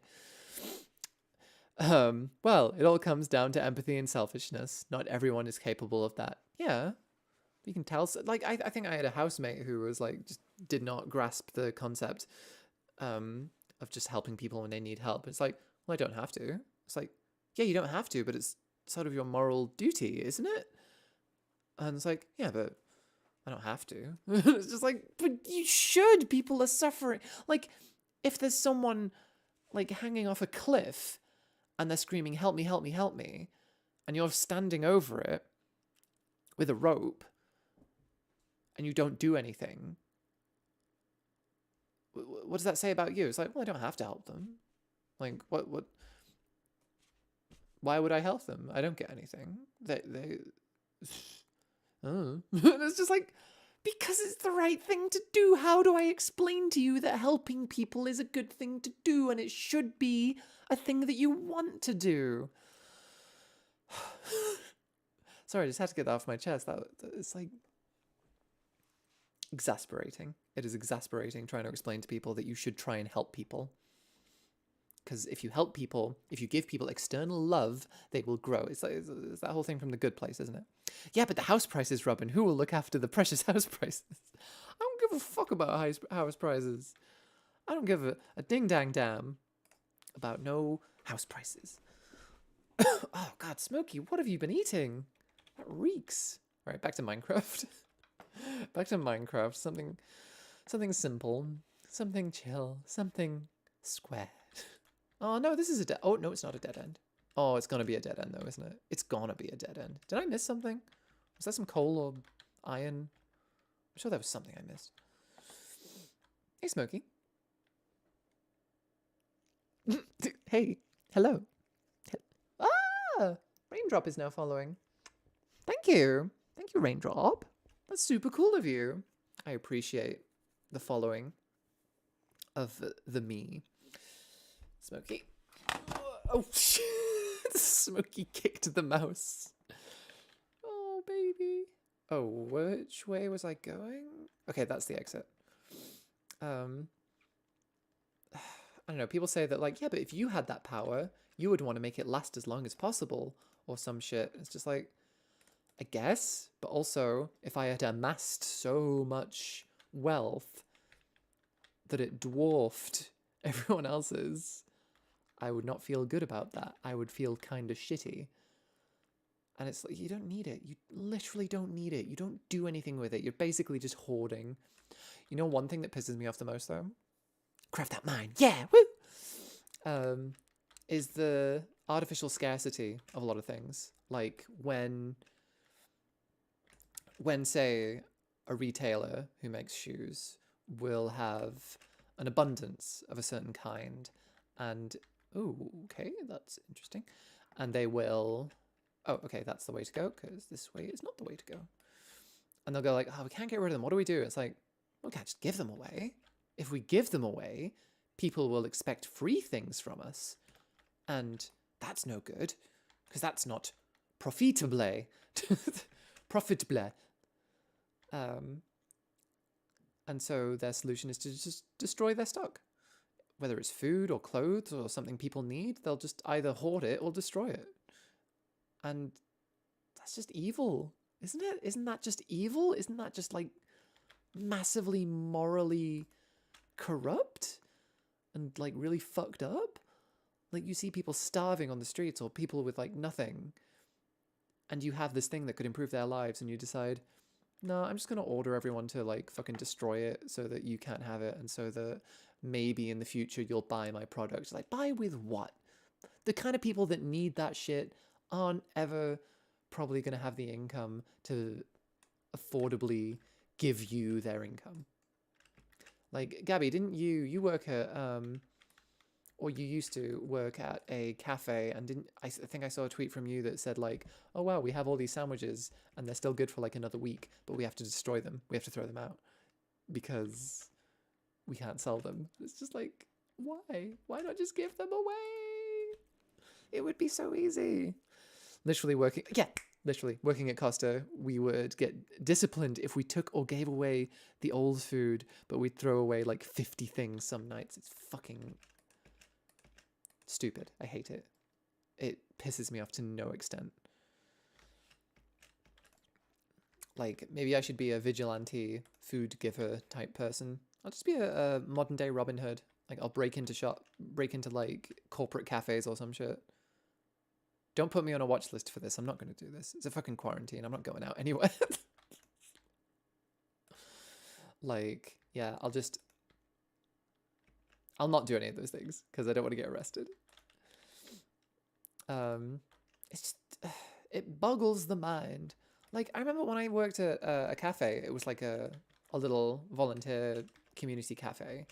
Well, it all comes down to empathy and selfishness. Not everyone is capable of that. Yeah, you can tell. Like, I think I had a housemate who was like, just did not grasp the concept of just helping people when they need help. It's like, well, I don't have to. It's like, yeah, you don't have to, but it's sort of your moral duty, isn't it? And it's like, yeah, but I don't have to. It's just like, but you should. People are suffering. Like, if there's someone like hanging off a cliff and they're screaming, help me, help me, help me, and you're standing over it with a rope and you don't do anything, what does that say about you? It's like, well, I don't have to help them. Like, what, why would I help them? I don't get anything. Oh. It's just like, because it's the right thing to do. How do I explain to you that helping people is a good thing to do, and it should be a thing that you want to do? Sorry, I just had to get that off my chest. It's like exasperating. It is exasperating trying to explain to people that you should try and help people. Because if you help people, if you give people external love, they will grow. It's that whole thing from The Good Place, isn't it? Yeah, but the house prices, Robin. Who will look after the precious house prices? I don't give a fuck about house prices. I don't give a ding-dang damn about no house prices. Oh, God, Smokey, what have you been eating? That reeks. All right, back to Minecraft. Back to Minecraft. Something simple. Something chill. Something square. Oh, no, this is a oh, no, it's not a dead end. Oh, it's going to be a dead end, though, isn't it? It's going to be a dead end. Did I miss something? Was that some coal or iron? I'm sure there was something I missed. Hey, Smokey. Hey, hello. Ah, Raindrop is now following. Thank you. Thank you, Raindrop. That's super cool of you. I appreciate the following of the me. Smokey. Oh, shit. Smokey kicked the mouse. Oh, baby. Oh, which way was I going? Okay, that's the exit. I don't know, people say that like, yeah, but if you had that power, you would want to make it last as long as possible or some shit. It's just like, I guess, but also if I had amassed so much wealth that it dwarfed everyone else's, I would not feel good about that. I would feel kind of shitty. And it's like, you don't need it. You literally don't need it. You don't do anything with it. You're basically just hoarding. You know, one thing that pisses me off the most, though? Craft that mine. Yeah, woo! Is the artificial scarcity of a lot of things. Like when say, a retailer who makes shoes will have an abundance of a certain kind and, ooh, okay, that's interesting. And they will, oh, okay, that's the way to go because this way is not the way to go. And they'll go like, oh, we can't get rid of them. What do we do? It's like, we can't just give them away. If we give them away, people will expect free things from us. And that's no good because that's not profitable. Profitable. And so their solution is to just destroy their stock. Whether it's food or clothes or something people need, they'll just either hoard it or destroy it. And that's just evil, isn't it? Isn't that just evil? Isn't that just like massively morally corrupt and like really fucked up? Like you see people starving on the streets or people with like nothing, and you have this thing that could improve their lives and you decide, no, I'm just going to order everyone to like fucking destroy it so that you can't have it and so that maybe in the future you'll buy my product. Like, buy with what? The kind of people that need that shit aren't ever probably going to have the income to affordably give you their income. Like, Gabby, didn't you work at, or you used to work at a cafe, and didn't I think I saw a tweet from you that said like, oh wow, we have all these sandwiches and they're still good for like another week, but we have to destroy them. We have to throw them out because we can't sell them. It's just like, why? Why not just give them away? It would be so easy. Literally working at Costa, we would get disciplined if we took or gave away the old food, but we'd throw away like 50 things some nights. It's fucking stupid. I hate it. It pisses me off to no extent. Like, maybe I should be a vigilante food giver type person. I'll just be a modern day Robin Hood. Like, I'll break into like corporate cafes or some shit. Don't put me on a watch list for this. I'm not going to do this. It's a fucking quarantine. I'm not going out anywhere. Like, yeah, I'll not do any of those things because I don't want to get arrested. It's just, it boggles the mind. Like, I remember when I worked at a cafe, it was like a little volunteer community cafe.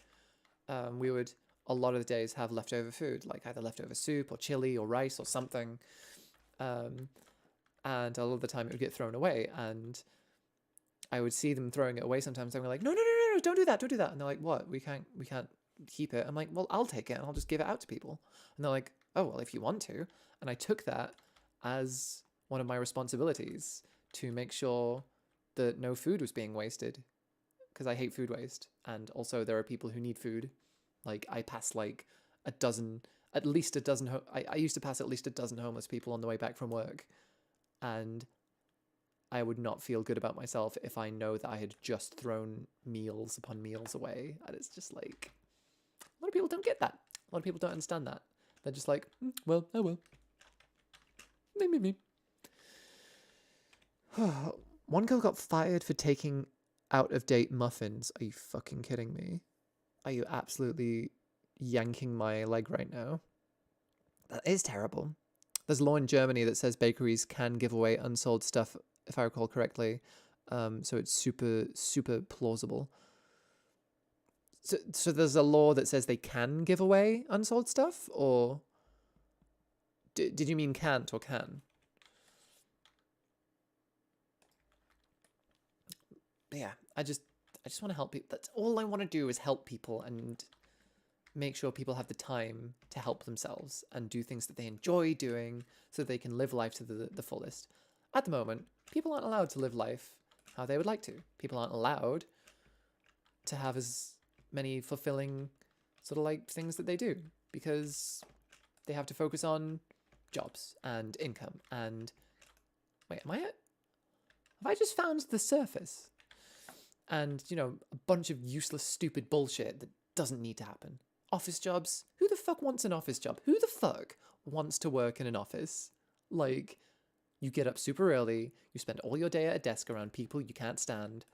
We would, a lot of the days, have leftover food, like either leftover soup or chili or rice or something. And a lot of the time it would get thrown away. And I would see them throwing it away sometimes. They were like, no, don't do that. And they're like, what? We can't keep it. I'm like, well, I'll take it and I'll just give it out to people. And they're like, oh, well, if you want to. And I took that as one of my responsibilities to make sure that no food was being wasted, because I hate food waste. And also there are people who need food. Like, I pass like at least a dozen, I used to pass at least a dozen homeless people on the way back from work. And I would not feel good about myself if I know that I had just thrown meals upon meals away. And it's just like, a lot of people don't get that. A lot of people don't understand that. They're just like, well, oh well. Me. One girl got fired for taking out-of-date muffins. Are you fucking kidding me? Are you absolutely yanking my leg right now? That is terrible. There's a law in Germany that says bakeries can give away unsold stuff, if I recall correctly. So it's super, super plausible. So there's a law that says they can give away unsold stuff? Or did you mean can't or can? But yeah, I just want to help people. That's all I want to do, is help people and make sure people have the time to help themselves and do things that they enjoy doing so they can live life to the fullest. At the moment, people aren't allowed to live life how they would like to. People aren't allowed to have as many fulfilling sort of like things that they do, because they have to focus on jobs and income and... Wait, have I just found the surface? And, you know, a bunch of useless, stupid bullshit that doesn't need to happen. Office jobs? Who the fuck wants an office job? Who the fuck wants to work in an office? Like, you get up super early, you spend all your day at a desk around people you can't stand,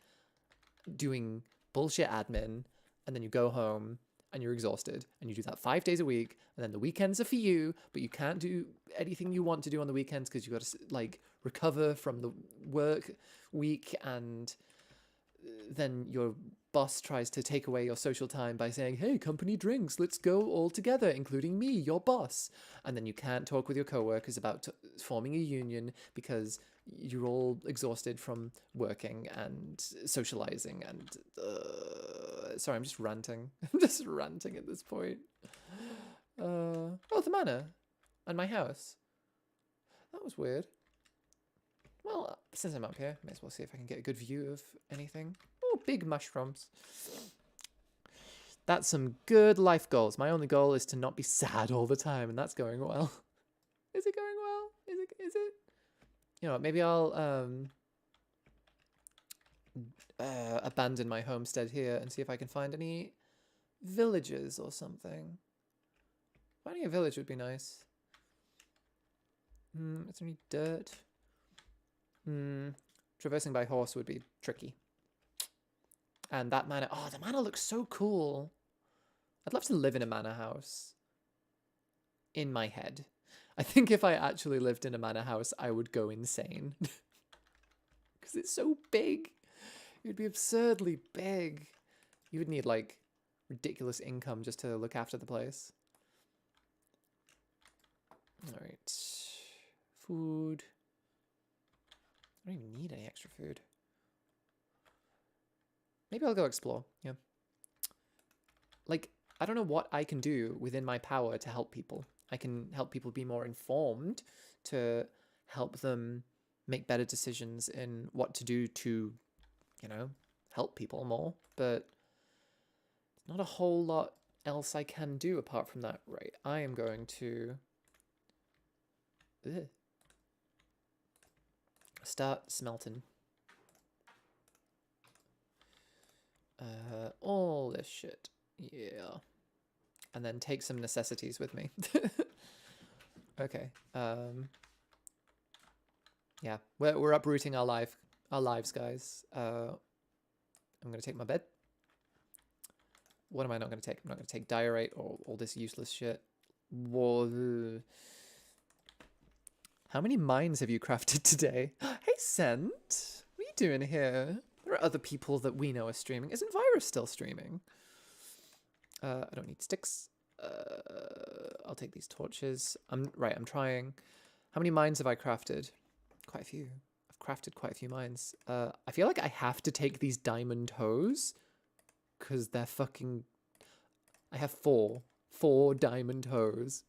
doing bullshit admin, and then you go home and you're exhausted, and you do that 5 days a week, and then the weekends are for you, but you can't do anything you want to do on the weekends because you got to, like, recover from the work week, and then your boss tries to take away your social time by saying, hey, company drinks, let's go all together, including me, your boss. And then you can't talk with your coworkers about forming a union because you're all exhausted from working and socializing and... sorry, I'm just ranting. I'm just ranting at this point. Oh, the manor. And my house. That was weird. Well, since I'm up here, may as well see if I can get a good view of anything. Oh, big mushrooms. That's some good life goals. My only goal is to not be sad all the time, and that's going well. Is it going well? Is it? You know what, maybe I'll abandon my homestead here and see if I can find any villages or something. Finding a village would be nice. Is there any dirt? Traversing by horse would be tricky. And that manor... Oh, the manor looks so cool. I'd love to live in a manor house. In my head. I think if I actually lived in a manor house, I would go insane. Because it's so big. It would be absurdly big. You would need, like, ridiculous income just to look after the place. Alright. Food. I don't even need any extra food. Maybe I'll go explore, yeah. Like, I don't know what I can do within my power to help people. I can help people be more informed, to help them make better decisions in what to do to, you know, help people more. But not a whole lot else I can do apart from that. Right, I am going to... start smelting. All this shit. Yeah. And then take some necessities with me. Okay. Yeah, we're uprooting our lives, guys. I'm gonna take my bed. What am I not gonna take? I'm not gonna take diorite or all this useless shit. Whoa. How many mines have you crafted today? Hey, Scent. What are you doing here? There are other people that we know are streaming. Isn't Virus still streaming? I don't need sticks. I'll take these torches. I'm trying. How many mines have I crafted? Quite a few. I've crafted quite a few mines. I feel like I have to take these diamond hose because they're fucking... I have four diamond hose.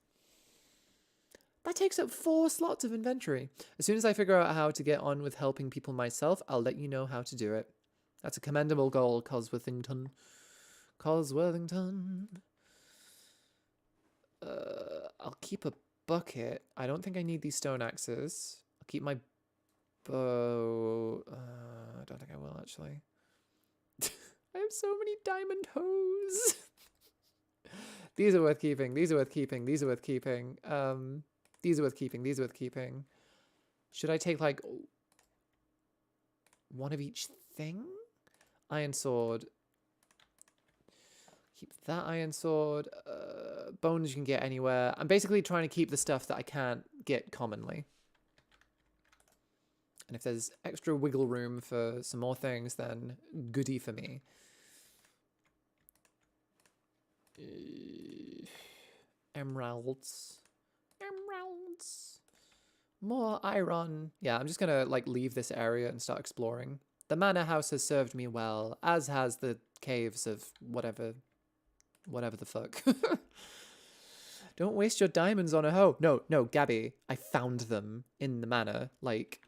That takes up 4 slots of inventory. As soon as I figure out how to get on with helping people myself, I'll let you know how to do it. That's a commendable goal, Cosworthington. Cosworthington. I'll keep a bucket. I don't think I need these stone axes. I'll keep my bow. I don't think I will, actually. I have so many diamond hose. These are worth keeping. These are worth keeping. These are worth keeping. These are worth keeping. These are worth keeping. Should I take, like, one of each thing? Iron sword. Keep that iron sword. Bones you can get anywhere. I'm basically trying to keep the stuff that I can't get commonly. And if there's extra wiggle room for some more things, then goody for me. Emeralds. Emeralds. More iron. Yeah, I'm just gonna, like, leave this area and start exploring. The manor house has served me well, as has the caves of whatever the fuck. Don't waste your diamonds on a hoe. No, Gabby, I found them in the manor. Like,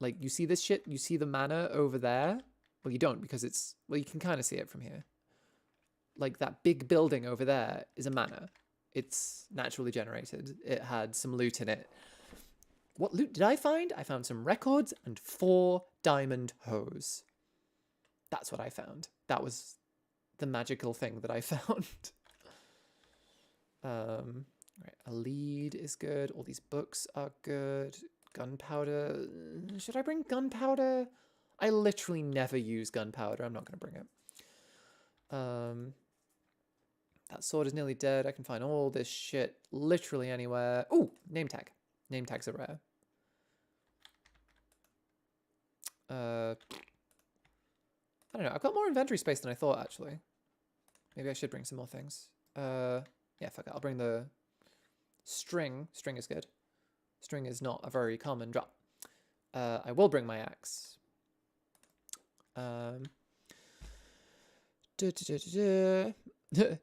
you see this shit? You see the manor over there? Well, you don't, because it's... Well, you can kind of see it from here. like that big building over there is a manor. It's naturally generated. It had some loot in it. What loot did I find? I found some records and 4 diamond hose. That's what I found. That was the magical thing that I found. Right, a lead is good. All these books are good. Gunpowder. Should I bring gunpowder? I literally never use gunpowder. I'm not going to bring it. That sword is nearly dead. I can find all this shit literally anywhere. Ooh, name tag. Name tags are rare. I don't know. I've got more inventory space than I thought, actually. Maybe I should bring some more things. Yeah, fuck it. I'll bring the string. String is good. String is not a very common drop. I will bring my axe.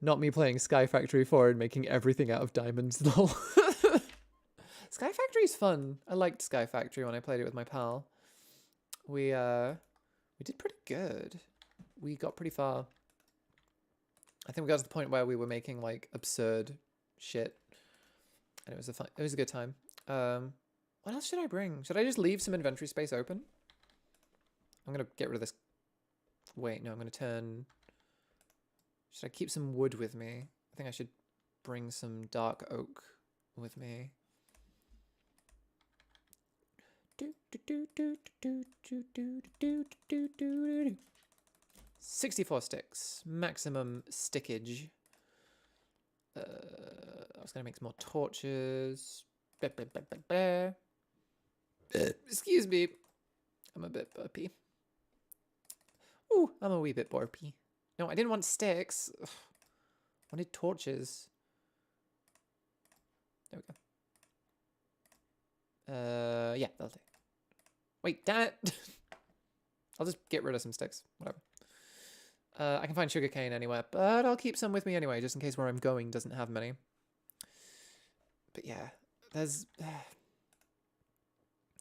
Not me playing Sky Factory 4 and making everything out of diamonds, lol. Sky Factory is fun. I liked Sky Factory when I played it with my pal. We did pretty good. We got pretty far. I think we got to the point where we were making like absurd shit, and it was a good time. What else should I bring? Should I just leave some inventory space open? I'm gonna get rid of this. Wait, no, I'm gonna turn. Should I keep some wood with me? I think I should bring some dark oak with me. 64 sticks, maximum stickage. I was gonna make some more torches. Excuse me, I'm a bit burpy. Ooh, I'm a wee bit burpy. No, I didn't want sticks. Ugh. I wanted torches. There we go. Yeah, that'll do. Wait, damn it. I'll just get rid of some sticks. Whatever. I can find sugarcane anywhere, but I'll keep some with me anyway, just in case where I'm going doesn't have many. But yeah, there's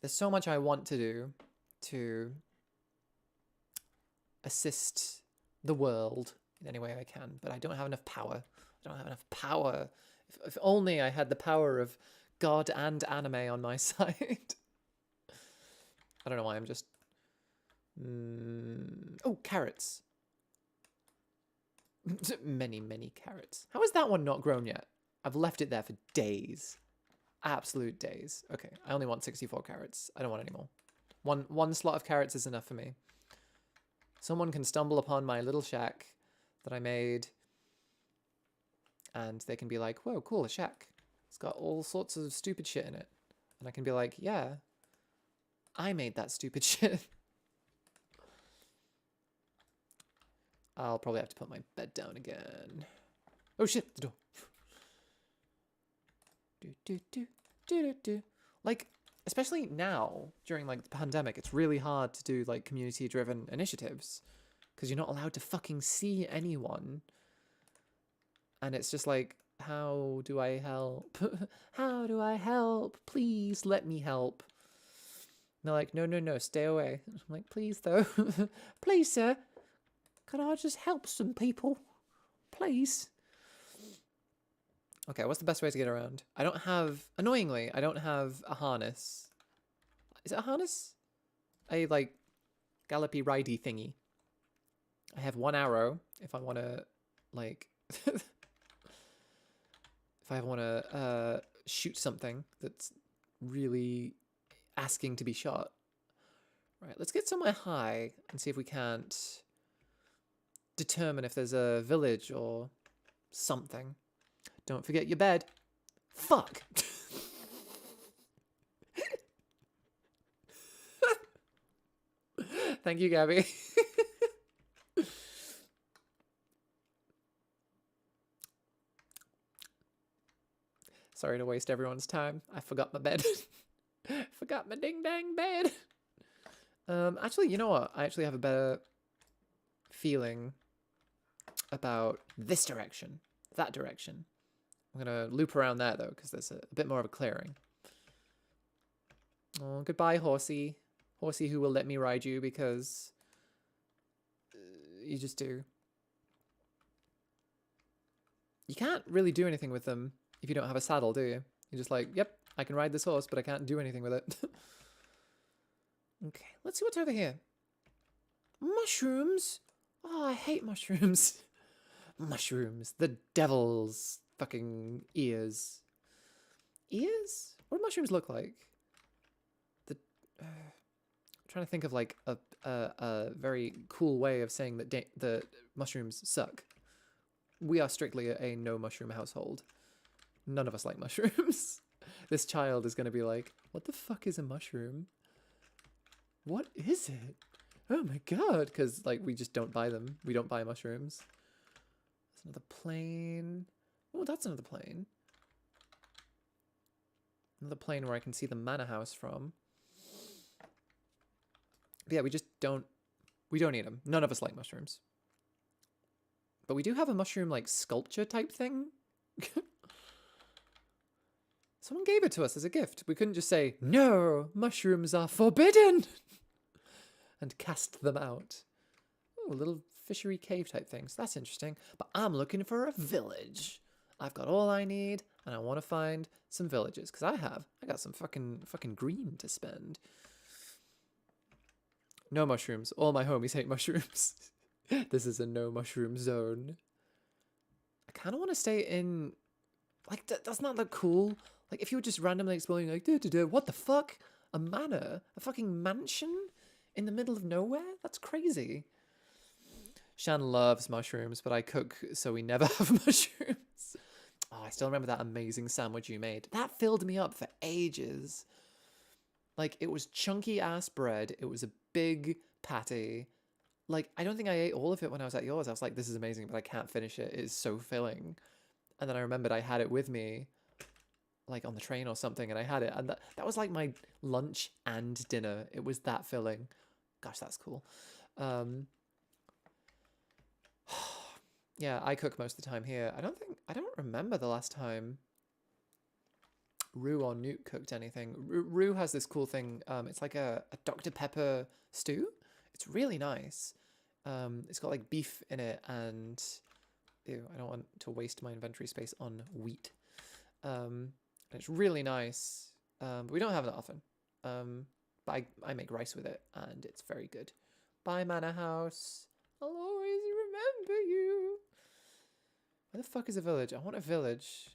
so much I want to do to assist the world in any way I can, but I don't have enough power. I don't have enough power. If only I had the power of God and anime on my side. I don't know why I'm just... Oh, carrots. Many, many carrots. How is that one not grown yet? I've left it there for days. Absolute days. Okay, I only want 64 carrots. I don't want any more. One slot of carrots is enough for me. Someone can stumble upon my little shack that I made, and they can be like, whoa, cool, a shack. It's got all sorts of stupid shit in it. And I can be like, yeah, I made that stupid shit. I'll probably have to put my bed down again. Oh shit, the door. Like, especially now, during like the pandemic, it's really hard to do like community-driven initiatives because you're not allowed to fucking see anyone. And it's just like, how do I help? How do I help? Please let me help. And they're like, no, no, no, stay away. I'm like, please though. Please, sir. Could I just help some people? Please. Okay, what's the best way to get around? I don't have... Annoyingly, I don't have a harness. Is it a harness? A, like, gallopy ridey thingy. I have one arrow if I want to, like... if I want to shoot something that's really asking to be shot. Right, let's get somewhere high and see if we can't determine if there's a village or something. Don't forget your bed. Fuck. Thank you, Gabby. Sorry to waste everyone's time. I forgot my bed. Forgot my ding dang bed. Actually, you know what? I actually have a better feeling about this direction, that direction. I'm gonna loop around there though, because there's a bit more of a clearing. Oh, goodbye, horsey. Horsey who will let me ride you because you just do. you can't really do anything with them if you don't have a saddle, do you? You're just like, yep, I can ride this horse, but I can't do anything with it. Okay, let's see what's over here. Mushrooms. Oh, I hate mushrooms. Mushrooms. The devil's fucking ears. Ears? What do mushrooms look like? The I'm trying to think of like a very cool way of saying that the mushrooms suck. We are strictly a no mushroom household. None of us like mushrooms. This child is going to be like, what the fuck is a mushroom? What is it? Oh my god. Because like we just don't buy them. We don't buy mushrooms. There's another plane. Oh, that's another plane. Another plane where I can see the manor house from. But yeah, we don't eat them. None of us like mushrooms. But we do have a mushroom like sculpture type thing. Someone gave it to us as a gift. We couldn't just say, no, mushrooms are forbidden, and cast them out. Ooh, a little fishery cave type thing. So that's interesting. But I'm looking for a village. I've got all I need, and I want to find some villages. Because I got some fucking green to spend. No mushrooms. All my homies hate mushrooms. This is a no mushroom zone. I kind of want to stay in... Like, that's not that cool. Like, if you were just randomly exploring, like, what the fuck? A manor? A fucking mansion? In the middle of nowhere? That's crazy. Shan loves mushrooms, but I cook so we never have mushrooms. Oh, I still remember that amazing sandwich you made. That filled me up for ages. Like, it was chunky ass bread. It was a big patty. Like, I don't think I ate all of it when I was at yours. I was like, this is amazing, but I can't finish it. It is so filling. And then I remembered I had it with me, like on the train or something, and I had it. And that was like my lunch and dinner. It was that filling. Gosh, that's cool. Yeah, I cook most of the time here. I don't remember the last time Rue or Newt cooked anything. Rue has this cool thing. It's like a Dr. Pepper stew. It's really nice. It's got like beef in it and... Ew, I don't want to waste my inventory space on wheat. And it's really nice. But we don't have it often. But I make rice with it and it's very good. Bye, Manor House. I'll always remember you. Where the fuck is a village? I want a village.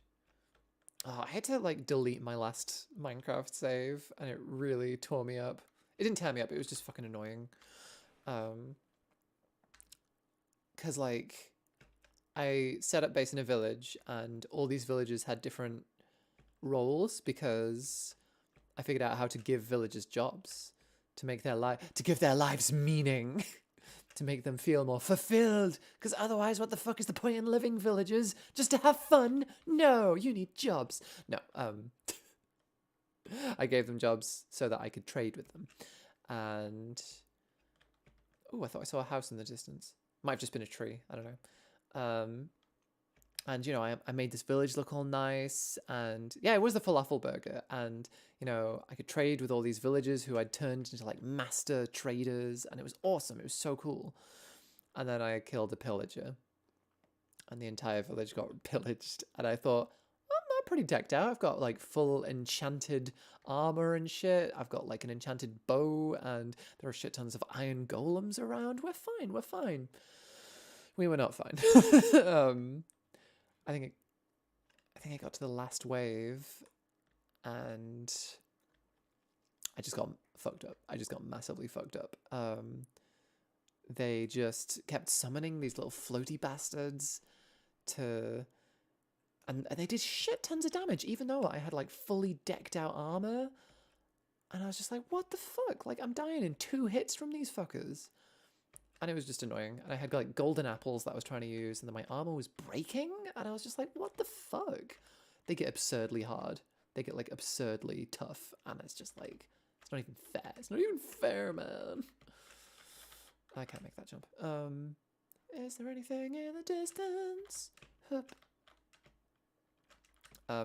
Oh, I had to like delete my last Minecraft save and it really tore me up. It didn't tear me up, it was just fucking annoying. Cause like I set up base in a village and all these villages had different roles because I figured out how to give villagers jobs to make to give their lives meaning. To make them feel more fulfilled. Because otherwise, what the fuck is the point in living, villagers? Just to have fun? No, you need jobs. No, I gave them jobs so that I could trade with them. And... Oh, I thought I saw a house in the distance. Might have just been a tree. I don't know. And, you know, I made this village look all nice. And, yeah, it was the falafel burger. And, you know, I could trade with all these villagers who I'd turned into, like, master traders. And it was awesome. It was so cool. And then I killed a pillager. And the entire village got pillaged. And I thought, I'm pretty decked out. I've got, like, full enchanted armor and shit. I've got, like, an enchanted bow. And there are shit tons of iron golems around. We're fine. We're fine. We were not fine. I think I got to the last wave and I just got fucked up. I just got massively fucked up. They just kept summoning these little floaty bastards to... And they did shit tons of damage, even though I had like fully decked out armor. And I was just like, what the fuck? Like, I'm dying in 2 hits from these fuckers. And it was just annoying. And I had like golden apples that I was trying to use. And then my armor was breaking. And I was just like, what the fuck? They get absurdly hard. They get like absurdly tough. And it's just like, it's not even fair. It's not even fair, man. I can't make that jump. Is there anything in the distance? Hup.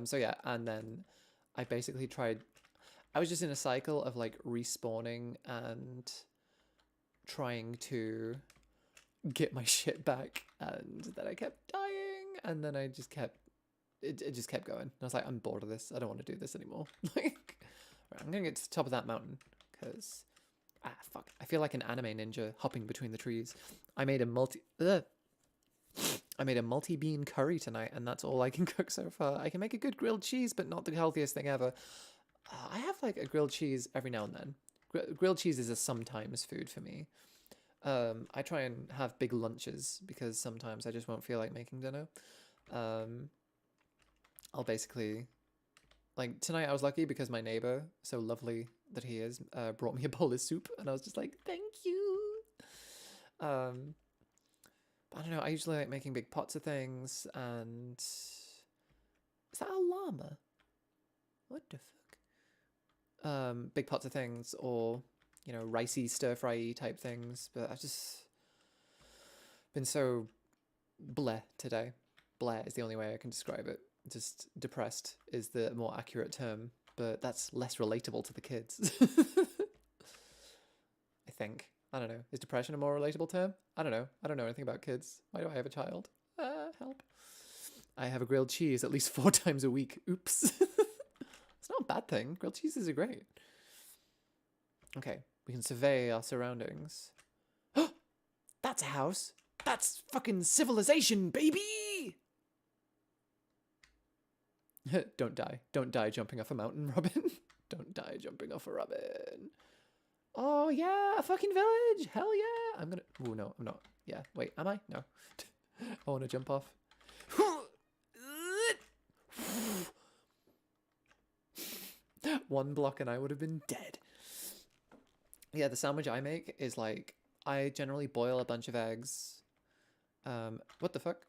So yeah, and then I basically tried... I was just in a cycle of like respawning and... trying to get my shit back, and then I kept dying, and then I just kept, it just kept going. I was like, I'm bored of this. I don't want to do this anymore. Like, right, I'm gonna get to the top of that mountain because, fuck, I feel like an anime ninja hopping between the trees. I made a multi-bean curry tonight, and that's all I can cook so far. I can make a good grilled cheese, but not the healthiest thing ever. I have like a grilled cheese every now and then. Grilled cheese is a sometimes food for me. I try and have big lunches because sometimes I just won't feel like making dinner. I'll basically, like tonight I was lucky because my neighbor, so lovely that he is, brought me a bowl of soup, and I was just like, thank you. But I don't know, I usually like making big pots of things, and is that a llama? What the fuck? Big pots of things, or you know, ricey stir-fry type things, but I've just been so bleh today. Bleh is the only way I can describe it. Just depressed is the more accurate term, but that's less relatable to the kids. I think. I don't know. Is depression a more relatable term? I don't know. I don't know anything about kids. Why do I have a child? Help. I have a grilled cheese at least 4 times a week. Oops. It's not a bad thing. Grilled cheeses are great. Okay, we can survey our surroundings. That's a house. That's fucking civilization, baby! Don't die. Don't die jumping off a mountain, Robin. Don't die jumping off a Robin. Oh, yeah, a fucking village. Hell yeah. I'm gonna... Oh, no, I'm not. Yeah, wait, am I? No. I want to jump off. One block and I would have been dead. Yeah, the sandwich I make is like, I generally boil a bunch of eggs. What the fuck?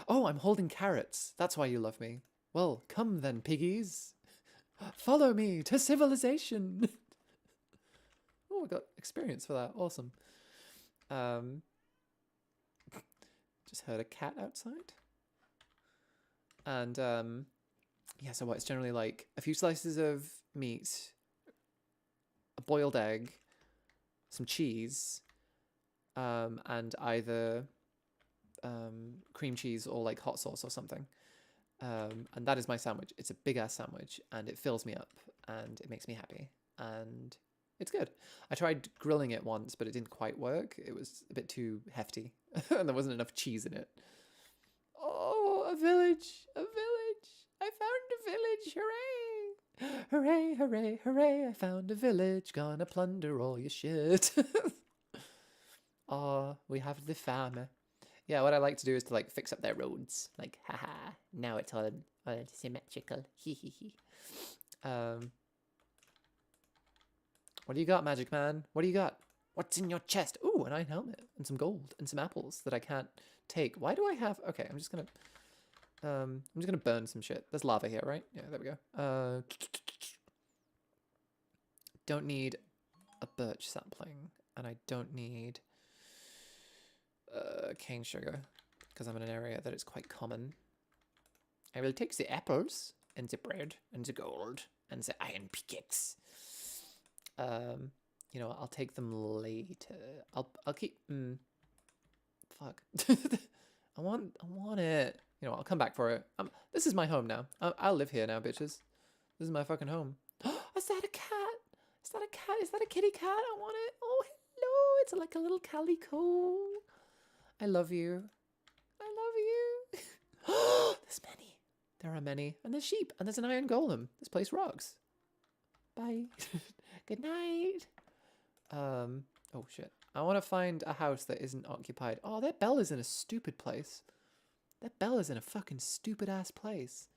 Oh, I'm holding carrots. That's why you love me. Well, come then, piggies. Follow me to civilization. Oh, I got experience for that. Awesome. Just heard a cat outside. And, yeah, so what? It's generally like a few slices of meat, a boiled egg, some cheese, and either cream cheese or like hot sauce or something. And that is my sandwich. It's a big ass sandwich, and it fills me up, and it makes me happy, and it's good. I tried grilling it once, but it didn't quite work. It was a bit too hefty, and there wasn't enough cheese in it. Oh, a village! A village! I found a village! Hooray! Hooray, hooray, hooray! I found a village. Gonna plunder all your shit. Oh, we have the farmer. Yeah, what I like to do is to like fix up their roads. Like, haha, now it's all symmetrical. Hee hee hee. What do you got, Magic Man? What do you got? What's in your chest? Ooh, an iron helmet and some gold and some apples that I can't take. Why do I have? Okay, I'm just gonna burn some shit. There's lava here, right? Yeah, there we go. Don't need a birch sapling, and I don't need cane sugar because I'm in an area that is quite common. I will take the apples and the bread and the gold and the iron pickaxe. You know, I'll take them later. I'll keep. Fuck. I want it. You know, I'll come back for it. This is my home now. I'll live here now, bitches. This is my fucking home. Is that a cat? Is that a cat? Is that a kitty cat? I want it. Oh, hello. It's like a little calico. I love you. I love you. There's many. There are many. And there's sheep. And there's an iron golem. This place rocks. Bye. Good night. Oh shit. I want to find a house that isn't occupied. Oh, that bell is in a stupid place. That bell is in a fucking stupid ass place.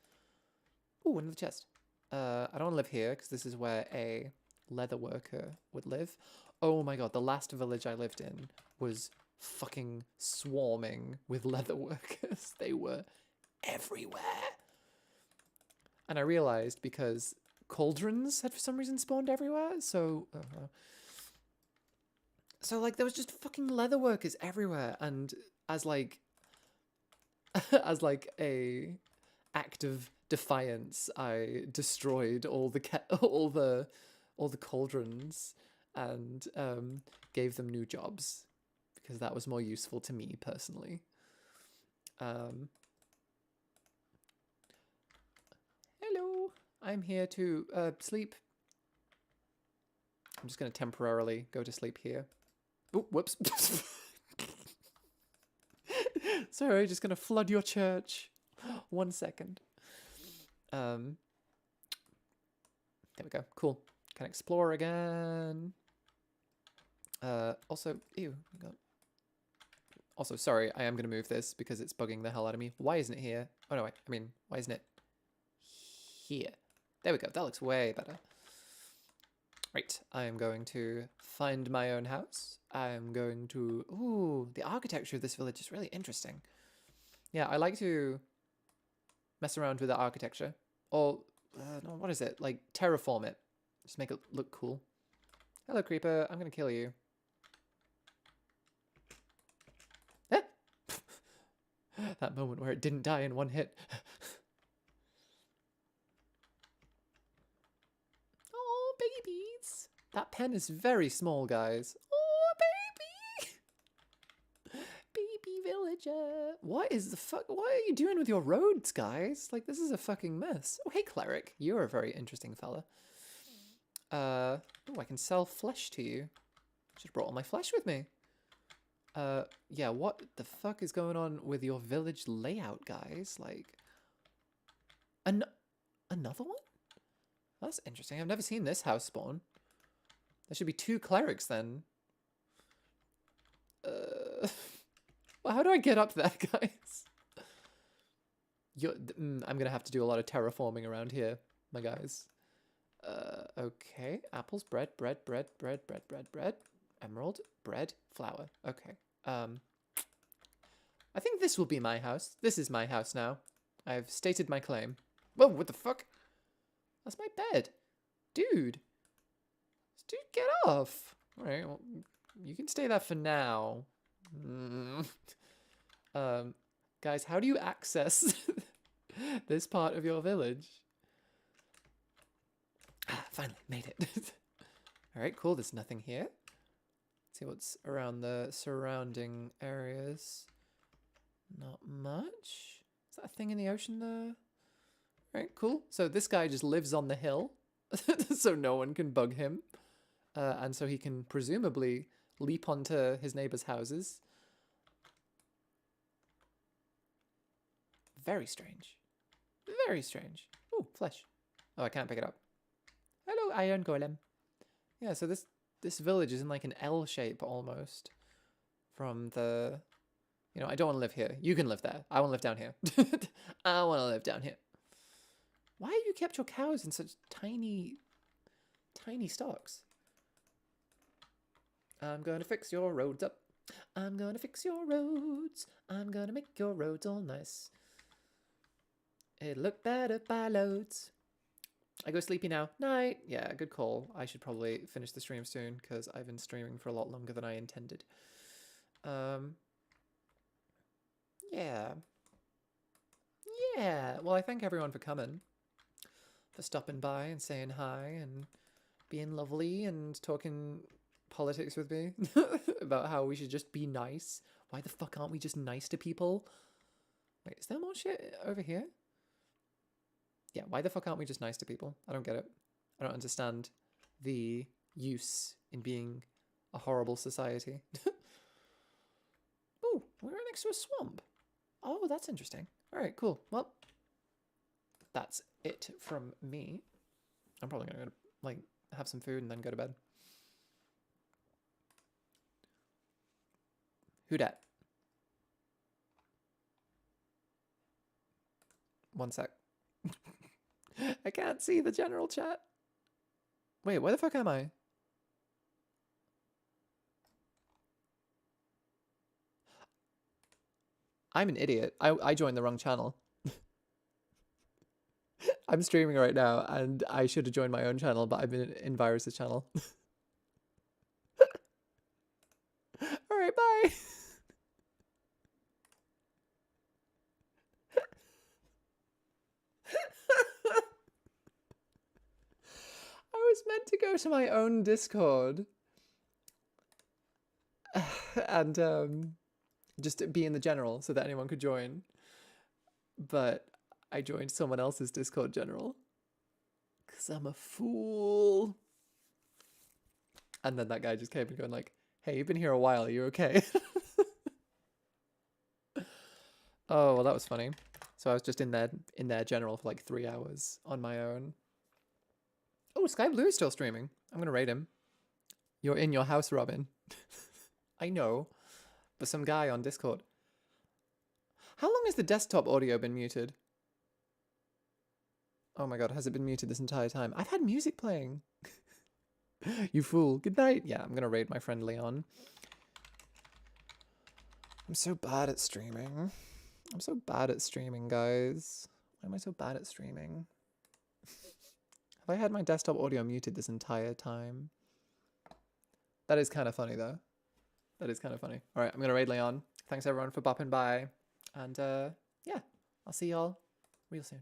Ooh, another chest. I don't want to live here because this is where a leather worker would live. Oh my god, the last village I lived in was fucking swarming with leather workers. They were everywhere. And I realized because cauldrons had for some reason spawned everywhere, so like there was just fucking leather workers everywhere, and as like as like a act of defiance, I destroyed all the cauldrons and gave them new jobs because that was more useful to me personally. I'm here to sleep. I'm just going to temporarily go to sleep here. Oh, whoops. Sorry, just going to flood your church. 1 second. There we go. Cool. Can explore again. Also, ew. God. Also, sorry, I am going to move this because it's bugging the hell out of me. Why isn't it here? Oh, no, wait. I mean, why isn't it here? There we go. That looks way better. Right. I am going to find my own house. I'm going to... Ooh, the architecture of this village is really interesting. Yeah, I like to mess around with the architecture. Or, no, what is it? Like, terraform it. Just make it look cool. Hello, creeper. I'm going to kill you. That moment where it didn't die in one hit. Oh, babies. That pen is very small, guys. Oh, baby. Baby villager. What is the fuck? What are you doing with your roads, guys? Like, this is a fucking mess. Oh, hey, cleric. You're a very interesting fella. Oh, I can sell flesh to you. Just brought all my flesh with me. Yeah, what the fuck is going on with your village layout, guys? Like, another one? That's interesting. I've never seen this house spawn. There should be 2 clerics then. Well, how do I get up there, guys? I'm gonna have to do a lot of terraforming around here, my guys. Okay. Apples, bread. Emerald, bread, flour. Okay. I think this will be my house. This is my house now. I've stated my claim. Whoa, what the fuck? That's my bed. Dude. Dude, get off. Alright, well, you can stay there for now. Guys, how do you access this part of your village? Ah, finally, made it. Alright, cool. There's nothing here. See what's around the surrounding areas. Not much. Is that a thing in the ocean there? Alright, cool. So this guy just lives on the hill, so no one can bug him. And so he can presumably leap onto his neighbors' houses. Very strange. Very strange. Oh, flesh. Oh, I can't pick it up. Hello, iron golem. Yeah, so this village is in like an L shape almost. From the... You know, I don't want to live here. You can live there. I want to live down here. I want to live down here. Why have you kept your cows in such tiny stocks? I'm gonna fix your roads up. I'm gonna fix your roads. I'm gonna make your roads all nice. It'll look better by loads. I go sleepy now. Night. Yeah, good call. I should probably finish the stream soon because I've been streaming for a lot longer than I intended. Yeah. Yeah. Well, I thank everyone for coming. For stopping by and saying hi and being lovely and talking politics with me about how we should just be nice. Why the fuck aren't we just nice to people? Wait, is there more shit over here? Yeah, why the fuck aren't we just nice to people? I don't get it. I don't understand the use in being a horrible society. Oh, we're right next to a swamp. Oh, that's interesting. All right, cool. Well, that's it from me. I'm probably gonna like have some food and then go to bed. Who dat? 1 sec. I can't see the general chat. Wait, where the fuck am I? I'm an idiot. I joined the wrong channel. I'm streaming right now and I should have joined my own channel, but I've been in Virus's channel. Alright, bye! I was meant to go to my own Discord and just be in the general so that anyone could join. But I joined someone else's Discord general. 'Cause I'm a fool. And then that guy just came and going like, hey, you've been here a while. Are you okay? Oh, well, that was funny. So I was just in their general for like 3 hours on my own. Oh, Sky Blue is still streaming. I'm gonna raid him. You're in your house, Robin. I know, but some guy on Discord. How long has the desktop audio been muted? Oh my god, has it been muted this entire time? I've had music playing. You fool. Good night. Yeah, I'm gonna raid my friend Leon. I'm so bad at streaming. I'm so bad at streaming, guys. Why am I so bad at streaming? Have I had my desktop audio muted this entire time? That is kind of funny, though. That is kind of funny. All right, I'm going to raid Leon. Thanks, everyone, for bopping by. And, yeah, I'll see y'all real soon.